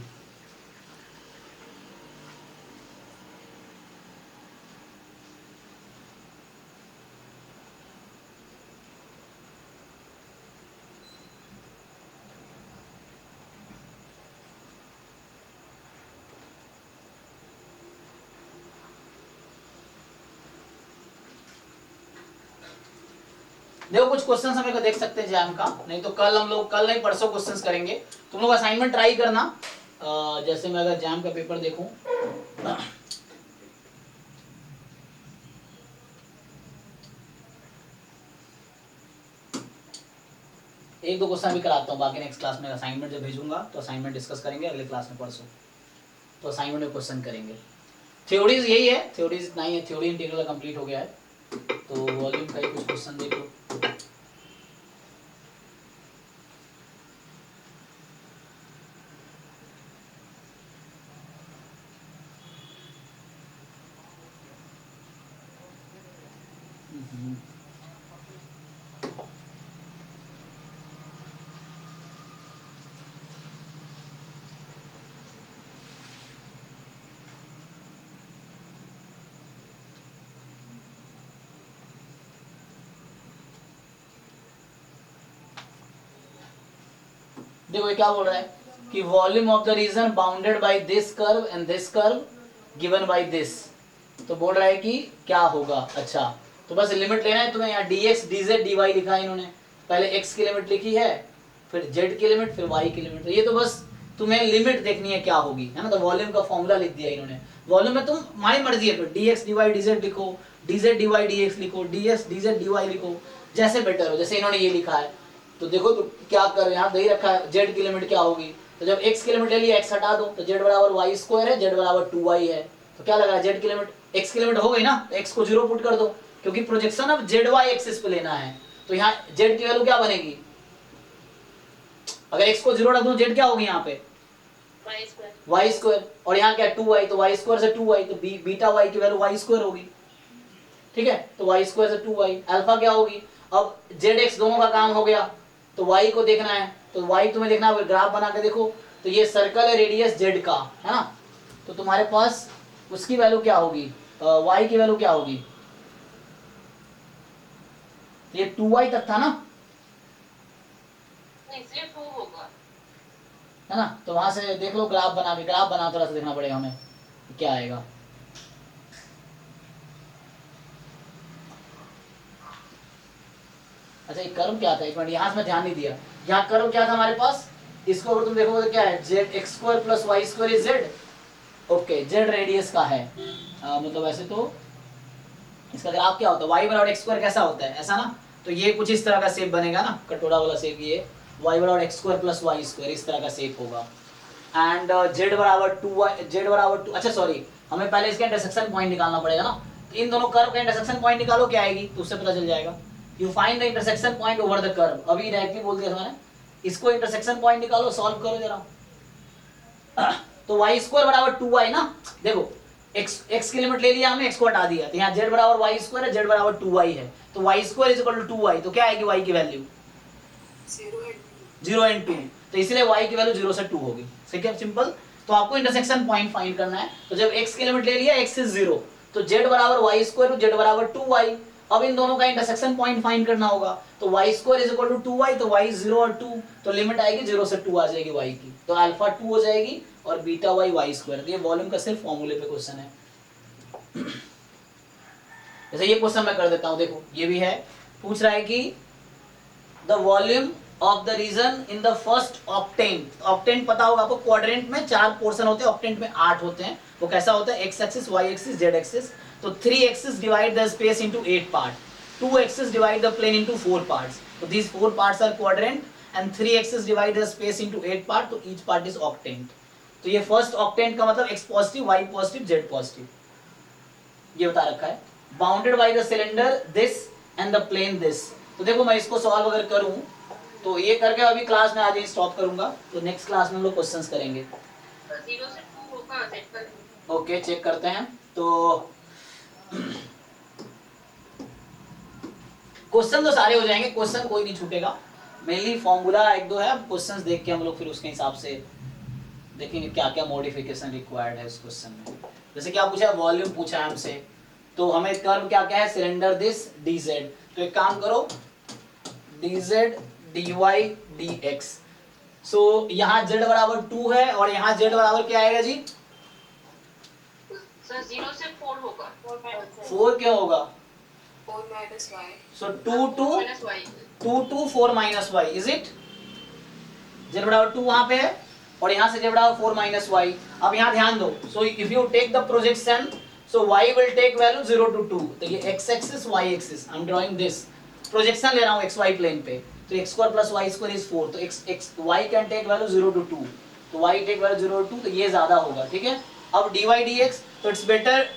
देखो कुछ क्वेश्चंस हम लोग देख सकते हैं जैम का, नहीं तो कल हम लोग, कल नहीं परसों क्वेश्चंस करेंगे। तुम लोग असाइनमेंट ट्राई करना, जैसे मैं अगर जैम का पेपर देखूं, एक दो क्वेश्चन भी कराता हूँ, बाकी नेक्स्ट क्लास में असाइनमेंट जब भेजूंगा तो असाइनमेंट डिस्कस करेंगे अगले क्लास में परसों, तो असाइनमेंट में क्वेश्चन करेंगे। थ्योरीज यही है, थ्योरीज इतना ही है, थ्योरी इंटीग्रल कंप्लीट हो गया है, तो वॉल्यूम का ही कुछ क्वेश्चन देखो। देखो ये क्या बोल रहा है कि volume of the region bounded by this curve and this curve given by this, तो बोल रहा है कि क्या होगा। अच्छा तो बस लिमिट लेना है तुम्हें, यहाँ dx dz dy लिखा है इन्होंने, पहले x की लिमिट लिखी है, फिर z की लिमिट, फिर y की लिमिट, तो ये तो बस तुम्हें लिमिट देखनी है क्या होगी, है ना। तो वॉल्यूम का फॉर्मूला लिख दिया इन्होंने, वॉल्यूम में तुम हमारी मर्जी है, फिर dx dy dz लिखो, dz dy dx लिखो, ds dz dy लिखो, जैसे बेटर हो, जैसे इन्होंने ये लिखा है। तो देखो तो क्या कर यहाँ दे रखा है, z की लिमिट क्या होगी, तो जब x की लिमिट ले ली x हटा दो तो z बराबर y स्क्वायर है, z बराबर 2y है, तो क्या लगा z की लिमिट, x की लिमिट हो गई ना, तो x को 0 पुट कर दो, क्योंकि प्रोजेक्शन अब z y एक्सिस पे लेना है, तो यहाँ z की वैल्यू क्या बनेगी, अगर x को 0 रख दो z क्या होगी यहाँ पे y स्क्वायर, और यहाँ क्या 2y, तो y स्क्वायर से 2y, तो बीटा y की वैल्यू y स्क्वायर होगी, ठीक है। तो y स्क्वायर से 2y, अल्फा क्या होगी, अब zx दोनों का काम हो गया, तो y को देखना है, तो y तुम्हें देखना है, ग्राफ बना के देखो, तो ये सर्कल है रेडियस z का, है ना, तो तुम्हारे पास उसकी वैल्यू क्या होगी, y की वैल्यू क्या होगी, ये 2y तक था ना, नहीं सिर्फ 2 होगा, है ना, तो वहां से देख लो ग्राफ बना के, ग्राफ बना थोड़ा सा देखना पड़ेगा हमें क्या आएगा। अच्छा ये कर्व क्या था, एक मिनट यहाँ से मैं ध्यान नहीं दिया, यहाँ कर्व क्या था हमारे पास, इसको अगर तुम देखोगे तो क्या है, z x square plus y square is z, okay z radius का है, मतलब वैसे तो इसका ग्राफ क्या होता है, वाई बराबर एक्स स्क्वायर कैसा होता है, ऐसा ना, तो ये कुछ इस तरह का शेप बनेगा ना, कटोरा वाला शेप, ये वाई बराबर x square plus y square इस तरह का शेप होगा, एंड जेड बराबर 2y, जेड बराबर 2, अच्छा सॉरी हमें पहले इसका इंटरसेक्शन पॉइंट निकालना पड़ेगा ना, तो इन दोनों कर्व का इंटरसेक्शन पॉइंट निकालो क्या आएगी, तो उससे पता चल जाएगा, you find the intersection point over the curve, अभी डायरेक्टली बोल दिया था मैंने, इसको इंटरसेक्शन पॉइंट निकालो, सॉल्व करो जरा, तो वाई स्क्वायर बराबर 2y ना, देखो x की लिमिट ले लिया हमने, x को हटा दिया, तो यहाँ z बराबर y स्क्वायर है, z बराबर 2y है, तो y square is equal to 2y, तो क्या आएगी y की वैल्यू 0 एंड 2, तो इसलिए y की वैल्यू 0 से 2 होगी, ठीक है सिंपल। तो आपको इंटरसेक्शन पॉइंट फाइंड करना है, तो जब x की लिमिट ले लिया x इज 0, तो z बराबर y स्क्वायर, z बराबर 2y, अब इन दोनों का इंटरसेक्शन पॉइंट फाइंड करना होगा, तो y square is equal to 2y, तो y 0 और 2, तो लिमिट आएगी 0 से 2 आ जाएगी y की, तो अल्फा 2 हो जाएगी और बीटा y y स्क्वायर, तो ये वॉल्यूम का सिर्फ फॉर्मूले पे क्वेश्चन है। जैसे ये क्वेश्चन मैं कर देता हूं, देखो ये भी है, पूछ रहा है कि the volume of the region in the first octant, octant पता होगा आपको, क्वाड्रेंट में 4 पोर्शन होते हैं, ऑक्टेंट में 8 होते हैं, वो कैसा होता है, x axis, y axis, z axis, तो 3 axis divide the space into 8 part, 2 axis divide the plane into 4 parts, तो these 4 parts are quadrant and 3 axis divide the space into 8 part, तो each part is octant, तो ये फर्स्ट ऑक्टेंट का मतलब x positive, y positive, z positive, ये बता रखा है। Bounded by the cylinder this and the plane this, तो देखो मैं इसको सॉल्व अगर करूं तो ये करके अभी क्लास में आज ही स्टॉप करूंगा, तो नेक्स्ट क्लास में हम लोग क्वेश्चंस करेंगे। 0 से 2 होगा z का, ओके चेक करते हैं, तो क्वेश्चन तो सारे हो जाएंगे, क्वेश्चन कोई नहीं छूटेगा, मेनली फॉर्मूला एक दो है, अब क्वेश्चंस देख के हम लोग फिर उसके हिसाब से देखेंगे क्या क्या मॉडिफिकेशन रिक्वायर्ड है इस क्वेश्चन में। जैसे क्या पूछा है, वॉल्यूम पूछा है हमसे, तो हमें कर्व क्या क्या है, सिलेंडर दिस dz, तो एक काम करो dz dy dx, सो यहाँ z बराबर 2 है और यहाँ z बराबर क्या आएगा जी, सर 0 से 4 होगा, 4 क्यों होगा, 4 minus y. So 2 to -y, 4 minus y, is it, z बराबर 2 वहां पे है, और यहाँ से जेड 4 माइनस वाई। अब यहाँ ध्यान दो, so if you take the projection, so y will take value 0 to 2, तो ये x axis y axis, I am drawing this projection ले रहा हूँ xy प्लेन पे, तो x square plus y square is 4, तो y can take value 0 to 2, तो y टेक वैल्यू 0 to 2, तो ये ज्यादा होगा, ठीक है। अब dy dx, तो इट्स बेटर,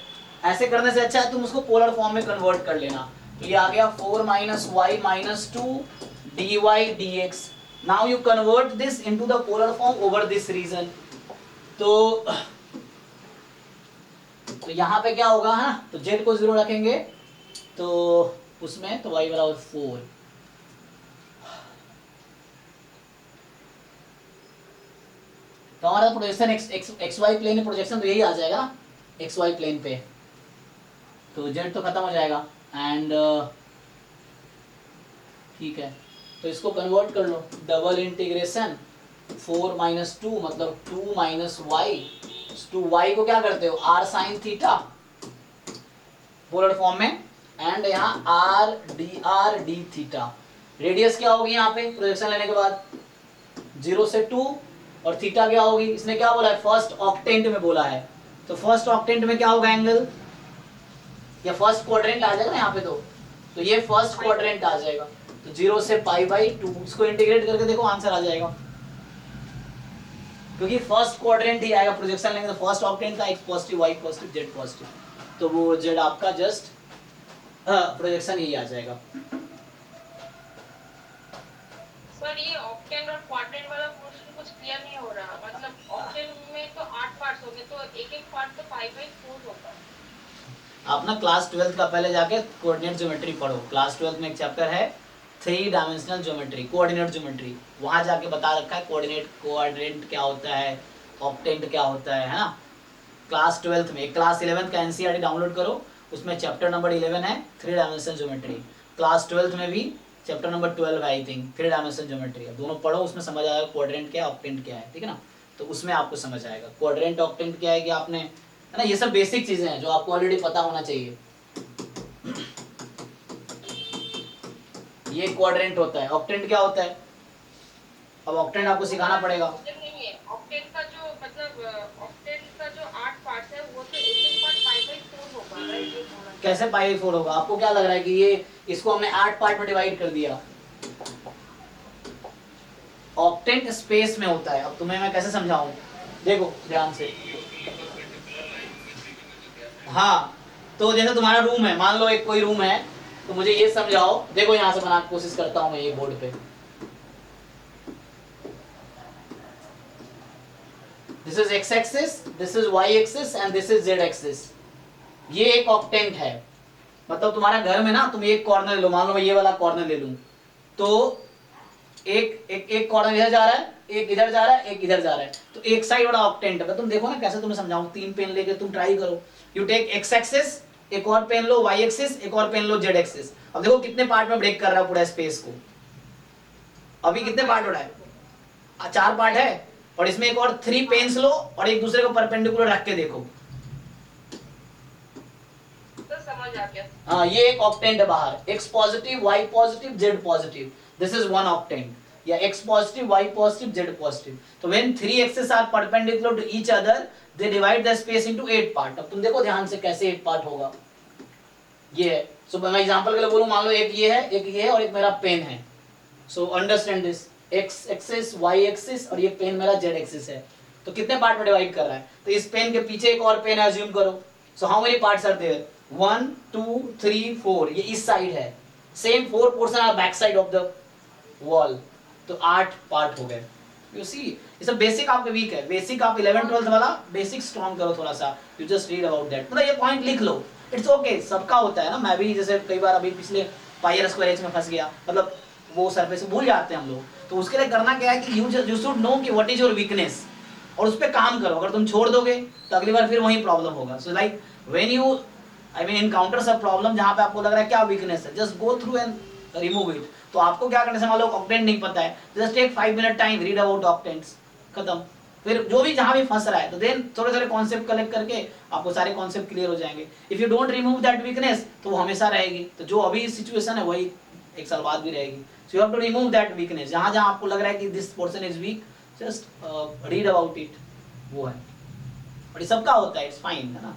ऐसे करने से अच्छा है तुम उसको पोलर फॉर्म में कन्वर्ट कर लेना, तो ये आ गया 4 minus y minus 2 dy dx। Now you convert this into the polar form over this region, तो यहाँ पे क्या होगा, है ना, तो z को 0 रखेंगे तो उसमें, तो y बराबर 4, तो हमारा प्रोजेक्शन एक्स वाई प्लेन में प्रोजेक्शन तो यही आ जाएगा ना, एक्स वाई प्लेन पे, तो z तो खत्म हो जाएगा एंड ठीक है, तो इसको कन्वर्ट कर लो, डबल इंटीग्रेशन 4 माइनस 2 मतलब 2 माइनस वाई, तो y को क्या करते हो r sine theta polar form में, एंड यहाँ r d थीटा, रेडियस क्या होगी यहाँ पे प्रोजेक्शन लेने के बाद 0 से 2, और थीटा क्या होगी, इसने क्या बोला है फर्स्ट ऑक्टेंट में बोला है, तो फर्स्ट ऑक्टेंट में क्या होगा एंगल, या फर्स्ट क्वाड्रेंट आ जाएगा ना यहाँ पे, तो ये फर्स्ट क्वाड्रेंट आ जाएगा, तो 0 से पाई बाई 2, इसको इंटीग्रेट करके देखो आंसर आ जाएगा, क्योंकि फर्स्ट क्वाड्रेंट ही आएगा प्रोजेक्शन लेंगे, तो फर्स्ट ऑक्टेंट का x positive y positive z positive, तो वो z आपका जस्ट प्रोजेक्शन यही आ जाएगा। सर ये ऑक्टेन और क्वाड्रेंट वाला पोर्शन कुछ क्लियर नहीं हो रहा, मतलब ऑक्टेन में तो 8 पार्ट्स होंगे, तो एक एक पार्ट तो 5/4 होगा। आप ना क्लास 12 का पहले जाके कोऑर्डिनेट ज्योमेट्री पढ़ो, क्लास 12 में एक चैप्टर है 3 डायमेंशनल ज्योमेट्री, कोऑर्डिनेट ज्योमेट्री, वहां जाके बता रखा है कोऑर्डिनेट क्या होता है, ऑक्टेंट क्या होता है ना, क्लास 12 में। क्लास 11 का एनसीईआरटी डाउनलोड करो, उसमें चैप्टर नंबर 11 है 3 डायमेंशनल ज्योमेट्री, क्लास 12 में भी चैप्टर नंबर 12 है आई थिंक 3 डायमेंशनल ज्योमेट्री, दोनों पढ़ो, उसमें समझ आएगा क्वाड्रेंट क्या है ऑक्टेंट क्या है, ठीक है ना, तो उसमें आपको समझ आएगा क्वाड्रेंट ऑक्टेंट क्या है, कि आपने, है ना, ये सब बेसिक चीजें हैं जो आपको ऑलरेडी पता होना चाहिए। ये क्वाड्रेंट होता है, ऑक्टेंट क्या होता है, अब ऑक्टेंट आपको सिखाना पड़ेगा। नहीं है ऑक्टेन का जो मतलब ऑक्टेन का जो 8 पार्ट्स है वो तो एक एक पार्ट 5/4 होगा, राइट? कैसे पाई 4 होगा, आपको क्या लग रहा है कि ये इसको हमने 8 पार्ट में डिवाइड कर दिया, ऑक्टेंट स्पेस में होता है। अब तुम्हें मैं कैसे समझाऊं, देखो ध्यान से, हाँ, तो जैसे तुम्हारा रूम है, मान लो एक कोई रूम है, तो मुझे ये समझाओ, देखो यहाँ से बनाने की कोशिश करता हूँ मैं ये बोर्ड पे, this is x axis, this is y axis and this is z axis, ये एक ऑक्टेंट है, मतलब तुम्हारा घर में ना, तुम एक कॉर्नर ले लो, मान लो मैं ये वाला कॉर्नर ले लूं, तो एक कॉर्नर इधर जा रहा है, एक इधर जा रहा है, एक इधर जा रहा है, तो एक साइड वाला ऑक्टेंट है। तुम देखो ना कैसे तुम्हें समझाऊं, 3 पेन लेके तुम ट्राई करो, यू टेक x एक्सिस, एक और पेन लो y एक्सिस, एक और पेन लो z एक्सिस, अब देखो कितने पार्ट में ब्रेक कर रहा है पूरा स्पेस को, अभी कितने पार्ट हो रहा है, 4 पार्ट है, और इसमें एक और 3 पेन्स लो और एक दूसरे को परपेंडिकुलर रख के देखो, तो समझ आ गया। हाँ, ये एक ऑक्टेंट है बाहर, x positive y positive z positive, this is one octant, या x positive y positive z positive, तो when 3 axis are perpendicular to each other they divide the space into 8 part. अब तुम देखो ध्यान से कैसे 8 पार्ट होगा, ये है, सो मैं एग्जांपल के लिए बोलूं, मान लो एक ये है, एक ये है, और एक मेरा पेन है, so understand this, x axis y axis और ये पेन मेरा z एक्सिस है, तो कितने पार्ट में डिवाइड कर रहा है, तो इस पेन के पीछे एक और पेन अज्यूम करो, so how many parts are there, 1 2 3 4, ये इस साइड है, same 4 portion are back side of the wall, तो 8 पार्ट हो गए। यू सी, ये सब बेसिक आपके वीक है, बेसिक आप 11 12 वाला बेसिक स्ट्रॉन्ग करो थोड़ा सा, you just read about that, मतलब ये पॉइंट लिख लो, इट्स ओके, सबका होता है ना, मैं भी जैसे कई बार अभी पिछले पाई स्क्वायर एच में फंस गया, मतलब वो सरफेस भूल जाते हैं हम लोग, तो उसके लिए करना क्या है कि यू शुड नो कि व्हाट इज योर वीकनेस, और उस पर काम करो, अगर तुम छोड़ दोगे तो अगली बार फिर वही प्रॉब्लम होगा। So like when you I mean encounter सब प्रॉब्लम जहाँ पे आपको लग रहा है क्या वीकनेस है, just go through and remove it. तो आपको क्या करने से, मान लो ऑक्टेंट नहीं पता है, just take 5 minute time, read about octants, खत्म, फिर जो भी जहाँ भी फंस रहा है, तो देन थोड़े थोड़े कॉन्सेप्ट कलेक्ट करके आपको सारे कॉन्सेप्ट क्लियर हो जाएंगे। If you don't remove that weakness, तो वो हमेशा रहेगी, तो जो अभी सिचुएशन है वही 1 साल बाद भी रहेगी। So you have to remove that weakness, जहाँ जहाँ आपको लग रहा है कि this portion is weak, just read about it, वो है। और ये सबका होता है, इट्स फाइन, है ना,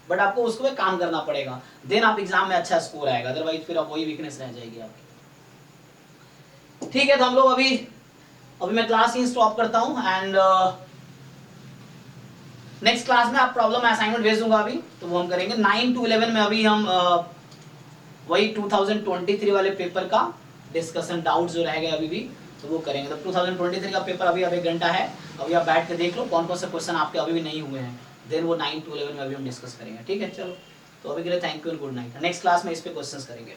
बट आपको उसको पे काम करना पड़ेगा, देन आप एग्जाम में अच्छा स्कोर आएगा, अदरवाइज फिर आप वही वीकनेस रह जाएगी आपकी। ठीक है, तो हम लोग अभी मैं क्लास ही स्टॉप करता हूँ एंड नेक्स्ट क्लास में आप प्रॉब्लम असाइनमेंट भेज दूंगा अभी, तो वो हम करेंगे 9 to 11 में। अभी हम वही 2023 वाले पेपर का डिस्कशन, डाउट जो रह गए अभी भी, तो वो करेंगे। तो 2023 का पेपर अभी अब 1 घंटा है, अभी आप बैठ के देख लो कौन कौन से क्वेश्चन आपके अभी भी नहीं हुए हैं, देन वो 9 to 11 में अभी हम डिस्कस करेंगे। ठीक है, चलो, तो अभी के लिए thank you and good night. Next class में इस पे क्वेश्चंस करेंगे।